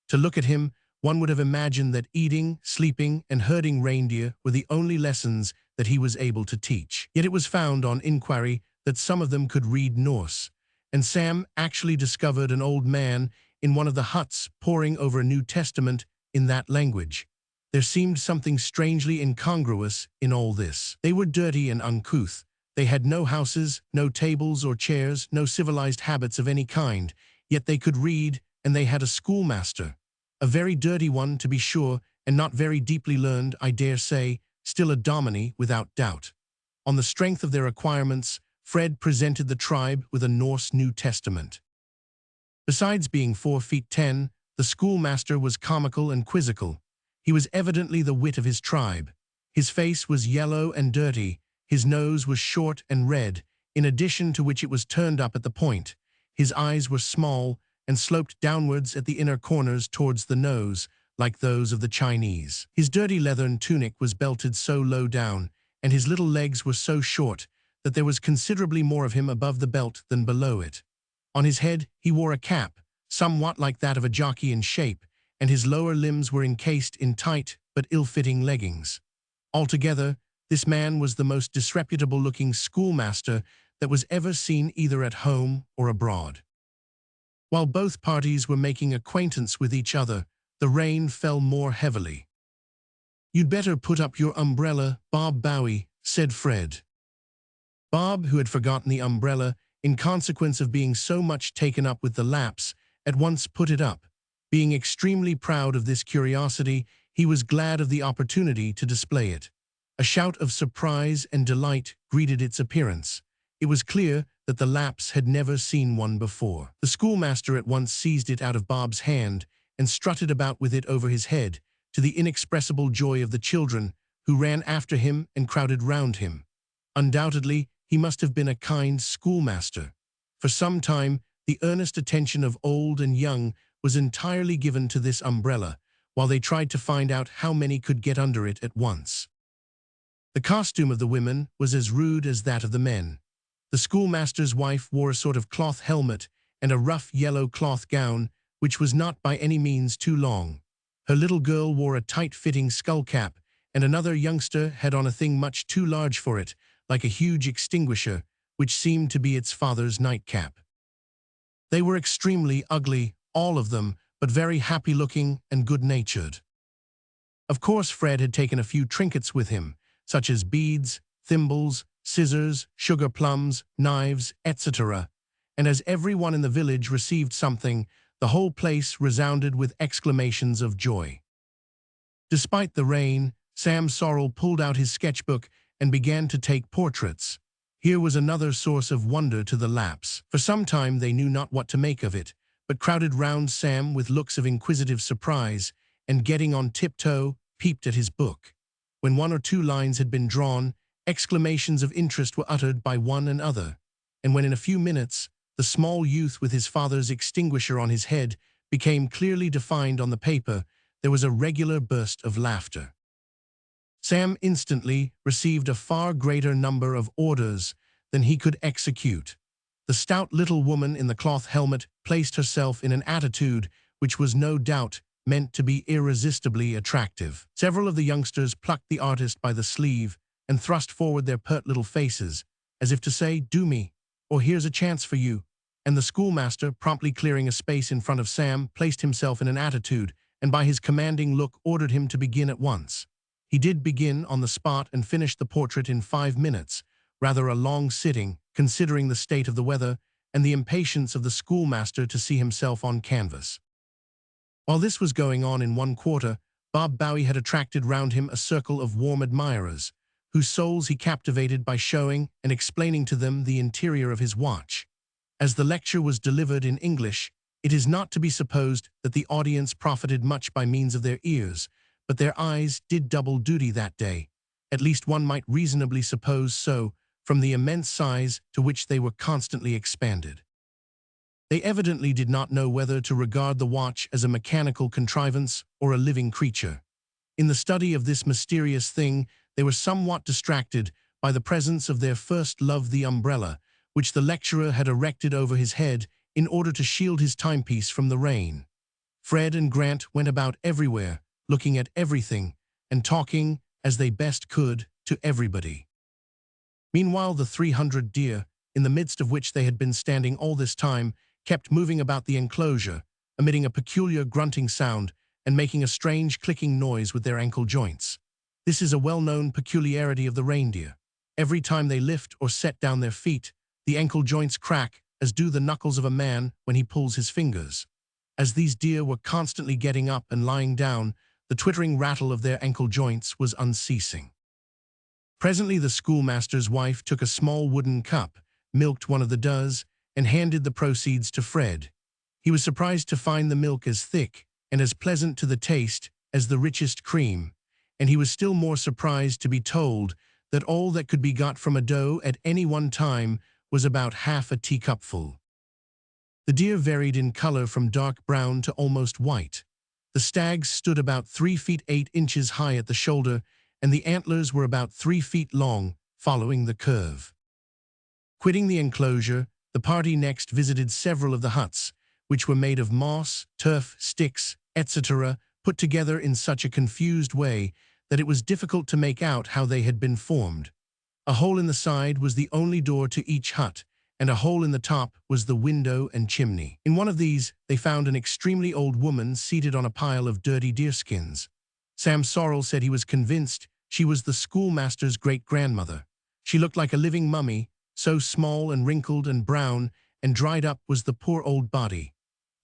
To look at him, one would have imagined that eating, sleeping, and herding reindeer were the only lessons that he was able to teach. Yet it was found on inquiry that some of them could read Norse, and Sam actually discovered an old man in one of the huts poring over a New Testament in that language. There seemed something strangely incongruous in all this. They were dirty and uncouth. They had no houses, no tables or chairs, no civilized habits of any kind, yet they could read, and they had a schoolmaster. A very dirty one, to be sure, and not very deeply learned, I dare say, still a dominie without doubt. On the strength of their acquirements, Fred presented the tribe with a Norse New Testament. Besides being 4 feet 10, the schoolmaster was comical and quizzical. He was evidently the wit of his tribe. His face was yellow and dirty, his nose was short and red, in addition to which it was turned up at the point. His eyes were small and sloped downwards at the inner corners towards the nose, like those of the Chinese. His dirty leathern tunic was belted so low down, and his little legs were so short, that there was considerably more of him above the belt than below it. On his head he wore a cap, somewhat like that of a jockey in shape, and his lower limbs were encased in tight but ill-fitting leggings. Altogether, this man was the most disreputable-looking schoolmaster that was ever seen either at home or abroad. While both parties were making acquaintance with each other, the rain fell more heavily. "You'd better put up your umbrella, Bob Bowie," said Fred. Bob, who had forgotten the umbrella in consequence of being so much taken up with the laps, at once put it up. Being extremely proud of this curiosity, he was glad of the opportunity to display it. A shout of surprise and delight greeted its appearance. It was clear that the Laps had never seen one before. The schoolmaster at once seized it out of Bob's hand and strutted about with it over his head, to the inexpressible joy of the children, who ran after him and crowded round him. Undoubtedly, he must have been a kind schoolmaster. For some time, the earnest attention of old and young was entirely given to this umbrella, while they tried to find out how many could get under it at once. The costume of the women was as rude as that of the men. The schoolmaster's wife wore a sort of cloth helmet and a rough yellow cloth gown, which was not by any means too long. Her little girl wore a tight-fitting skull cap, and another youngster had on a thing much too large for it, like a huge extinguisher, which seemed to be its father's nightcap. They were extremely ugly, all of them, but very happy-looking and good-natured. Of course, Fred had taken a few trinkets with him, such as beads, thimbles, scissors, sugar plums, knives, etc., and as everyone in the village received something, the whole place resounded with exclamations of joy. Despite the rain, Sam Sorrel pulled out his sketchbook and began to take portraits. Here was another source of wonder to the Laps. For some time they knew not what to make of it, but crowded round Sam with looks of inquisitive surprise, and getting on tiptoe, peeped at his book. When one or two lines had been drawn, exclamations of interest were uttered by one and other, and when in a few minutes the small youth with his father's extinguisher on his head became clearly defined on the paper, there was a regular burst of laughter. Sam instantly received a far greater number of orders than he could execute. The stout little woman in the cloth helmet placed herself in an attitude which was no doubt meant to be irresistibly attractive. Several of the youngsters plucked the artist by the sleeve and thrust forward their pert little faces, as if to say, "Do me," or "Here's a chance for you," and the schoolmaster, promptly clearing a space in front of Sam, placed himself in an attitude, and by his commanding look ordered him to begin at once. He did begin on the spot and finished the portrait in 5 minutes, rather a long sitting, considering the state of the weather and the impatience of the schoolmaster to see himself on canvas. While this was going on in one quarter, Bob Bowie had attracted round him a circle of warm admirers, whose souls he captivated by showing and explaining to them the interior of his watch. As the lecture was delivered in English, it is not to be supposed that the audience profited much by means of their ears, but their eyes did double duty that day. At least one might reasonably suppose so, from the immense size to which they were constantly expanded. They evidently did not know whether to regard the watch as a mechanical contrivance or a living creature. In the study of this mysterious thing, they were somewhat distracted by the presence of their first love, the umbrella, which the lecturer had erected over his head in order to shield his timepiece from the rain. Fred and Grant went about everywhere, looking at everything, and talking, as they best could, to everybody. Meanwhile, the 300 deer, in the midst of which they had been standing all this time, kept moving about the enclosure, emitting a peculiar grunting sound and making a strange clicking noise with their ankle joints. This is a well-known peculiarity of the reindeer. Every time they lift or set down their feet, the ankle joints crack, as do the knuckles of a man when he pulls his fingers. As these deer were constantly getting up and lying down, the twittering rattle of their ankle joints was unceasing. Presently the schoolmaster's wife took a small wooden cup, milked one of the does, and handed the proceeds to Fred. He was surprised to find the milk as thick and as pleasant to the taste as the richest cream, and he was still more surprised to be told that all that could be got from a doe at any one time was about half a teacupful. The deer varied in color from dark brown to almost white. The stags stood about 3 feet 8 inches high at the shoulder, and the antlers were about 3 feet long, following the curve. Quitting the enclosure, the party next visited several of the huts, which were made of moss, turf, sticks, etc., put together in such a confused way that it was difficult to make out how they had been formed. A hole in the side was the only door to each hut, and a hole in the top was the window and chimney. In one of these, they found an extremely old woman seated on a pile of dirty deerskins. Sam Sorrell said he was convinced she was the schoolmaster's great-grandmother. She looked like a living mummy, so small and wrinkled and brown, and dried up was the poor old body.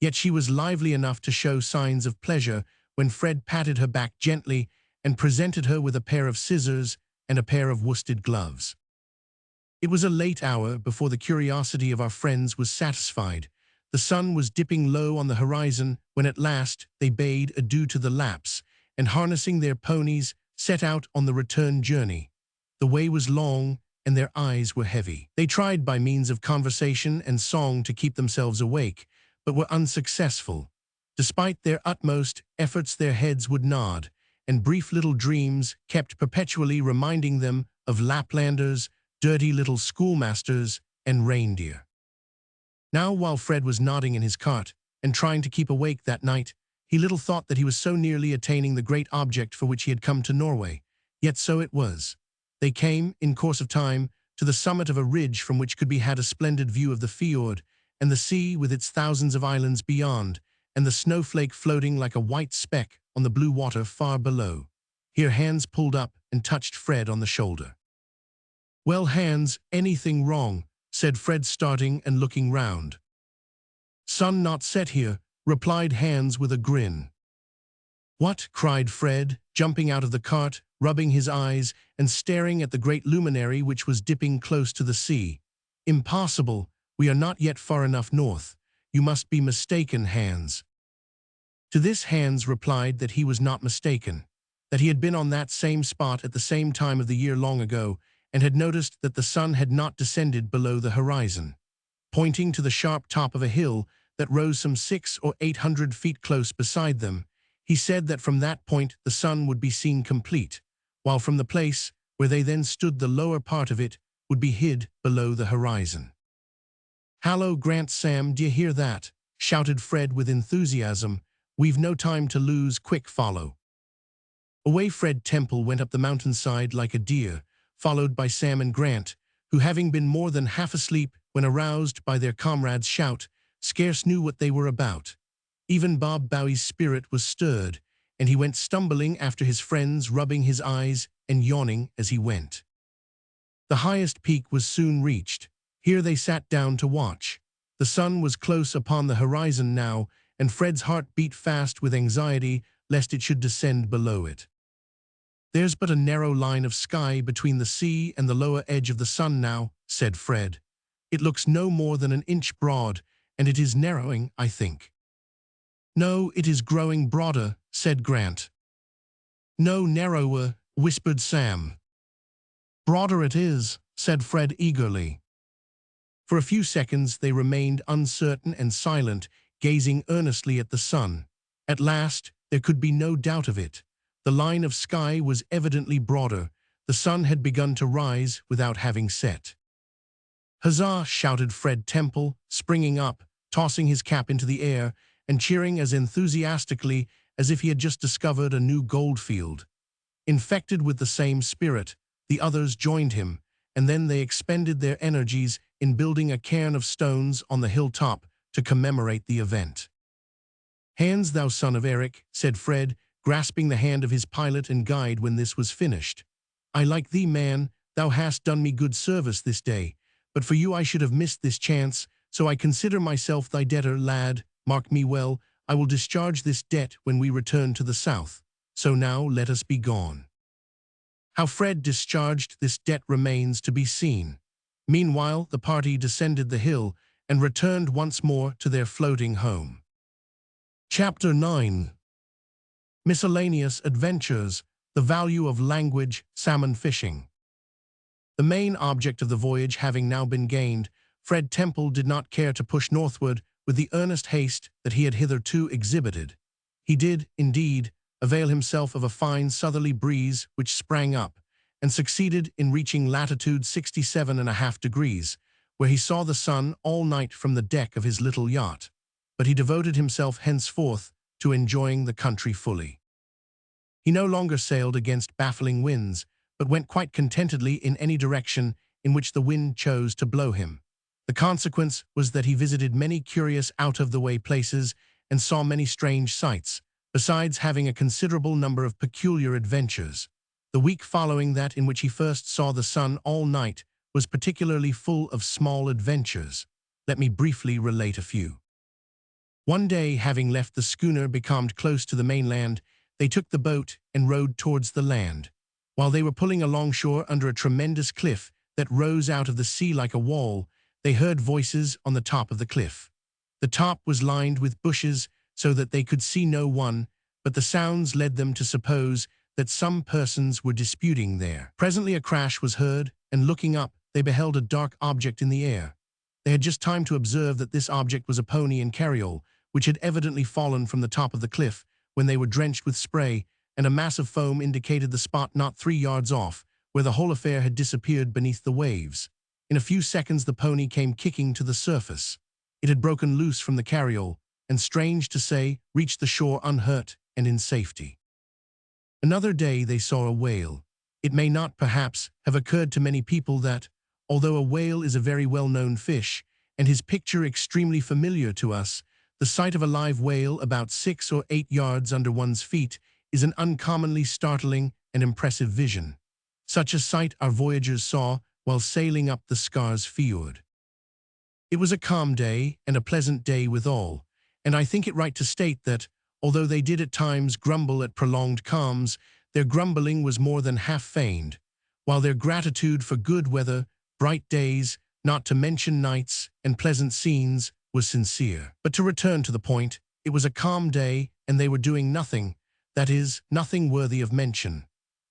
Yet she was lively enough to show signs of pleasure when Fred patted her back gently and presented her with a pair of scissors and a pair of worsted gloves. It was a late hour before the curiosity of our friends was satisfied. The sun was dipping low on the horizon when at last they bade adieu to the Lapps, and harnessing their ponies, set out on the return journey. The way was long, and their eyes were heavy. They tried by means of conversation and song to keep themselves awake, but were unsuccessful. Despite their utmost efforts, their heads would nod, and brief little dreams kept perpetually reminding them of Laplanders, dirty little schoolmasters, and reindeer. Now, while Fred was nodding in his cart and trying to keep awake that night, he little thought that he was so nearly attaining the great object for which he had come to Norway. Yet so it was. They came, in course of time, to the summit of a ridge from which could be had a splendid view of the fjord, and the sea with its thousands of islands beyond, and the snowflake floating like a white speck on the blue water far below. Here Hans pulled up and touched Fred on the shoulder. "Well, Hans, anything wrong?" said Fred, starting and looking round. "Sun not set here," replied Hans with a grin. "What?" cried Fred, jumping out of the cart, rubbing his eyes, and staring at the great luminary which was dipping close to the sea. "Impossible, we are not yet far enough north. You must be mistaken, Hans." To this Hans replied that he was not mistaken, that he had been on that same spot at the same time of the year long ago, and had noticed that the sun had not descended below the horizon. Pointing to the sharp top of a hill that rose some 600 or 800 feet close beside them, he said that from that point the sun would be seen complete, while from the place where they then stood the lower part of it would be hid below the horizon. "Hallo, Grant, Sam, d'ye hear that?" shouted Fred with enthusiasm. "We've no time to lose, quick follow." Away Fred Temple went up the mountainside like a deer, followed by Sam and Grant, who, having been more than half asleep when aroused by their comrade's shout, scarce knew what they were about. Even Bob Bowie's spirit was stirred, and he went stumbling after his friends, rubbing his eyes and yawning as he went. The highest peak was soon reached. Here they sat down to watch. The sun was close upon the horizon now, and Fred's heart beat fast with anxiety lest it should descend below it. "There's but a narrow line of sky between the sea and the lower edge of the sun now," said Fred. "It looks no more than an inch broad, and it is narrowing, I think." "No, it is growing broader," said Grant. "No, narrower," whispered Sam. "Broader it is," said Fred eagerly. For a few seconds they remained uncertain and silent, gazing earnestly at the sun. At last, there could be no doubt of it. The line of sky was evidently broader. The sun had begun to rise without having set. "Huzzah!" shouted Fred Temple, springing up, tossing his cap into the air, and cheering as enthusiastically as if he had just discovered a new goldfield. Infected with the same spirit, the others joined him, and then they expended their energies in building a cairn of stones on the hilltop to commemorate the event. "Hans, thou son of Eric," said Fred, grasping the hand of his pilot and guide when this was finished. "I like thee, man, thou hast done me good service this day, but for you I should have missed this chance, so I consider myself thy debtor, lad. Mark me well, I will discharge this debt when we return to the south. So now let us be gone." How Fred discharged this debt remains to be seen. Meanwhile, the party descended the hill and returned once more to their floating home. Chapter 9. Miscellaneous Adventures, the Value of Language, Salmon Fishing. The main object of the voyage having now been gained, Fred Temple did not care to push northward with the earnest haste that he had hitherto exhibited. He did, indeed, avail himself of a fine southerly breeze which sprang up, and succeeded in reaching latitude 67.5 degrees, where he saw the sun all night from the deck of his little yacht. But he devoted himself henceforth to enjoying the country fully. He no longer sailed against baffling winds, but went quite contentedly in any direction in which the wind chose to blow him. The consequence was that he visited many curious out-of-the-way places and saw many strange sights, besides having a considerable number of peculiar adventures. The week following that in which he first saw the sun all night was particularly full of small adventures. Let me briefly relate a few. One day, having left the schooner becalmed close to the mainland, they took the boat and rowed towards the land. While they were pulling alongshore under a tremendous cliff that rose out of the sea like a wall, they heard voices on the top of the cliff. The top was lined with bushes so that they could see no one, but the sounds led them to suppose that some persons were disputing there. Presently a crash was heard, and looking up, they beheld a dark object in the air. They had just time to observe that this object was a pony and carriole, which had evidently fallen from the top of the cliff, when they were drenched with spray, and a mass of foam indicated the spot not 3 yards off, where the whole affair had disappeared beneath the waves. In a few seconds the pony came kicking to the surface. It had broken loose from the carriole, and strange to say, reached the shore unhurt and in safety. Another day they saw a whale. It may not, perhaps, have occurred to many people that, although a whale is a very well-known fish, and his picture extremely familiar to us, the sight of a live whale about 6 or 8 yards under one's feet is an uncommonly startling and impressive vision. Such a sight our voyagers saw while sailing up the Skars Fjord. It was a calm day, and a pleasant day withal, and I think it right to state that, although they did at times grumble at prolonged calms, their grumbling was more than half feigned, while their gratitude for good weather, bright days, not to mention nights, and pleasant scenes, was sincere. But to return to the point, it was a calm day, and they were doing nothing, that is, nothing worthy of mention.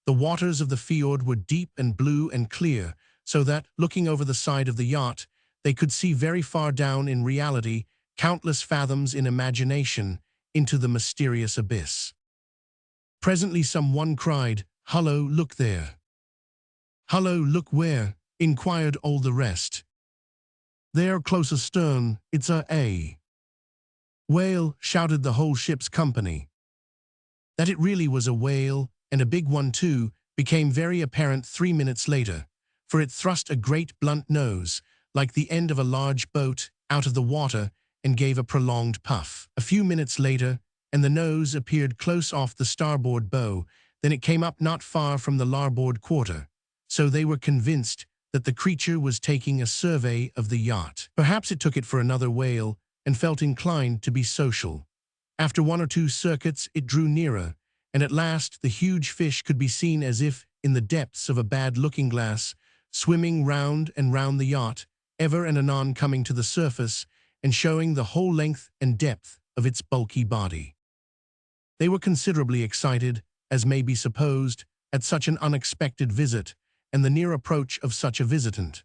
The waters of the fjord were deep and blue and clear, so that, looking over the side of the yacht, they could see very far down in reality, countless fathoms in imagination, into the mysterious abyss. Presently some one cried, "Hullo, look there." "Hullo, look where?" inquired all the rest. "There, close astern, it's a whale," shouted the whole ship's company. That it really was a whale, and a big one too, became very apparent 3 minutes later, for it thrust a great blunt nose, like the end of a large boat, out of the water, and gave a prolonged puff. A few minutes later, and the nose appeared close off the starboard bow, then it came up not far from the larboard quarter, so they were convinced that the creature was taking a survey of the yacht. Perhaps it took it for another whale, and felt inclined to be social. After 1 or 2 circuits it drew nearer, and at last the huge fish could be seen as if in the depths of a bad looking-glass, swimming round and round the yacht, ever and anon coming to the surface, and showing the whole length and depth of its bulky body. They were considerably excited, as may be supposed, at such an unexpected visit, and the near approach of such a visitant.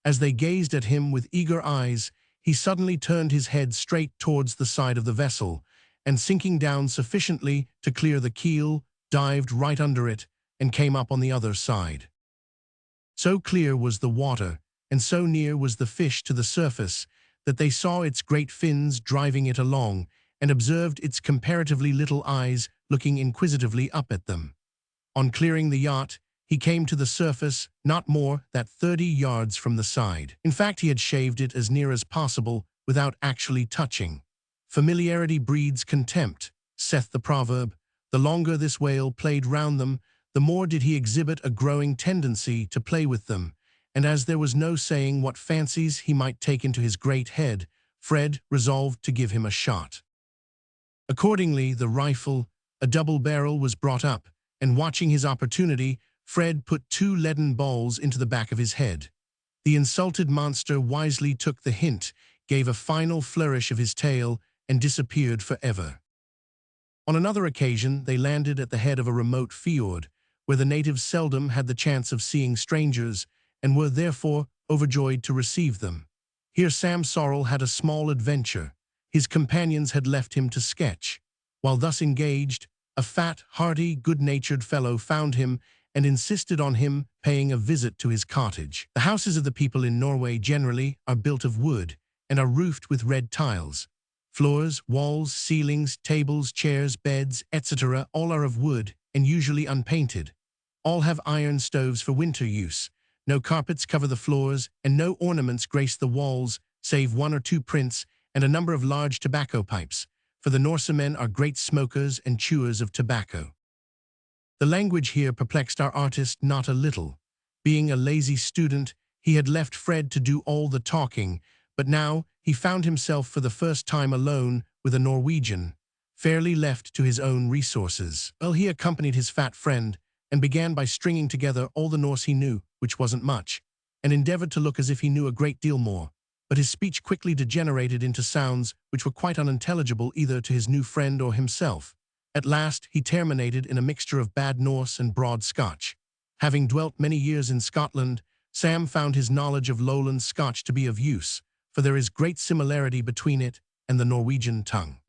As they gazed at him with eager eyes, he suddenly turned his head straight towards the side of the vessel, and sinking down sufficiently to clear the keel, dived right under it, and came up on the other side. So clear was the water, and so near was the fish to the surface, that they saw its great fins driving it along, and observed its comparatively little eyes looking inquisitively up at them. On clearing the yacht, he came to the surface not more than 30 yards from the side. In fact, he had shaved it as near as possible without actually touching. Familiarity breeds contempt, saith the proverb. The longer this whale played round them, the more did he exhibit a growing tendency to play with them, and as there was no saying what fancies he might take into his great head, Fred resolved to give him a shot. Accordingly, the rifle, a double barrel, was brought up, and watching his opportunity, Fred put 2 leaden balls into the back of his head. The insulted monster wisely took the hint, gave a final flourish of his tail, and disappeared forever. On another occasion, they landed at the head of a remote fjord, where the natives seldom had the chance of seeing strangers, and were therefore overjoyed to receive them. Here Sam Sorrel had a small adventure. His companions had left him to sketch. While thus engaged, a fat, hearty, good-natured fellow found him and insisted on him paying a visit to his cottage. The houses of the people in Norway generally are built of wood and are roofed with red tiles. Floors, walls, ceilings, tables, chairs, beds, etc. all are of wood and usually unpainted. All have iron stoves for winter use. No carpets cover the floors, and no ornaments grace the walls, save one or two prints and a number of large tobacco pipes, for the Norsemen are great smokers and chewers of tobacco. The language here perplexed our artist not a little. Being a lazy student, he had left Fred to do all the talking, but now he found himself for the first time alone with a Norwegian, fairly left to his own resources. Well, he accompanied his fat friend and began by stringing together all the Norse he knew, which wasn't much, and endeavored to look as if he knew a great deal more. But his speech quickly degenerated into sounds which were quite unintelligible either to his new friend or himself. At last, he terminated in a mixture of bad Norse and broad Scotch. Having dwelt many years in Scotland, Sam found his knowledge of lowland Scotch to be of use, for there is great similarity between it and the Norwegian tongue.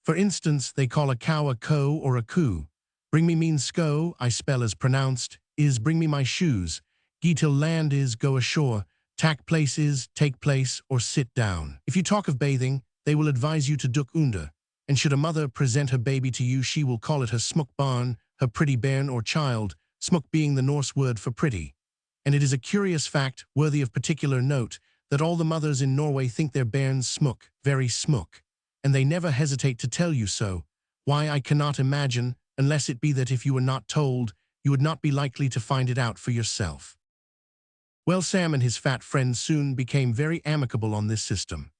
For instance, they call a cow a co or a coo. Bring me means sko, I spell as pronounced, is bring me my shoes. Gi till land is go ashore. Tak place is take place or sit down. If you talk of bathing, they will advise you to duk under. And should a mother present her baby to you, she will call it her smuk barn, her pretty bairn or child, smuk being the Norse word for pretty. And it is a curious fact, worthy of particular note, that all the mothers in Norway think their bairns smuk, very smuk. And they never hesitate to tell you so. Why, I cannot imagine, unless it be that if you were not told, you would not be likely to find it out for yourself. Well, Sam and his fat friend soon became very amicable on this system.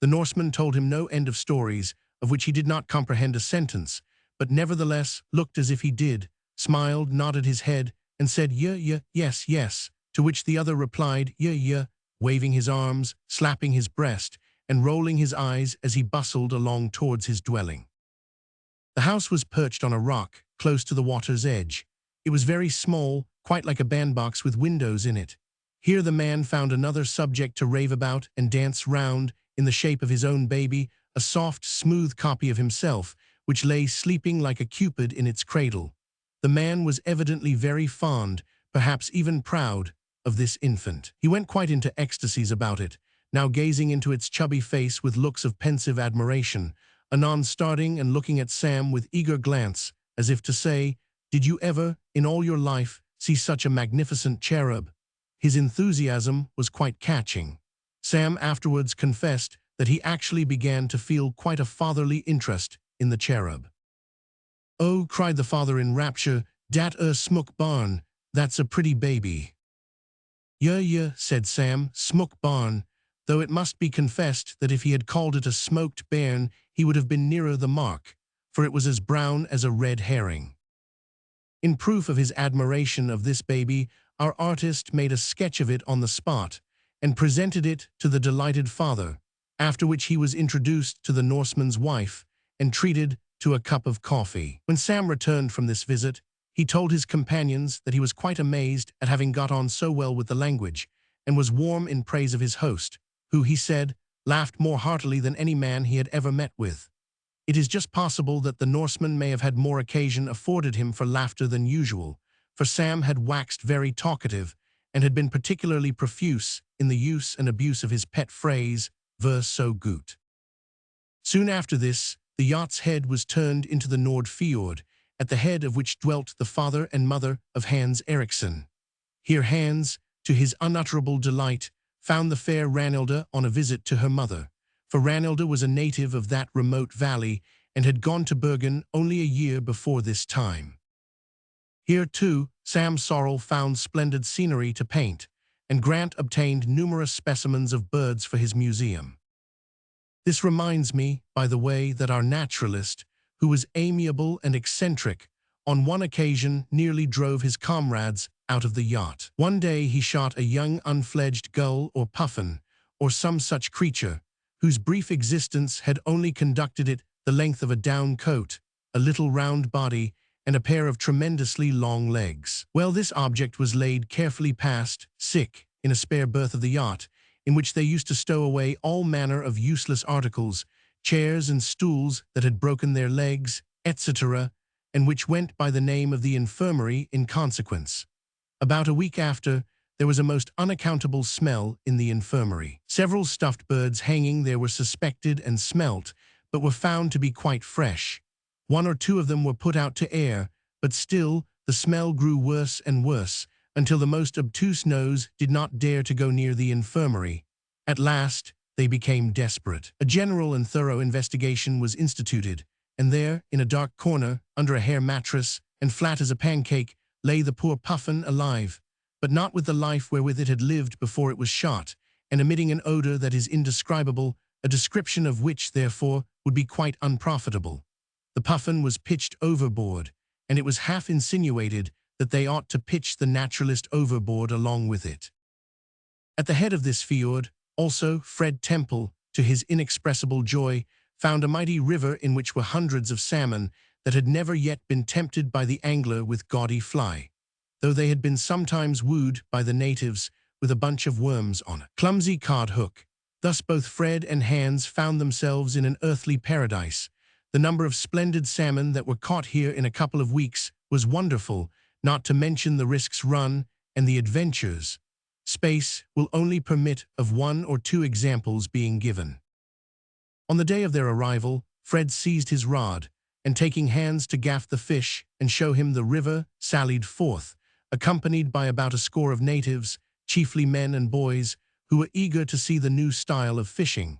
The Norseman told him no end of stories, of which he did not comprehend a sentence, but nevertheless looked as if he did, smiled, nodded his head, and said yes, yes, to which the other replied yeah, waving his arms, slapping his breast, and rolling his eyes as he bustled along towards his dwelling. The house was perched on a rock, close to the water's edge. It was very small, quite like a bandbox with windows in it. Here the man found another subject to rave about and dance round, in the shape of his own baby, a soft, smooth copy of himself, which lay sleeping like a cupid in its cradle. The man was evidently very fond, perhaps even proud, of this infant. He went quite into ecstasies about it, now gazing into its chubby face with looks of pensive admiration, anon starting and looking at Sam with eager glance, as if to say, "Did you ever, in all your life, see such a magnificent cherub?" His enthusiasm was quite catching. Sam afterwards confessed that he actually began to feel quite a fatherly interest in the cherub. "Oh," cried the father in rapture, "dat smuk barn, that's a pretty baby." Yeah, said Sam, "smuk barn," though it must be confessed that if he had called it a smoked bairn, he would have been nearer the mark, for it was as brown as a red herring. In proof of his admiration of this baby, our artist made a sketch of it on the spot and presented it to the delighted father, after which he was introduced to the Norseman's wife and treated to a cup of coffee. When Sam returned from this visit, he told his companions that he was quite amazed at having got on so well with the language, and was warm in praise of his host, who, he said, laughed more heartily than any man he had ever met with. It is just possible that the Norseman may have had more occasion afforded him for laughter than usual, for Sam had waxed very talkative, and had been particularly profuse in the use and abuse of his pet phrase, "Ver so gut." Soon after this, the yacht's head was turned into the Nord Fjord, at the head of which dwelt the father and mother of Hans Eriksson. Here Hans, to his unutterable delight, found the fair Ranilda on a visit to her mother, for Ranilda was a native of that remote valley and had gone to Bergen only a year before this time. Here, too, Sam Sorrel found splendid scenery to paint, and Grant obtained numerous specimens of birds for his museum. This reminds me, by the way, that our naturalist, who was amiable and eccentric, on one occasion nearly drove his comrades out of the yacht. One day he shot a young unfledged gull or puffin, or some such creature, whose brief existence had only conducted it the length of a down coat, a little round body, and a pair of tremendously long legs. Well, this object was laid carefully past, in a spare berth of the yacht, in which they used to stow away all manner of useless articles, chairs and stools that had broken their legs, etc., and which went by the name of the infirmary in consequence. About a week after, there was a most unaccountable smell in the infirmary. Several stuffed birds hanging there were suspected and smelt, but were found to be quite fresh. One or two of them were put out to air, but still the smell grew worse and worse, until the most obtuse nose did not dare to go near the infirmary. At last, they became desperate. A general and thorough investigation was instituted, and there, in a dark corner, under a hair mattress, and flat as a pancake, lay the poor puffin alive, but not with the life wherewith it had lived before it was shot, and emitting an odor that is indescribable, a description of which, therefore, would be quite unprofitable. The puffin was pitched overboard, and it was half insinuated that they ought to pitch the naturalist overboard along with it. At the head of this fjord, also, Fred Temple, to his inexpressible joy, found a mighty river in which were hundreds of salmon that had never yet been tempted by the angler with gaudy fly, though they had been sometimes wooed by the natives with a bunch of worms on a clumsy cod hook. Thus both Fred and Hans found themselves in an earthly paradise. The number of splendid salmon that were caught here in a couple of weeks was wonderful, not to mention the risks run and the adventures. Space will only permit of 1 or 2 examples being given. On the day of their arrival, Fred seized his rod, and taking Hans to gaff the fish and show him the river, sallied forth, accompanied by about a score of natives, chiefly men and boys, who were eager to see the new style of fishing.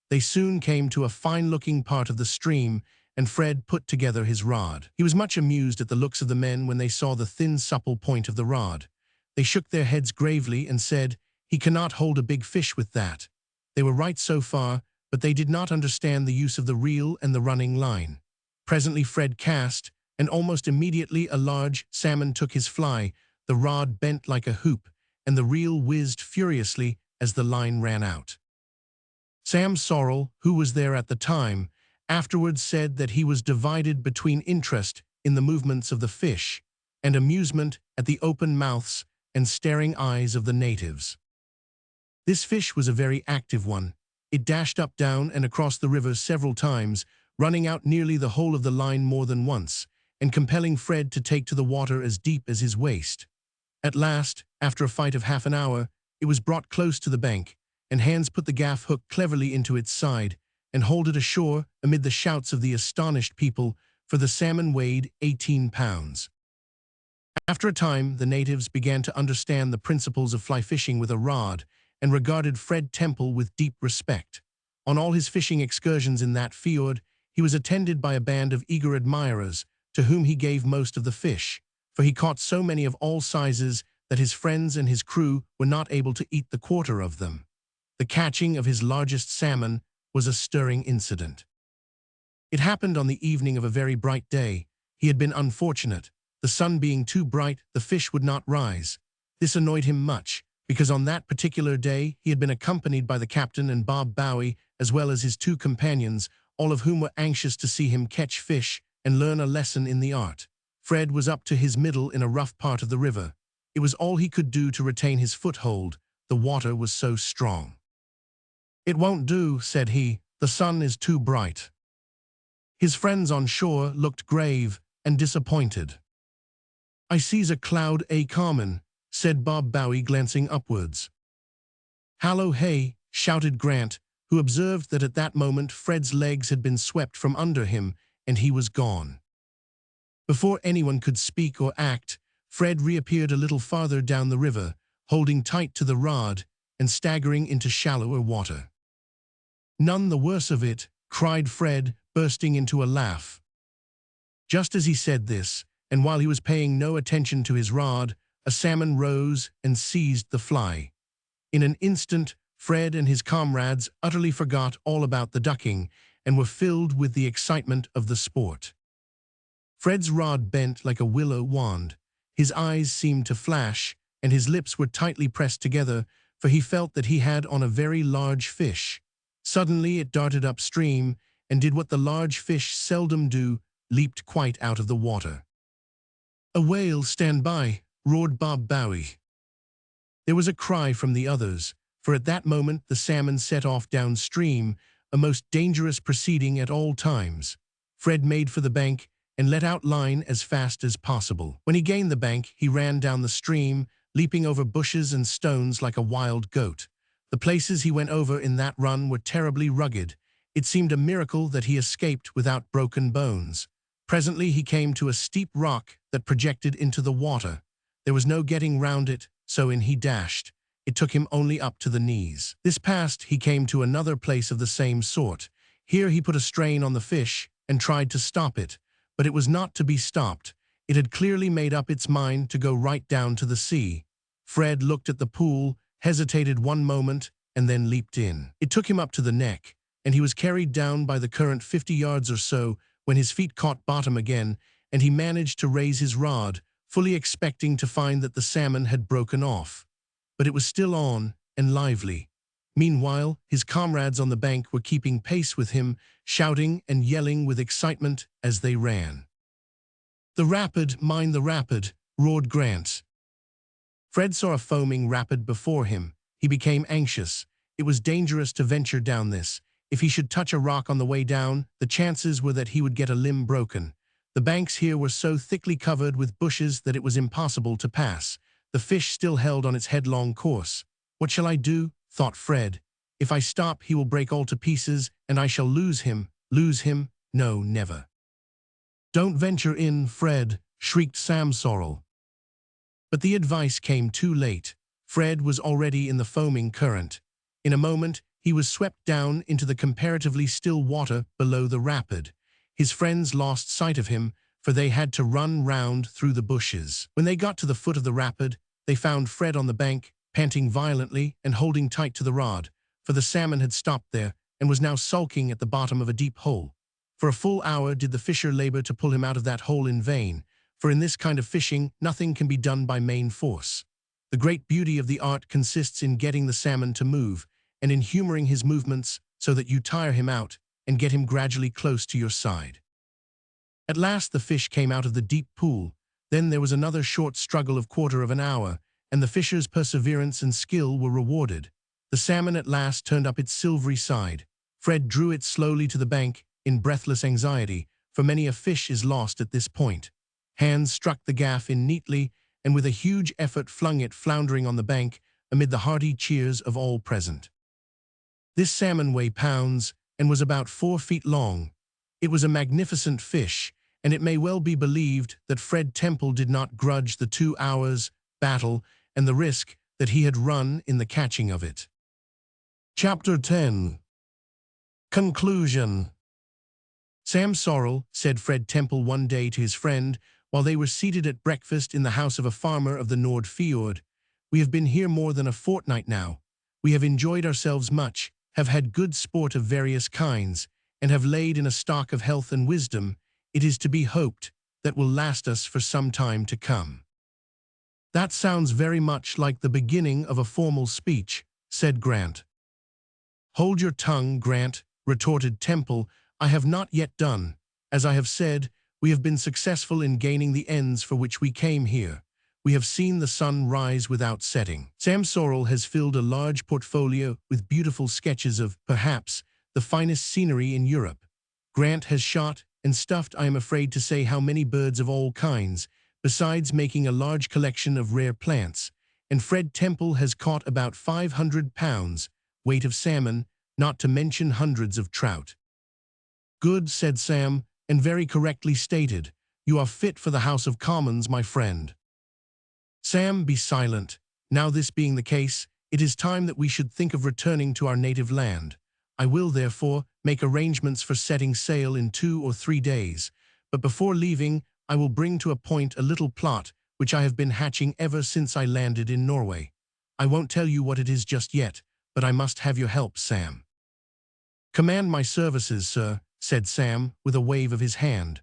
They soon came to a fine-looking part of the stream, and Fred put together his rod. He was much amused at the looks of the men when they saw the thin, supple point of the rod. They shook their heads gravely and said, "He cannot hold a big fish with that." They were right so far, but they did not understand the use of the reel and the running line. Presently Fred cast, and almost immediately a large salmon took his fly, the rod bent like a hoop, and the reel whizzed furiously as the line ran out. Sam Sorrell, who was there at the time, afterwards said that he was divided between interest in the movements of the fish and amusement at the open mouths and staring eyes of the natives. This fish was a very active one. It dashed up, down, and across the river several times, running out nearly the whole of the line more than once, and compelling Fred to take to the water as deep as his waist. At last, after a fight of half an hour, it was brought close to the bank, and Hans put the gaff hook cleverly into its side, and hauled it ashore amid the shouts of the astonished people, for the salmon weighed 18 pounds. After a time, the natives began to understand the principles of fly fishing with a rod, and regarded Fred Temple with deep respect. On all his fishing excursions in that fjord, he was attended by a band of eager admirers, to whom he gave most of the fish, for he caught so many of all sizes that his friends and his crew were not able to eat the quarter of them. The catching of his largest salmon was a stirring incident. It happened on the evening of a very bright day. He had been unfortunate. The sun being too bright, the fish would not rise. This annoyed him much, because on that particular day he had been accompanied by the captain and Bob Bowie, as well as his 2 companions, all of whom were anxious to see him catch fish and learn a lesson in the art. Fred was up to his middle in a rough part of the river. It was all he could do to retain his foothold. The water was so strong. "It won't do," said he. "The sun is too bright." His friends on shore looked grave and disappointed. "I sees a cloud a comin'," said Bob Bowie, glancing upwards. "Hallo, hey!" shouted Grant, who observed that at that moment Fred's legs had been swept from under him, and he was gone. Before anyone could speak or act, Fred reappeared a little farther down the river, holding tight to the rod and staggering into shallower water. "None the worse of it," cried Fred, bursting into a laugh. Just as he said this, and while he was paying no attention to his rod, a salmon rose and seized the fly. In an instant, Fred and his comrades utterly forgot all about the ducking and were filled with the excitement of the sport. Fred's rod bent like a willow wand. His eyes seemed to flash, and his lips were tightly pressed together, for he felt that he had on a very large fish. Suddenly it darted upstream, and did what the large fish seldom do, leaped quite out of the water. "A whale, stand by!" roared Bob Bowie. There was a cry from the others, for at that moment the salmon set off downstream, a most dangerous proceeding at all times. Fred made for the bank and let out line as fast as possible. When he gained the bank, he ran down the stream, leaping over bushes and stones like a wild goat. The places he went over in that run were terribly rugged. It seemed a miracle that he escaped without broken bones. Presently he came to a steep rock that projected into the water. There was no getting round it, so in he dashed. It took him only up to the knees. This passed, he came to another place of the same sort. Here he put a strain on the fish and tried to stop it, but it was not to be stopped. It had clearly made up its mind to go right down to the sea. Fred looked at the pool, hesitated one moment, and then leaped in. It took him up to the neck, and he was carried down by the current 50 yards or so when his feet caught bottom again, and he managed to raise his rod, fully expecting to find that the salmon had broken off. But it was still on and lively. Meanwhile, his comrades on the bank were keeping pace with him, shouting and yelling with excitement as they ran. "The rapid, mind the rapid," roared Grant. Fred saw a foaming rapid before him. He became anxious. It was dangerous to venture down this. If he should touch a rock on the way down, the chances were that he would get a limb broken. The banks here were so thickly covered with bushes that it was impossible to pass. The fish still held on its headlong course. "What shall I do?" thought Fred. "If I stop, he will break all to pieces, and I shall lose him. Lose him? No, never." "Don't venture in, Fred," shrieked Sam Sorrel. But the advice came too late. Fred was already in the foaming current. In a moment, he was swept down into the comparatively still water below the rapid. His friends lost sight of him, for they had to run round through the bushes. When they got to the foot of the rapid, they found Fred on the bank, panting violently and holding tight to the rod, for the salmon had stopped there and was now sulking at the bottom of a deep hole. For a full hour did the fisher labor to pull him out of that hole in vain, for in this kind of fishing nothing can be done by main force. The great beauty of the art consists in getting the salmon to move, and in humoring his movements so that you tire him out and get him gradually close to your side. At last the fish came out of the deep pool. Then there was another short struggle of quarter of an hour, and the fisher's perseverance and skill were rewarded. The salmon at last turned up its silvery side. Fred drew it slowly to the bank in breathless anxiety, for many a fish is lost at this point. Hands struck the gaff in neatly, and with a huge effort flung it floundering on the bank amid the hearty cheers of all present. This salmon weighed pounds and was about 4 feet long. It was a magnificent fish, and it may well be believed that Fred Temple did not grudge the 2 hours' battle and the risk that he had run in the catching of it. Chapter 10. Conclusion. "Sam Sorrel," said Fred Temple one day to his friend, while they were seated at breakfast in the house of a farmer of the Nord Fjord, "we have been here more than a fortnight now. We have enjoyed ourselves much, have had good sport of various kinds, and have laid in a stock of health and wisdom, it is to be hoped, that will last us for some time to come." "That sounds very much like the beginning of a formal speech," said Grant. "Hold your tongue, Grant," retorted Temple. "I have not yet done. As I have said, we have been successful in gaining the ends for which we came here. We have seen the sun rise without setting. Sam Sorrel has filled a large portfolio with beautiful sketches of, perhaps, the finest scenery in Europe. Grant has shot and stuffed, I am afraid to say, how many birds of all kinds, besides making a large collection of rare plants, and Fred Temple has caught about 500 pounds weight of salmon, not to mention hundreds of trout." "Good," said Sam, "and very correctly stated. You are fit for the House of Commons, my friend." "Sam, be silent. Now, this being the case, it is time that we should think of returning to our native land. I will, therefore, make arrangements for setting sail in 2 or 3 days, but before leaving, I will bring to a point a little plot which I have been hatching ever since I landed in Norway. I won't tell you what it is just yet, but I must have your help, Sam." "Command my services, sir," said Sam, with a wave of his hand.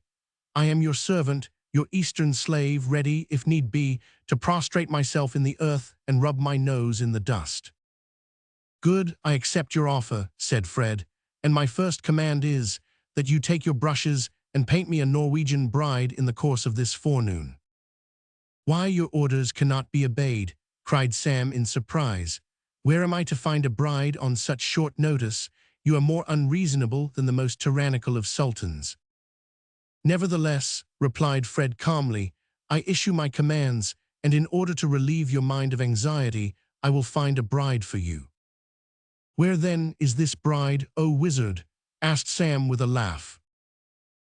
"I am your servant, your eastern slave, ready, if need be, to prostrate myself in the earth and rub my nose in the dust." "Good, I accept your offer," said Fred, "and my first command is, that you take your brushes and paint me a Norwegian bride in the course of this forenoon." "Why, your orders cannot be obeyed," cried Sam in surprise. "Where am I to find a bride on such short notice? You are more unreasonable than the most tyrannical of sultans." "Nevertheless," replied Fred calmly, "I issue my commands, and in order to relieve your mind of anxiety, I will find a bride for you." "Where then is this bride, O wizard?" asked Sam with a laugh.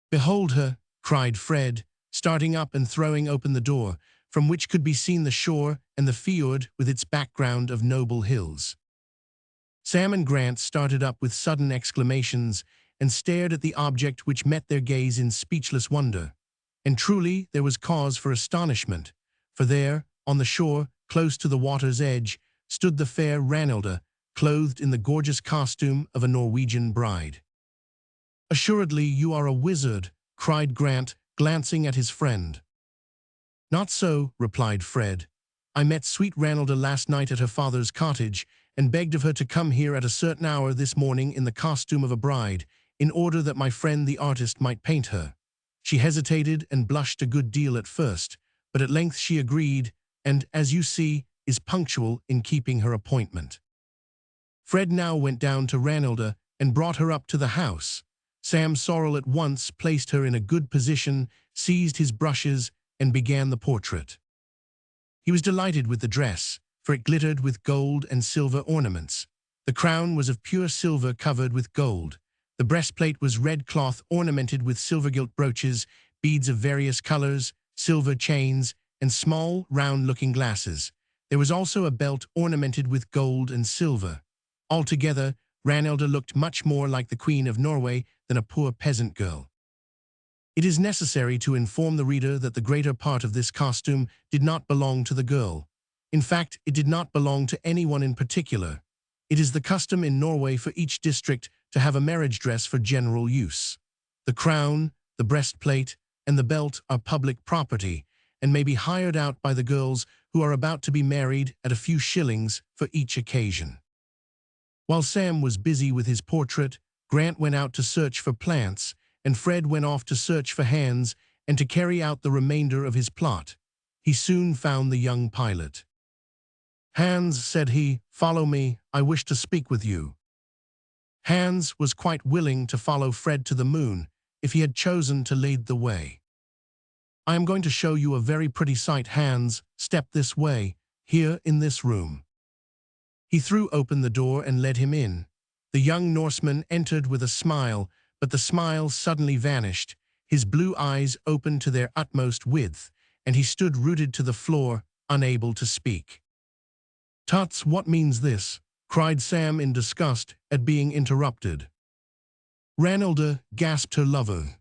"Behold her," cried Fred, starting up and throwing open the door, from which could be seen the shore and the fjord with its background of noble hills. Sam and Grant started up with sudden exclamations and stared at the object which met their gaze in speechless wonder. And truly there was cause for astonishment, for there, on the shore, close to the water's edge, stood the fair Ranelda, clothed in the gorgeous costume of a Norwegian bride. "Assuredly you are a wizard," cried Grant, glancing at his friend. "Not so," replied Fred. "I met sweet Ranelda last night at her father's cottage, and begged of her to come here at a certain hour this morning in the costume of a bride, in order that my friend the artist might paint her. She hesitated and blushed a good deal at first, but at length she agreed, and, as you see, is punctual in keeping her appointment." Fred now went down to Ranelda and brought her up to the house. Sam Sorrel at once placed her in a good position, seized his brushes, and began the portrait. He was delighted with the dress, for it glittered with gold and silver ornaments. The crown was of pure silver covered with gold. The breastplate was red cloth ornamented with silver-gilt brooches, beads of various colors, silver chains, and small, round-looking glasses. There was also a belt ornamented with gold and silver. Altogether, Ranelda looked much more like the Queen of Norway than a poor peasant girl. It is necessary to inform the reader that the greater part of this costume did not belong to the girl. In fact, it did not belong to anyone in particular. It is the custom in Norway for each district to have a marriage dress for general use. The crown, the breastplate, and the belt are public property, and may be hired out by the girls who are about to be married at a few shillings for each occasion. While Sam was busy with his portrait, Grant went out to search for plants, and Fred went off to search for Hans and to carry out the remainder of his plot. He soon found the young pilot. "Hans," said he, "follow me, I wish to speak with you." Hans was quite willing to follow Fred to the moon if he had chosen to lead the way. "I am going to show you a very pretty sight, Hans. Step this way, here in this room." He threw open the door and led him in. The young Norseman entered with a smile, but the smile suddenly vanished. His blue eyes opened to their utmost width, and he stood rooted to the floor, unable to speak. "Tuts, what means this?" cried Sam in disgust at being interrupted. Ranelda, gasped her lover.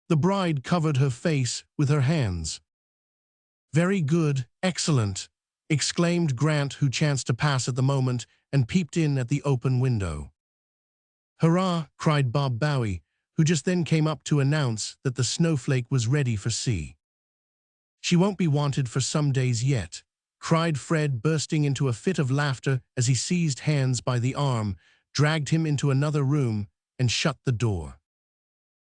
The bride covered her face with her hands. "Very good, excellent," exclaimed Grant, who chanced to pass at the moment and peeped in at the open window. "Hurrah!" cried Bob Bowie, who just then came up to announce that the snowflake was ready for sea. "She won't be wanted for some days yet," cried Fred, bursting into a fit of laughter as he seized Hans by the arm, dragged him into another room, and shut the door.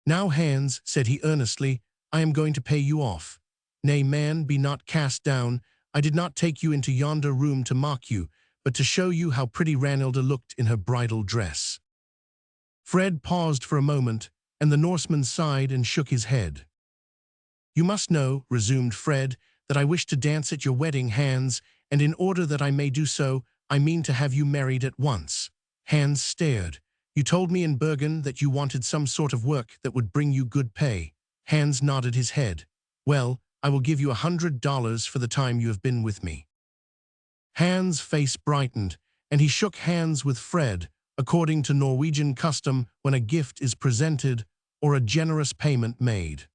"Now, Hans," said he earnestly, "I am going to pay you off. Nay, man, be not cast down. I did not take you into yonder room to mock you, but to show you how pretty Ranelda looked in her bridal dress." Fred paused for a moment, and the Norseman sighed and shook his head. "You must know," resumed Fred, "that I wish to dance at your wedding, Hans, and in order that I may do so, I mean to have you married at once." Hans stared. "You told me in Bergen that you wanted some sort of work that would bring you good pay." Hans nodded his head. "Well, I will give you $100 for the time you have been with me." Hans' face brightened, and he shook hands with Fred, according to Norwegian custom when a gift is presented or a generous payment made.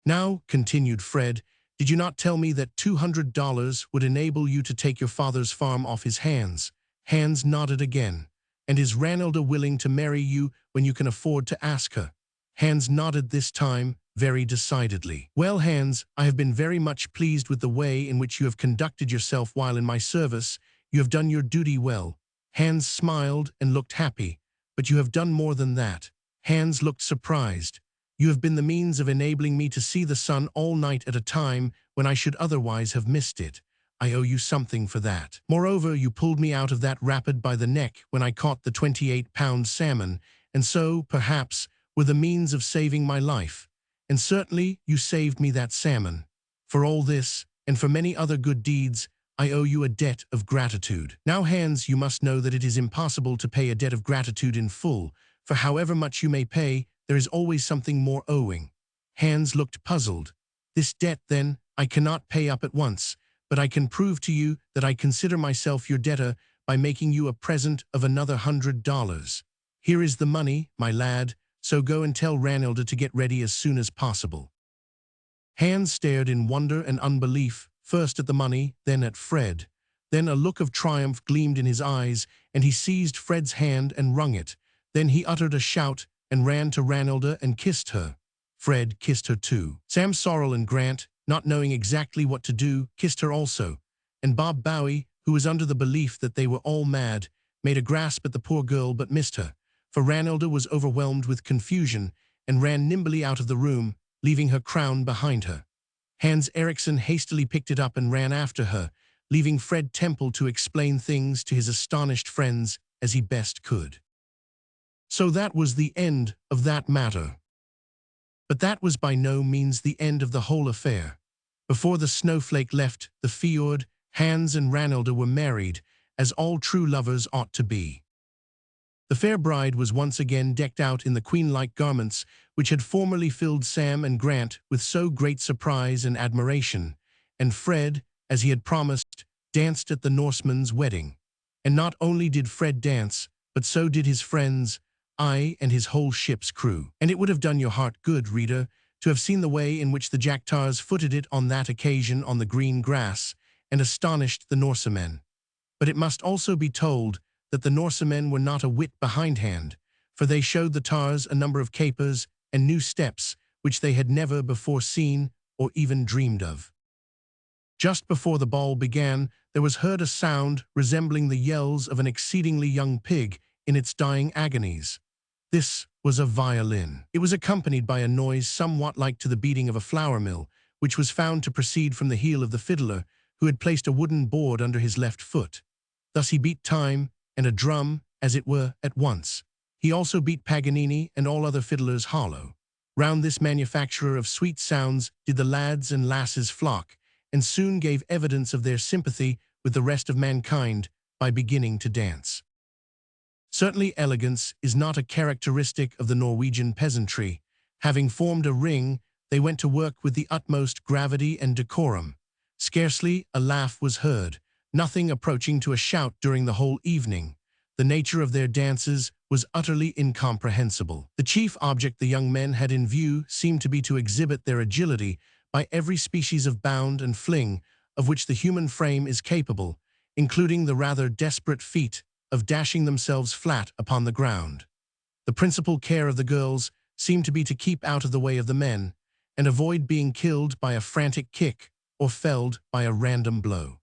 "Now," continued Fred, "did you not tell me that $200 would enable you to take your father's farm off his hands?" Hans nodded again. "And is Ranelda willing to marry you when you can afford to ask her?" Hans nodded this time, very decidedly. "Well, Hans, I have been very much pleased with the way in which you have conducted yourself while in my service. You have done your duty well." Hans smiled and looked happy. "But you have done more than that." Hans looked surprised. "You have been the means of enabling me to see the sun all night at a time when I should otherwise have missed it. I owe you something for that. Moreover, you pulled me out of that rapid by the neck when I caught the 28-pound salmon, and so, perhaps, were the means of saving my life. And certainly you saved me that salmon. For all this, and for many other good deeds, I owe you a debt of gratitude. Now, Hans, you must know that it is impossible to pay a debt of gratitude in full, for however much you may pay, there is always something more owing. Hans looked puzzled. This debt, then, I cannot pay up at once, but I can prove to you that I consider myself your debtor by making you a present of another $100. Here is the money, my lad, so go and tell Ranilda to get ready as soon as possible. Hans stared in wonder and unbelief, first at the money, then at Fred. Then a look of triumph gleamed in his eyes, and he seized Fred's hand and wrung it. Then he uttered a shout and ran to Ranilda and kissed her. Fred kissed her too. Sam Sorrel and Grant, not knowing exactly what to do, kissed her also. And Bob Bowie, who was under the belief that they were all mad, made a grasp at the poor girl but missed her, for Ranilda was overwhelmed with confusion and ran nimbly out of the room, leaving her crown behind her. Hans Eriksson hastily picked it up and ran after her, leaving Fred Temple to explain things to his astonished friends as he best could. So that was the end of that matter. But that was by no means the end of the whole affair. Before the snowflake left the fjord, Hans and Ranilda were married, as all true lovers ought to be. The fair bride was once again decked out in the queen-like garments which had formerly filled Sam and Grant with so great surprise and admiration, and Fred, as he had promised, danced at the Norseman's wedding. And not only did Fred dance, but so did his friends, I and his whole ship's crew. And it would have done your heart good, reader, to have seen the way in which the Jack-Tars footed it on that occasion on the green grass, and astonished the Norsemen. But it must also be told that the Norsemen were not a whit behindhand, for they showed the Tars a number of capers and new steps which they had never before seen or even dreamed of. Just before the ball began, there was heard a sound resembling the yells of an exceedingly young pig in its dying agonies. This was a violin. It was accompanied by a noise somewhat like to the beating of a flour mill, which was found to proceed from the heel of the fiddler, who had placed a wooden board under his left foot. Thus he beat time and a drum, as it were, at once. He also beat Paganini and all other fiddlers hollow. Round this manufacturer of sweet sounds did the lads and lasses flock, and soon gave evidence of their sympathy with the rest of mankind by beginning to dance. Certainly elegance is not a characteristic of the Norwegian peasantry. Having formed a ring, they went to work with the utmost gravity and decorum. Scarcely a laugh was heard, nothing approaching to a shout during the whole evening. The nature of their dances was utterly incomprehensible. The chief object the young men had in view seemed to be to exhibit their agility by every species of bound and fling of which the human frame is capable, including the rather desperate feat of dashing themselves flat upon the ground. The principal care of the girls seemed to be to keep out of the way of the men, and avoid being killed by a frantic kick or felled by a random blow.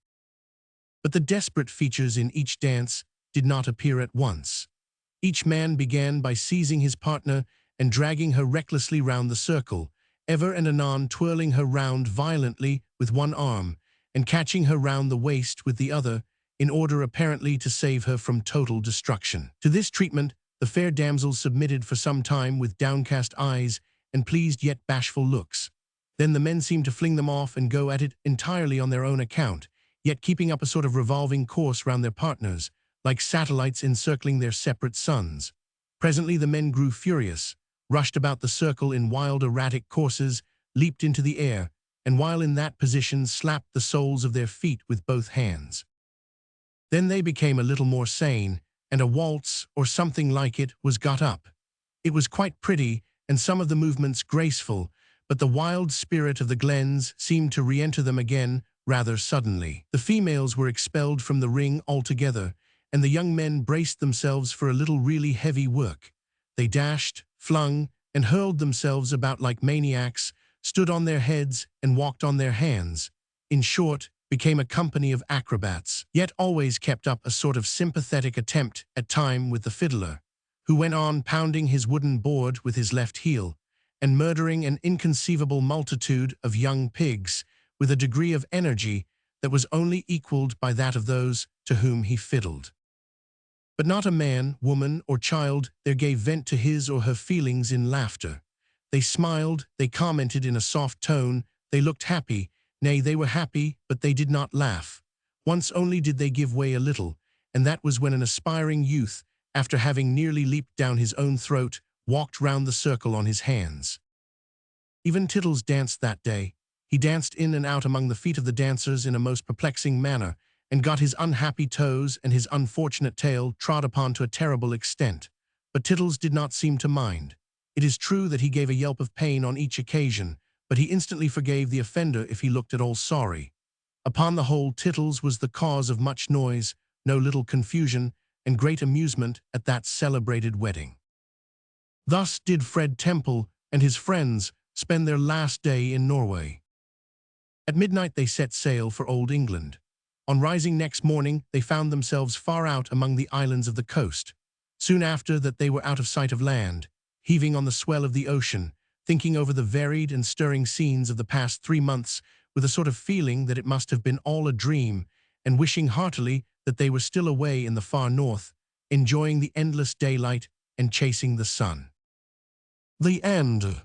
But the desperate features in each dance did not appear at once. Each man began by seizing his partner and dragging her recklessly round the circle, ever and anon twirling her round violently with one arm, and catching her round the waist with the other, in order apparently to save her from total destruction. To this treatment the fair damsels submitted for some time with downcast eyes and pleased yet bashful looks. Then the men seemed to fling them off and go at it entirely on their own account, yet keeping up a sort of revolving course round their partners, like satellites encircling their separate suns. Presently the men grew furious, rushed about the circle in wild erratic courses, leaped into the air, and while in that position slapped the soles of their feet with both hands. Then they became a little more sane, and a waltz, or something like it, was got up. It was quite pretty, and some of the movements graceful, but the wild spirit of the glens seemed to re-enter them again rather suddenly. The females were expelled from the ring altogether, and the young men braced themselves for a little really heavy work. They dashed, flung, and hurled themselves about like maniacs, stood on their heads and walked on their hands. In short, became a company of acrobats, yet always kept up a sort of sympathetic attempt at time with the fiddler, who went on pounding his wooden board with his left heel, and murdering an inconceivable multitude of young pigs with a degree of energy that was only equalled by that of those to whom he fiddled. But not a man, woman, or child there gave vent to his or her feelings in laughter. They smiled, they commented in a soft tone, they looked happy, nay, they were happy, but they did not laugh. Once only did they give way a little, and that was when an aspiring youth, after having nearly leaped down his own throat, walked round the circle on his hands. Even Tittles danced that day. He danced in and out among the feet of the dancers in a most perplexing manner, and got his unhappy toes and his unfortunate tail trod upon to a terrible extent. But Tittles did not seem to mind. It is true that he gave a yelp of pain on each occasion, but he instantly forgave the offender if he looked at all sorry. Upon the whole, Tittles was the cause of much noise, no little confusion, and great amusement at that celebrated wedding. Thus did Fred Temple and his friends spend their last day in Norway. At midnight they set sail for Old England. On rising next morning, they found themselves far out among the islands of the coast. Soon after that they were out of sight of land, heaving on the swell of the ocean, thinking over the varied and stirring scenes of the past 3 months with a sort of feeling that it must have been all a dream, and wishing heartily that they were still away in the far north, enjoying the endless daylight and chasing the sun. The end.